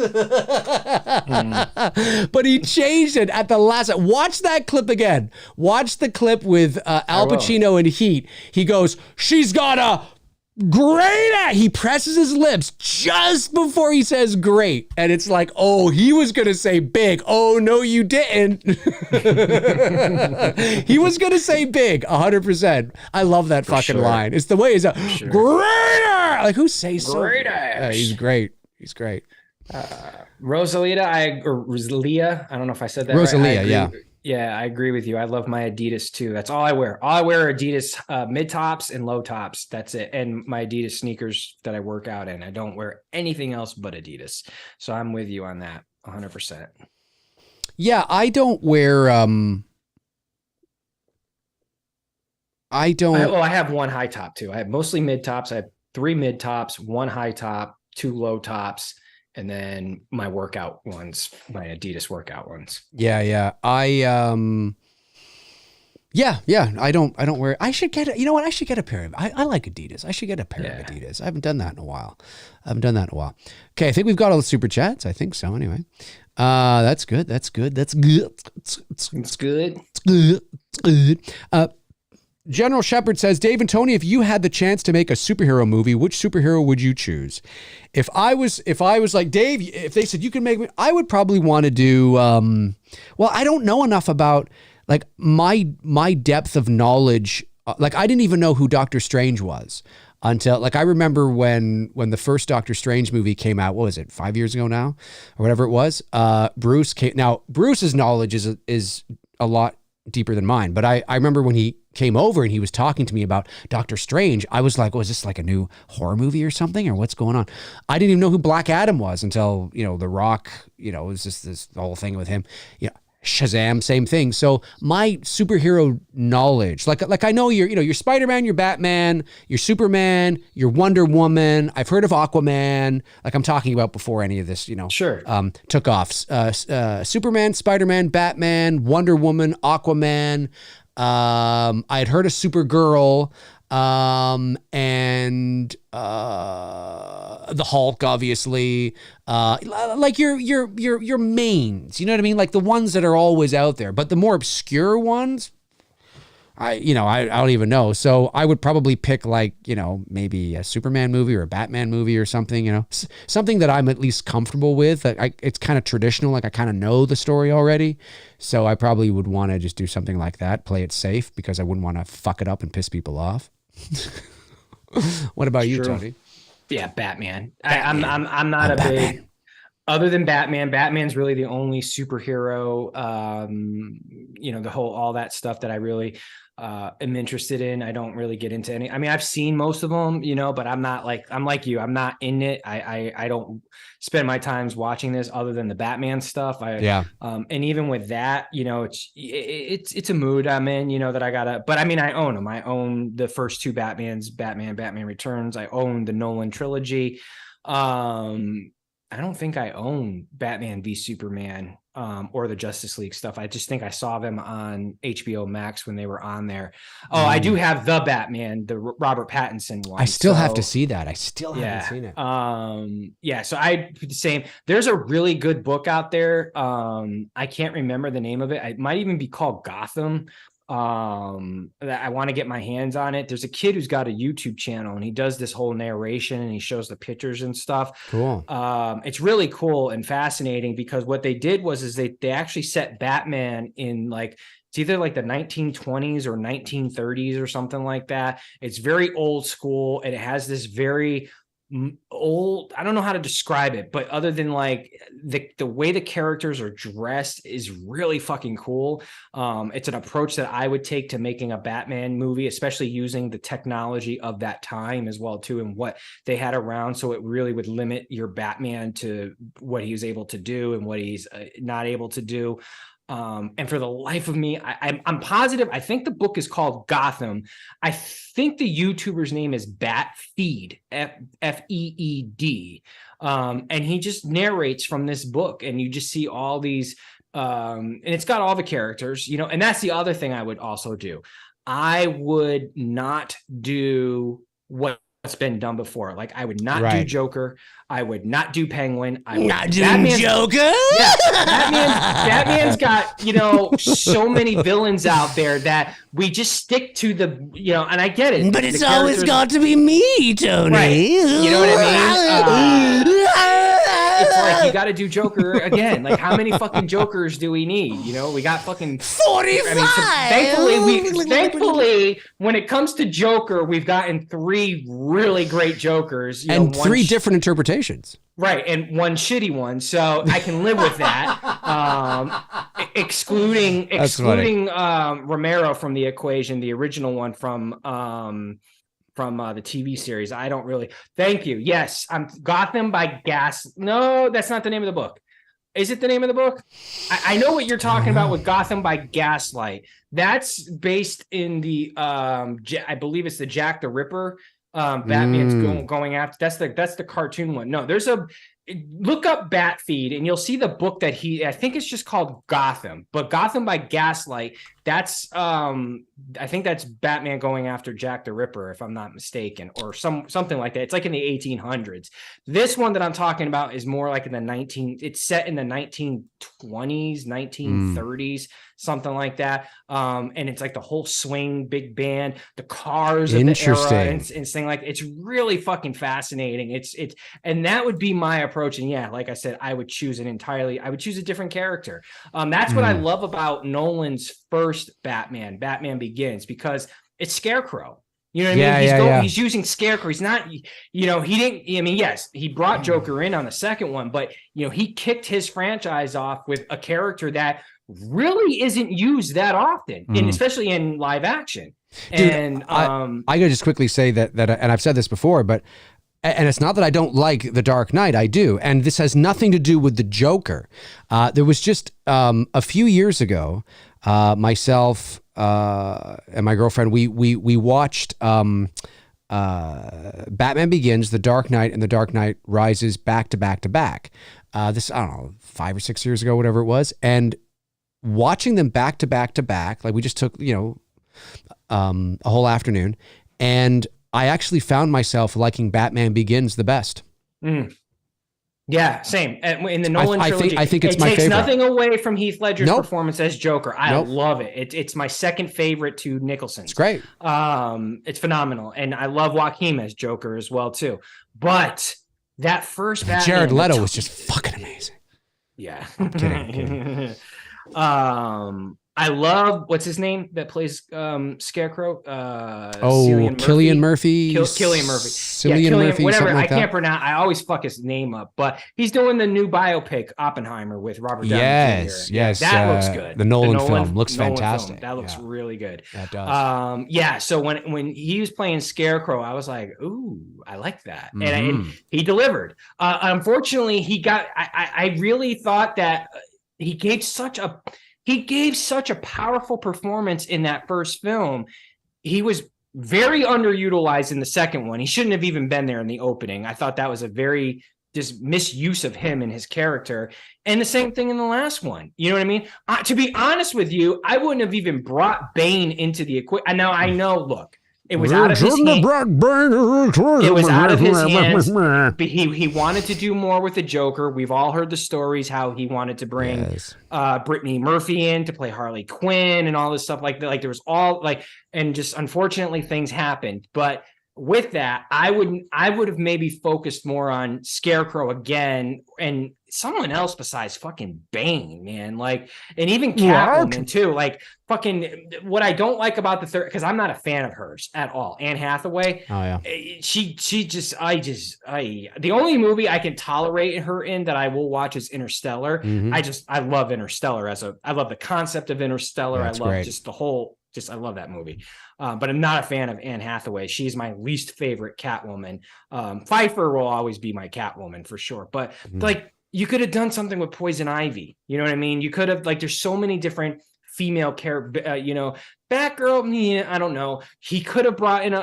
But he changed it at the last. Watch that clip again. Watch the clip with Al Pacino in Heat. He goes, she's got a great ass. He presses his lips just before he says great. And it's like, oh, he was going to say big. Oh, no, you didn't. He was going to say big, 100%. I love that fucking line. It's the way he's greater. Like, who says so? Great ass. He's great. He's great. Rosalia, I don't know if I said that Rosalia, right. yeah. Yeah, I agree with you. I love my Adidas too. That's all I wear. All I wear are Adidas mid tops and low tops. That's it. And my Adidas sneakers that I work out in. I don't wear anything else but Adidas. So I'm with you on that 100%. Yeah, I don't wear I have one high top too. I have mostly mid tops. I have 3 mid tops, 1 high top, 2 low tops, and then my workout ones, my Adidas workout ones. Yeah. I don't wear. I should get I should get a pair of. I like Adidas. I should get a pair of Adidas. I haven't done that in a while. Okay, I think we've got all the super chats. I think so. Anyway, that's good. It's good. General Shepard says, Dave and Tony, if you had the chance to make a superhero movie, which superhero would you choose? If I was like, Dave, if they said you can make me, I would probably want to do, I don't know enough about like my depth of knowledge. Like I didn't even know who Doctor Strange was until like, I remember when the first Doctor Strange movie came out, what was it, 5 years ago now or whatever it was? Bruce's knowledge is a lot deeper than mine. But I remember when he came over and he was talking to me about Doctor Strange, I was like, is this like a new horror movie or something, or what's going on? I didn't even know who Black Adam was until, The Rock, it was just this whole thing with him. Shazam, same thing. So my superhero knowledge, like I know you're Spider-Man, you're Batman, you're Superman, you're Wonder Woman. I've heard of Aquaman, like I'm talking about before any of this, Sure. Took off. Superman, Spider-Man, Batman, Wonder Woman, Aquaman. I had heard of Supergirl, and the Hulk, obviously, like your mains, you know what I mean? Like the ones that are always out there, but the more obscure ones, I don't even know. So I would probably pick like, maybe a Superman movie or a Batman movie or something, something that I'm at least comfortable with. It's kind of traditional. Like I kind of know the story already. So I probably would want to just do something like that, play it safe, because I wouldn't want to fuck it up and piss people off. What about you, Tony? Yeah, Batman. I'm not a big, other than Batman. Batman's really the only superhero, all that stuff that I really am interested in. I don't really get into any. I mean, I've seen most of them, but I'm like you. I'm not in it. I don't spend my times watching this other than the Batman stuff. And even with that, it's a mood I'm in, that I gotta. But I mean, I own them. I own the first 2 Batmans, Batman Returns. I own the Nolan trilogy. I don't think I own Batman v Superman or the Justice League stuff. I just think I saw them on HBO Max when they were on there. Oh, I do have the Batman, the Robert Pattinson one. I still have to see that. I still haven't seen it. So I do the same. There's a really good book out there. I can't remember the name of it. It might even be called Gotham. that I want to get my hands on it. There's a kid who's got a YouTube channel and he does this whole narration and he shows the pictures and stuff. Cool. It's really cool and fascinating because what they did was they actually set Batman in like, it's either like the 1920s or 1930s or something like that. It's very old school and it has this very old, I don't know how to describe it, but other than like the way the characters are dressed is really fucking cool. It's an approach that I would take to making a Batman movie, especially using the technology of that time as well too, and what they had around, so it really would limit your Batman to what he was able to do and what he's not able to do. And for the life of me, I'm positive. I think the book is called Gotham. I think the YouTuber's name is Batfeed, Feed. And he just narrates from this book, and you just see all these, and it's got all the characters, you know, and that's the other thing I would also do. I would not do what's been done before. Like I would not do Joker. I would not do Penguin. I would not do Joker. Yeah, Batman's got, you know, so many villains out there that we just stick to the, you know, and I get it. But it's always got to be me, Tony. Right. You know what I mean? It's like you got to do Joker again. Like how many fucking Jokers do we need? You know, we got fucking 45. I mean, so thankfully, when it comes to Joker, we've gotten 3 really great Jokers, you and know, 3 different interpretations. Right, and 1 shitty one, so I can live with that. Excluding Romero from the equation, the original one from the TV series. I don't really. Thank you. Yes, I'm Gotham by Gas. No, that's not the name of the book. Is it the name of the book? I know what you're talking about with Gotham by Gaslight. That's based in the I believe it's the Jack the Ripper. Batman's going after. That's the cartoon one. No, there's a look up Batfeed and you'll see the book that I think it's just called Gotham, but Gotham by Gaslight. That's I think that's Batman going after Jack the Ripper, if I'm not mistaken, or something like that. It's like in the 1800s. This one that I'm talking about is more like in the it's set in the 1920s, 1930s, something like that. And it's like the whole swing, big band, the cars of the era and thing like it's really fucking fascinating. It's and that would be my approach. And yeah, like I said, I would choose I would choose a different character. That's what I love about Nolan's first Batman Begins, because it's Scarecrow. You know what I mean? He's using Scarecrow. He's not, you know, he didn't, I mean, yes, he brought Joker in on the second one, but, you know, he kicked his franchise off with a character really isn't used that often, and especially in live action. Dude, and I gotta just quickly say that, and I've said this before, but, and it's not that I don't like The Dark Knight, I do. And this has nothing to do with the Joker. There was just a few years ago, myself and my girlfriend, we watched Batman Begins, The Dark Knight, and The Dark Knight Rises back to back to back. This, I don't know, 5 or 6 years ago, whatever it was. And watching them back to back to back, like we just took, you know, a whole afternoon, and I actually found myself liking Batman Begins the best. Yeah, same. In the Nolan trilogy, I think it's my favorite. It takes nothing away from Heath Ledger's performance as Joker. I love it. It's my second favorite to Nicholson's. It's great. It's phenomenal, and I love Joaquin as Joker as well too. But that first Batman, Jared Leto was just fucking amazing. Yeah, I'm kidding. I love, what's his name that plays Scarecrow? Cillian Murphy. Cillian Murphy. Cillian Murphy. Whatever. Like I can't pronounce. I always fuck his name up. But he's doing the new biopic Oppenheimer with Robert Downey Jr. Yes. That looks good. The Nolan film looks fantastic. That looks really good. That does. Yeah. So when he was playing Scarecrow, I was like, ooh, I like that, and he delivered. Unfortunately, he got. I really thought that he gave such a powerful performance in that first film. He was very underutilized in the second one. He shouldn't have even been there in the opening. I thought that was a very just misuse of him and his character. And the same thing in the last one. You know what I mean? To be honest with you, I wouldn't have even brought Bane into the equation. Now I know, look, It was out of his hands. It was out of his hands. He wanted to do more with the Joker. We've all heard the stories how he wanted to bring Brittany Murphy in to play Harley Quinn and all this stuff like that. Like there was all like, and just unfortunately things happened. But with that, I would have maybe focused more on Scarecrow again and someone else besides fucking Bane, man. Like, and even Catwoman too. Like, fucking what I don't like about the third, because I'm not a fan of hers at all. Anne Hathaway. Oh yeah. The only movie I can tolerate her in that I will watch is Interstellar. I love Interstellar I love the concept of Interstellar. I love great. Just the whole. I love that movie, but I'm not a fan of Anne Hathaway. She's my least favorite Catwoman. Pfeiffer will always be my Catwoman for sure. But like, you could have done something with Poison Ivy. You know what I mean? You could have, like, there's so many different female characters. Batgirl. I don't know. He could have brought in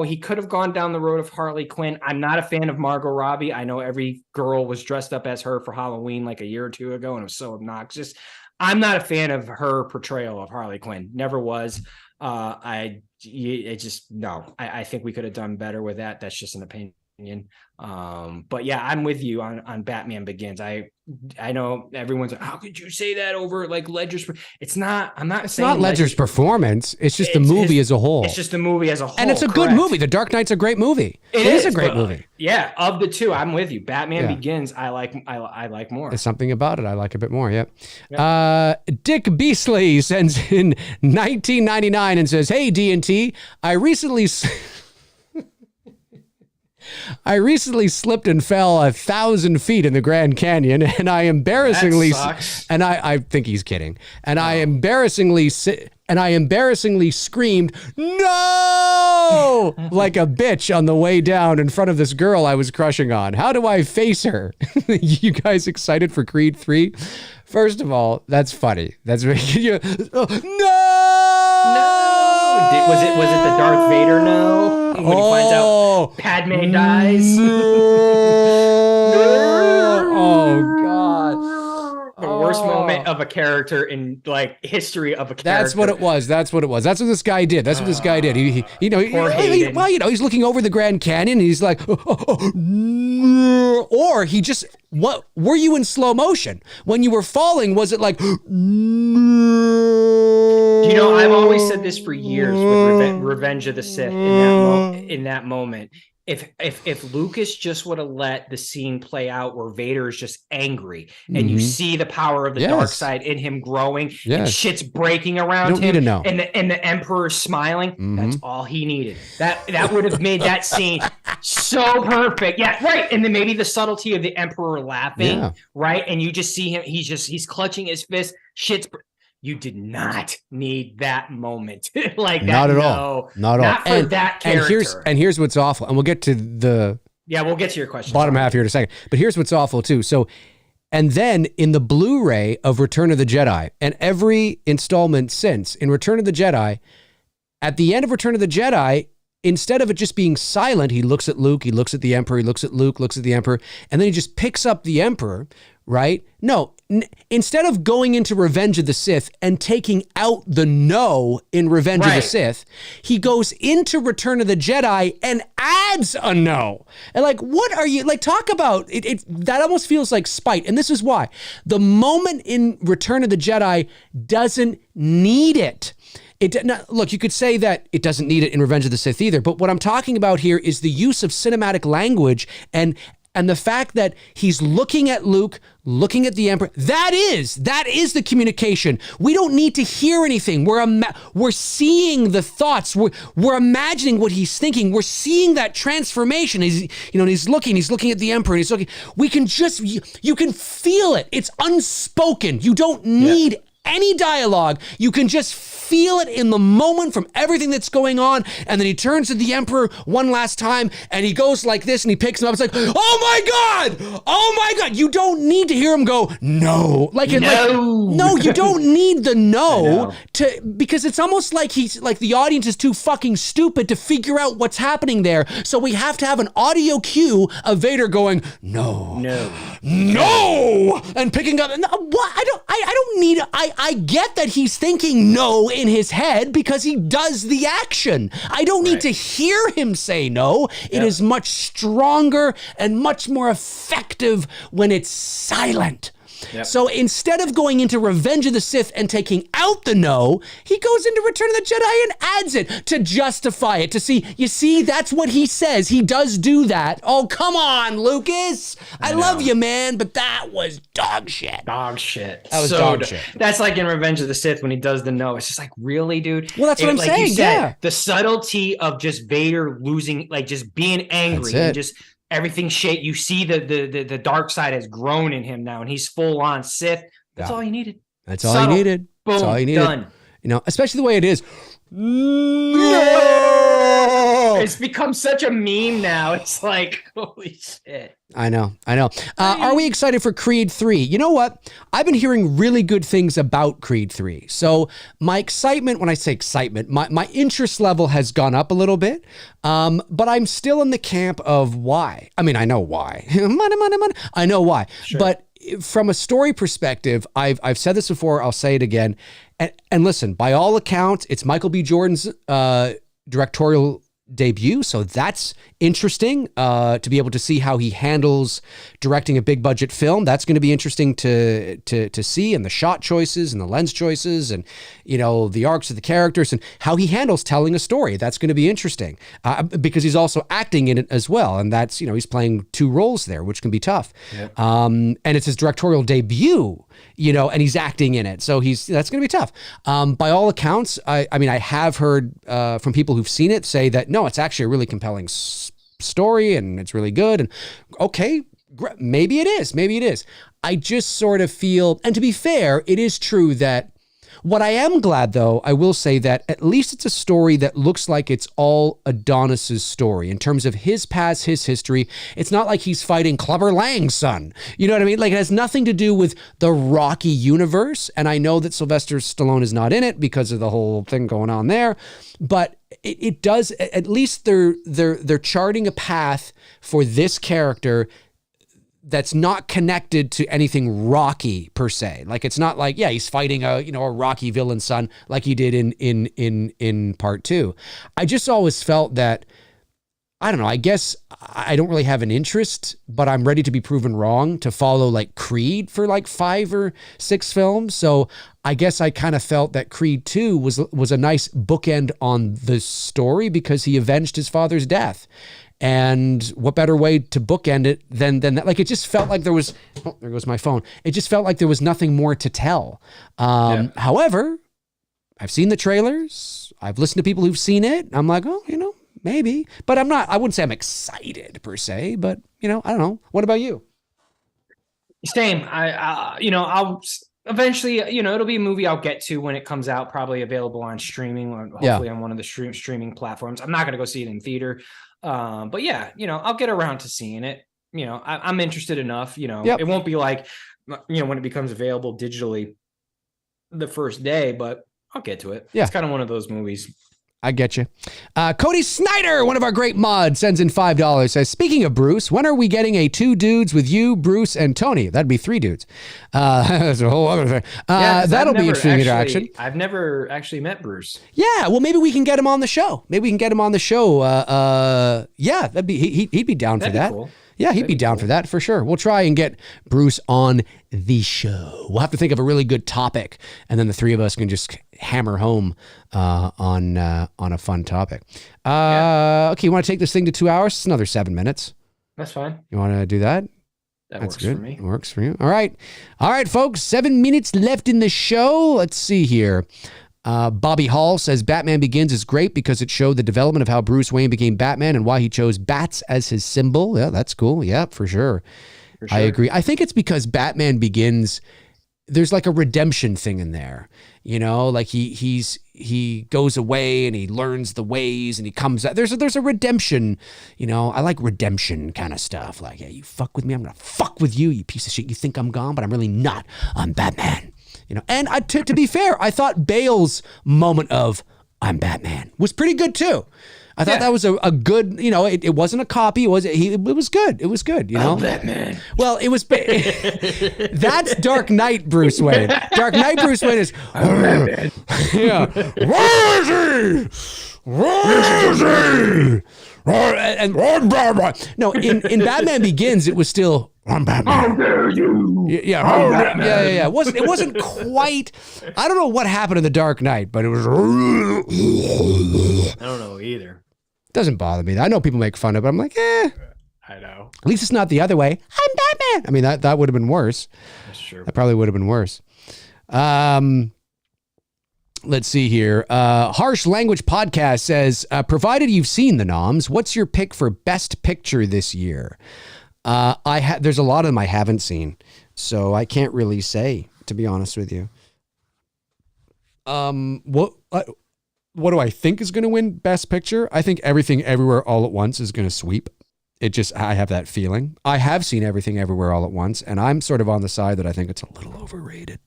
he could have gone down the road of Harley Quinn. I'm not a fan of Margot Robbie. I know every girl was dressed up as her for Halloween like a year or two ago, and it was so obnoxious. I'm not a fan of her portrayal of Harley Quinn. Never was. I think we could have done better with that. That's just an opinion. But yeah, I'm with you on Batman Begins. I know everyone's like, how could you say that over like Ledger's? It's not. I'm not. It's not Ledger's performance. It's just the movie as a whole. It's just the movie as a whole, and it's a good movie. The Dark Knight's a great movie. It is a great movie. Yeah, of the two, I'm with you. Batman Begins, I like more. There's something about it I like a bit more. Yep. Dick Beasley sends in 1999 and says, "Hey D&T, I recently slipped and fell 1,000 feet in the Grand Canyon, and I embarrassingly, and I think he's kidding, and I embarrassingly screamed, no, like a bitch on the way down in front of this girl I was crushing on. How do I face her?" You guys excited for Creed 3? First of all, that's funny. That's making you, no. Was it the Darth Vader no? When he finds out Padme dies. Oh God. The worst moment of a character in like history of a character. That's what it was. That's what this guy did. He's looking over the Grand Canyon and he's like, or he just, what were you in slow motion when you were falling? Was it like, I've always said this for years with Revenge of the Sith in that moment. If Lucas just would have let the scene play out where Vader is just angry and you see the power of the dark side in him growing and shit's breaking around him and the Emperor smiling, that's all he needed. That would have made that scene so perfect. Yeah, right. And then maybe the subtlety of the Emperor laughing, right? And you just see him, he's clutching his fist, you did not need that moment like that. Not at all. Not for that character. And here's what's awful. And we'll get to we'll get to your question. Bottom half here in a second. But here's what's awful too. So, and then in the Blu-ray of Return of the Jedi and every installment since in Return of the Jedi, at the end of Return of the Jedi, instead of it just being silent, he looks at Luke, he looks at the Emperor, he looks at Luke, looks at the Emperor, and then he just picks up the Emperor, right? No, instead of going into Revenge of the Sith and taking out the no in Revenge of the Sith, he goes into Return of the Jedi and adds a no. And like, what are you, like, talk about it, that almost feels like spite. And this is why. The moment in Return of the Jedi doesn't need it. Look, you could say that it doesn't need it in Revenge of the Sith either, but what I'm talking about here is the use of cinematic language and the fact that he's looking at Luke, looking at the Emperor. That is the communication. We don't need to hear anything. We're seeing the thoughts. We're imagining what he's thinking. We're seeing that transformation. He's looking at the Emperor and he's looking. We can just, you can feel it. It's unspoken. You don't need any dialogue. You can just feel it in the moment from everything that's going on. And then he turns to the Emperor one last time and he goes like this and he picks him up. It's like, oh my God. You don't need to hear him go, no. No, you don't need the no because it's almost like he's like the audience is too fucking stupid to figure out what's happening there. So we have to have an audio cue of Vader going, no, and picking up. No, what? I don't need. I get that he's thinking no in his head because he does the action. I don't need to hear him say no. It is much stronger and much more effective when it's silent. Yep. So instead of going into Revenge of the Sith and taking out the no, he goes into Return of the Jedi and adds it to justify it, to see, you see, that's what he says. He does do that. Oh, come on, Lucas. I love you, man, but that was dog shit. Dog shit. That was dog shit. That's like in Revenge of the Sith when he does the no. It's just like, really, dude? Well, that's what I'm like saying, you said, the subtlety of just Vader losing, like just being angry and just everything shit. You see the dark side has grown in him now, and he's full on Sith. That's all you needed. That's all you needed. Boom, that's all you needed. Done. You know, especially the way it is. It's become such a meme now. It's like, holy shit. I know. Are we excited for Creed 3? You know what? I've been hearing really good things about Creed 3. So my excitement, when I say excitement, my interest level has gone up a little bit. But I'm still in the camp of why. I mean, I know why. money. I know why. Sure. But from a story perspective, I've said this before, I'll say it again. And listen, by all accounts, it's Michael B. Jordan's directorial debut, so that's interesting to be able to see how he handles directing a big budget film. That's going to be interesting to see, and the shot choices and the lens choices and, you know, the arcs of the characters and how he handles telling a story. That's going to be interesting because he's also acting in it as well, and that's, you know, he's playing two roles there, which can be tough. Yep. And it's his directorial debut, you know, and he's acting in it, so that's going to be tough. By all accounts, I mean, I have heard from people who've seen it say that no, it's actually a really compelling story and it's really good. And okay, maybe it is. I just sort of feel, and to be fair, it is true that what I am glad, though, I will say that at least it's a story that looks like it's all Adonis's story in terms of his past, his history. It's not like he's fighting Clubber Lang's son. You know what I mean? Like, it has nothing to do with the Rocky universe. And I know that Sylvester Stallone is not in it because of the whole thing going on there. But it does, at least they're charting a path for this character that's not connected to anything Rocky per se. Like, it's not like, yeah, he's fighting a Rocky villain son like he did in part 2. I just always felt that, I don't know, I guess I don't really have an interest, but I'm ready to be proven wrong to follow like Creed for like 5 or 6 films. So I guess I kind of felt that Creed 2 was a nice bookend on the story because he avenged his father's death. And what better way to bookend it than that? Like, it just felt like there was, oh, there goes my phone. It just felt like there was nothing more to tell. However, I've seen the trailers. I've listened to people who've seen it. I'm like, oh, you know, maybe. But I wouldn't say I'm excited per se, but, you know, I don't know. What about you? Same. I'll eventually, you know, it'll be a movie I'll get to when it comes out, probably available on streaming, or hopefully on one of the streaming platforms. I'm not going to go see it in theater. But yeah, you know, I'll get around to seeing it. You know, I'm interested enough, you know, It won't be like, you know, when it becomes available digitally the first day, but I'll get to it. Yeah. It's kind of one of those movies. I get you. Cody Snyder, one of our great mods, sends in $5, says, speaking of Bruce, when are we getting a 2 dudes with you, Bruce, and Tony? That'd be 3 dudes. That's a whole other thing. That'll be interesting interaction. I've never actually met Bruce. Yeah, well, maybe we can get him on the show. Yeah, that'd be he'd be down for that. Cool. Yeah, he'd be down for that for sure. We'll try and get Bruce on the show. We'll have to think of a really good topic, and then the 3 of us can just hammer home on a fun topic. Okay, you want to take this thing to 2 hours? It's another 7 minutes. That's fine. You want to do that? That's works good. For me. Works for you. All right, folks. 7 minutes left in the show. Let's see here. Bobby Hall says Batman Begins is great because it showed the development of how Bruce Wayne became Batman and why he chose bats as his symbol. Yeah, that's cool. Yeah, for sure. I agree. I think it's because Batman Begins, there's like a redemption thing in there. You know, like he goes away and he learns the ways and he comes out. There's a redemption. You know, I like redemption kind of stuff. Like, yeah, you fuck with me, I'm gonna fuck with you, you piece of shit. You think I'm gone, but I'm really not. I'm Batman. You know, and to be fair, I thought Bale's moment of I'm Batman was pretty good too. I thought that was a good, you know, it wasn't a copy. It was good. It was good, you know. I'm Batman. Well, it was, that's Dark Knight Bruce Wayne. Dark Knight Bruce Wayne is, yeah. Where is he? Where is he? And no, in Batman Begins, it was still, I'm Batman. How dare you? Yeah. It wasn't quite. I don't know what happened in The Dark Knight, but it was. I don't know either. Doesn't bother me. I know people make fun of it. I'm like, I know. At least it's not the other way. I'm Batman. I mean, that would have been worse. That's true. That probably would have been worse. Let's see here. Harsh Language Podcast says, provided you've seen the noms, what's your pick for Best Picture this year? There's a lot of them I haven't seen, so I can't really say, to be honest with you. What do I think is going to win Best Picture? I think Everything Everywhere All at Once is going to sweep. I have that feeling. I have seen Everything Everywhere All at Once, and I'm sort of on the side that I think it's a little overrated.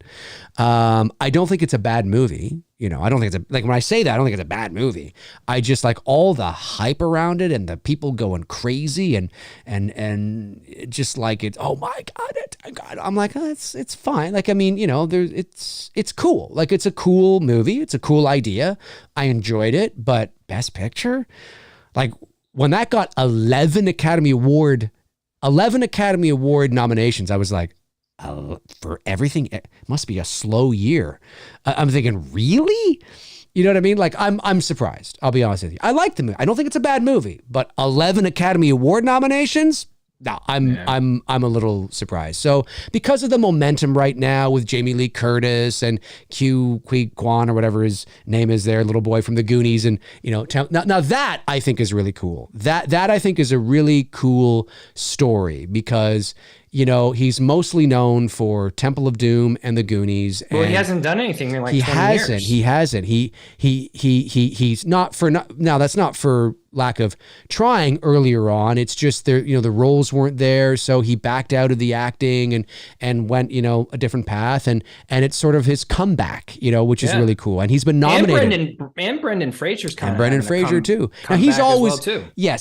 I don't think it's a bad movie. You know, I don't think it's when I say that, I don't think it's a bad movie. I just like all the hype around it and the people going crazy and just like it's, oh my God, I'm like, oh, it's fine. Like, I mean, you know, it's cool. Like, it's a cool movie. It's a cool idea. I enjoyed it, but Best Picture, like, when that got 11 Academy Award nominations, I was like, for everything, it must be a slow year. I'm thinking, really? You know what I mean? Like, I'm surprised. I'll be honest with you. I like the movie. I don't think it's a bad movie, but 11 Academy Award nominations? No, I'm a little surprised. So because of the momentum right now with Jamie Lee Curtis and Qui Kwan or whatever his name is there, little boy from the Goonies, and you know, now that I think is really cool. That I think is a really cool story because, you know, he's mostly known for Temple of Doom and the Goonies. Well, he hasn't done anything in like 20 years. He hasn't. He's not for now. That's not for lack of trying earlier on. It's just there, you know, the roles weren't there, so he backed out of the acting and went, you know, a different path, and it's sort of his comeback, you know, which is really cool. And he's been nominated. And Brendan Fraser's coming. And Brendan Fraser too. Now he's always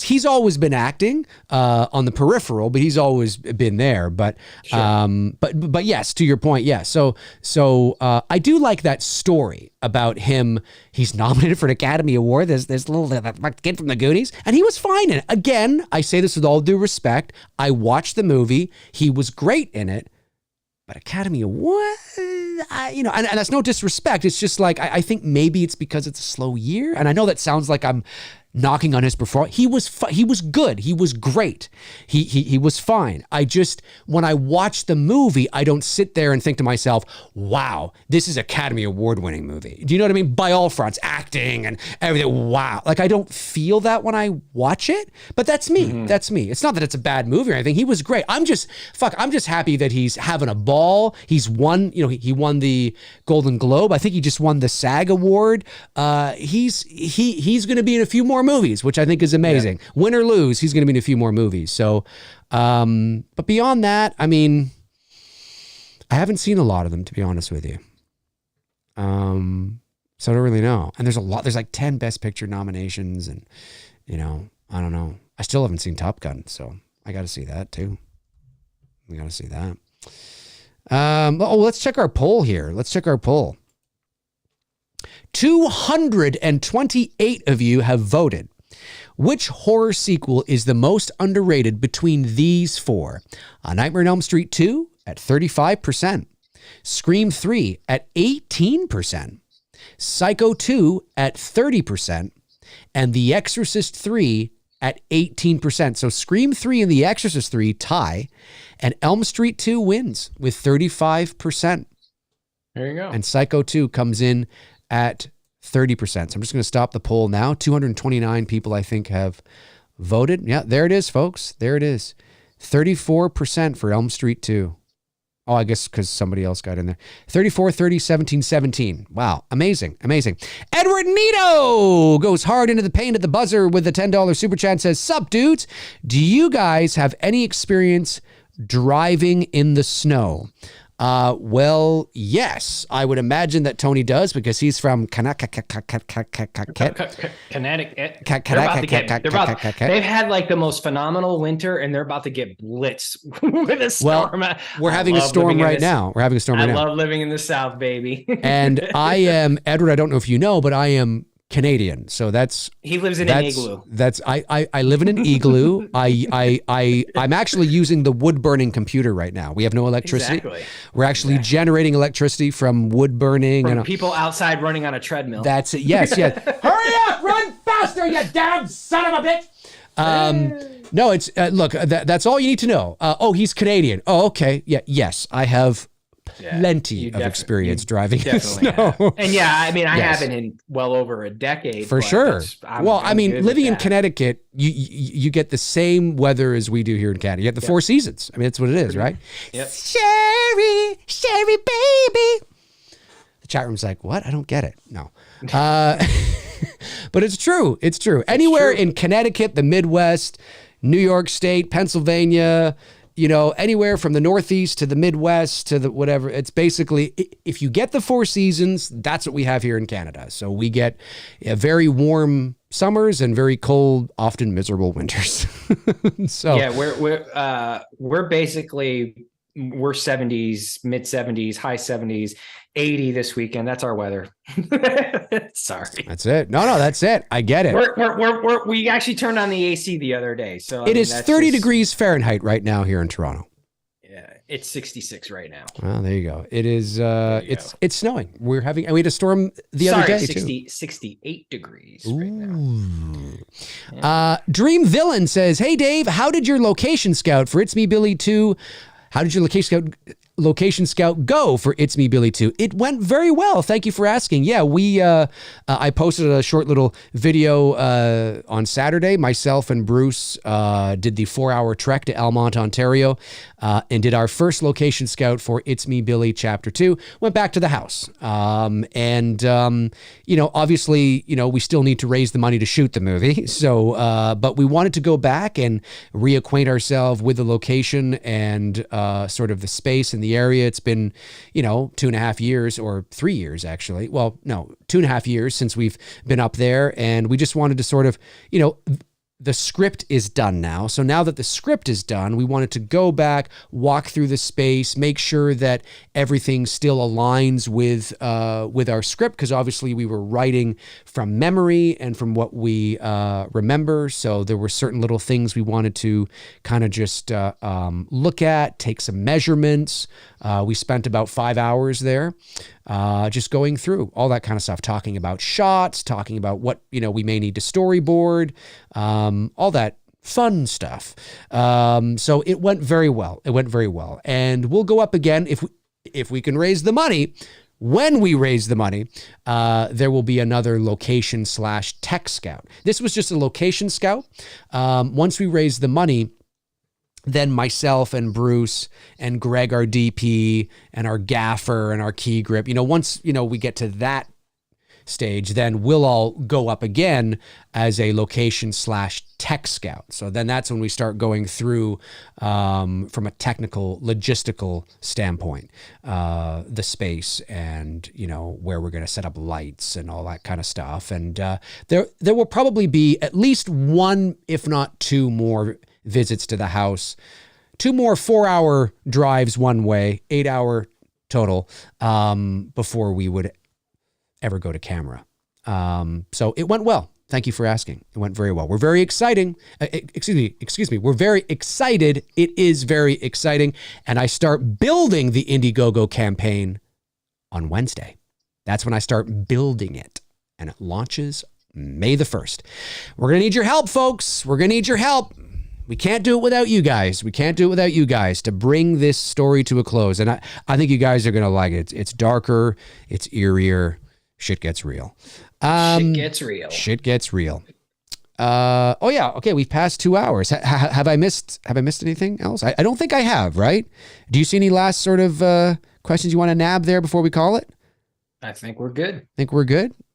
he's always been acting on the peripheral, but he's always been there. But but yes, to your point, yes. So I do like that story about him. He's nominated for an Academy Award. There's little kid from the Goonies, and he was fine in it. Again, I say this with all due respect. I watched the movie. He was great in it, but Academy Award, you know, and that's no disrespect. It's just like, I think maybe it's because it's a slow year. And I know that sounds like I'm knocking on his performance. He was good. He was great. He was fine. I just, when I watch the movie, I don't sit there and think to myself, wow, this is Academy Award winning movie. Do you know what I mean? By all fronts, acting and everything. Wow. Like, I don't feel that when I watch it, but that's me. Mm-hmm. That's me. It's not that it's a bad movie or anything. He was great. I'm just happy that he's having a ball. He's won, you know, he won the Golden Globe. I think he just won the SAG Award. He's going to be in a few more movies, which I think is amazing. Yeah. Win or lose, he's going to be in a few more movies. So, but beyond that, I mean, I haven't seen a lot of them, to be honest with you. So I don't really know. And there's like 10 Best Picture nominations, and, you know, I don't know. I still haven't seen Top Gun, so I got to see that too. We got to see that. Let's check our poll here. 228 of you have voted. Which horror sequel is the most underrated between these four? A Nightmare on Elm Street 2 at 35%, Scream 3 at 18%, Psycho 2 at 30%, and The Exorcist 3 at 18%. So Scream 3 and The Exorcist 3 tie, and Elm Street 2 wins with 35%. There you go. And Psycho 2 comes in at 30%. So I'm just going to stop the poll now. 229 people, I think, have voted. Yeah, there it is, folks. There it is. 34% for Elm Street 2. Oh, I guess because somebody else got in there. 34, 30, 17, 17. Wow. Amazing. Edward Nito goes hard into the paint at the buzzer with the $10 super chat. Says, sup, dudes? Do you guys have any experience driving in the snow? Well, yes, I would imagine that Tony does because he's from Connecticut. They've had like the most phenomenal winter, and they're about to get blitzed with a storm. Well, we're having a storm right now. We're having a storm right now. I love living in the South, baby. And I am, Edward, I don't know if you know, but I am Canadian. So he lives in an igloo. I live in an igloo. I'm actually using the wood burning computer right now. We have no electricity. Exactly. We're actually generating electricity from wood burning. From people outside running on a treadmill. That's it. Yes. Hurry up, run faster, you damn son of a bitch. No, it's look, that's all you need to know. He's Canadian. Oh, okay. Yeah. Yes, I have plenty of experience driving in snow. Have. And I mean, I haven't in well over a decade. For sure. I'm living in Connecticut, you get the same weather as we do here in Canada. You get the four seasons. I mean, that's what it is, right? Yep. Sherry, baby. The chat room's like, what? I don't get it. No. But it's true. It's true. Anywhere in Connecticut, the Midwest, New York State, Pennsylvania, anywhere from the Northeast to the Midwest to the whatever, it's basically, if you get the four seasons, that's what we have here in Canada. So we get very warm summers and very cold, often miserable winters. So we're basically, we're 70s, mid 70s, high 70s, 80 this weekend. That's our weather. Sorry. That's it. No, that's it. I get it. We actually turned on the AC the other day. So it is 30 degrees Fahrenheit right now here in Toronto. Yeah, it's 66 right now. Well, there you go. It is. It's snowing. We had a storm the other day 68 degrees right now. Yeah. Dream Villain says, "Hey Dave, how did your location scout for It's Me Billy 2? How did your location scout go for It's Me Billy 2? It went very well. Thank you for asking. Yeah, I posted a short little video on Saturday. Myself and Bruce did the 4-hour trek to Elmont, Ontario, and did our first location scout for It's Me Billy Chapter 2. Went back to the house. Obviously, we still need to raise the money to shoot the movie. So, but we wanted to go back and reacquaint ourselves with the location and sort of the space and the area. It's been, 2.5 years or 3 years, actually. Well, no, 2.5 years since we've been up there. And we just wanted to sort of, the script is done now. So now that the script is done, we wanted to go back, walk through the space, make sure that everything still aligns with our script, because obviously we were writing from memory and from what we remember. So there were certain little things we wanted to kind of just look at, take some measurements. We spent about 5 hours there, just going through all that kind of stuff, talking about shots, talking about what, we may need to storyboard, all that fun stuff. So it went very well. And we'll go up again if we can raise the money. When we raise the money, there will be another location/tech scout. This was just a location scout. Once we raise the money, then myself and Bruce and Greg, our DP, and our gaffer and our key grip, once, we get to that stage, then we'll all go up again as a location/tech scout. So then that's when we start going through, from a technical, logistical standpoint, the space and, where we're going to set up lights and all that kind of stuff. And there will probably be at least one, if not two more visits to the house, 2 more 4-hour drives one way, 8-hour total, before we would ever go to camera. So it went well. Thank you for asking. It went very well. We're very exciting. Excuse me. We're very excited. It is very exciting. And I start building the Indiegogo campaign on Wednesday. That's when I start building it. And it launches May the 1st. We're going to need your help, folks. We're going to need your help. We can't do it without you guys. To bring this story to a close. And I think you guys are going to like it. It's darker. It's eerier. Shit gets real. Shit gets real. Oh yeah. Okay. We've passed 2 hours. Have I missed anything else? I don't think I have, right? Do you see any last sort of questions you want to nab there before we call it? I think we're good.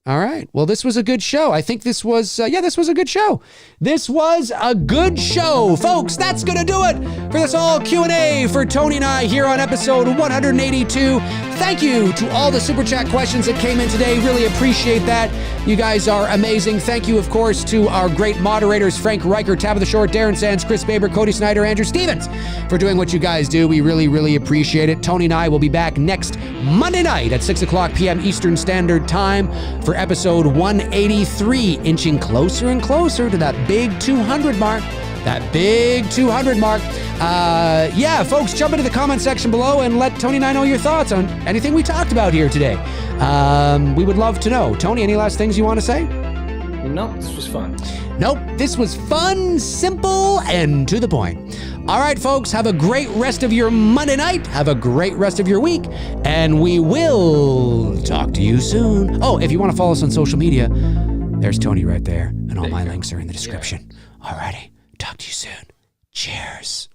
All right. Well, this was a good show. I think this was, this was a good show. This was a good show. Folks, that's going to do it for this all Q&A for Tony and I here on episode 182. Thank you to all the Super Chat questions that came in today. Really appreciate that. You guys are amazing. Thank you, of course, to our great moderators, Frank Riker, Tabitha Short, Darren Sands, Chris Baber, Cody Snyder, Andrew Stevens, for doing what you guys do. We really, really appreciate it. Tony and I will be back next Monday night at 6 o'clock p.m. Eastern Standard Time for episode 183, inching closer and closer to that big 200 mark. That big 200 mark. Folks, jump into the comment section below and let Tony and I know your thoughts on anything we talked about here today. We would love to know. Tony, any last things you want to say? Nope, this was fun. Nope, this was fun, simple, and to the point. All right, folks, have a great rest of your Monday night. Have a great rest of your week, and we will talk to you soon. Oh, if you want to follow us on social media, there's Tony right there, and all my links are in the description. Yeah. All righty, talk to you soon. Cheers.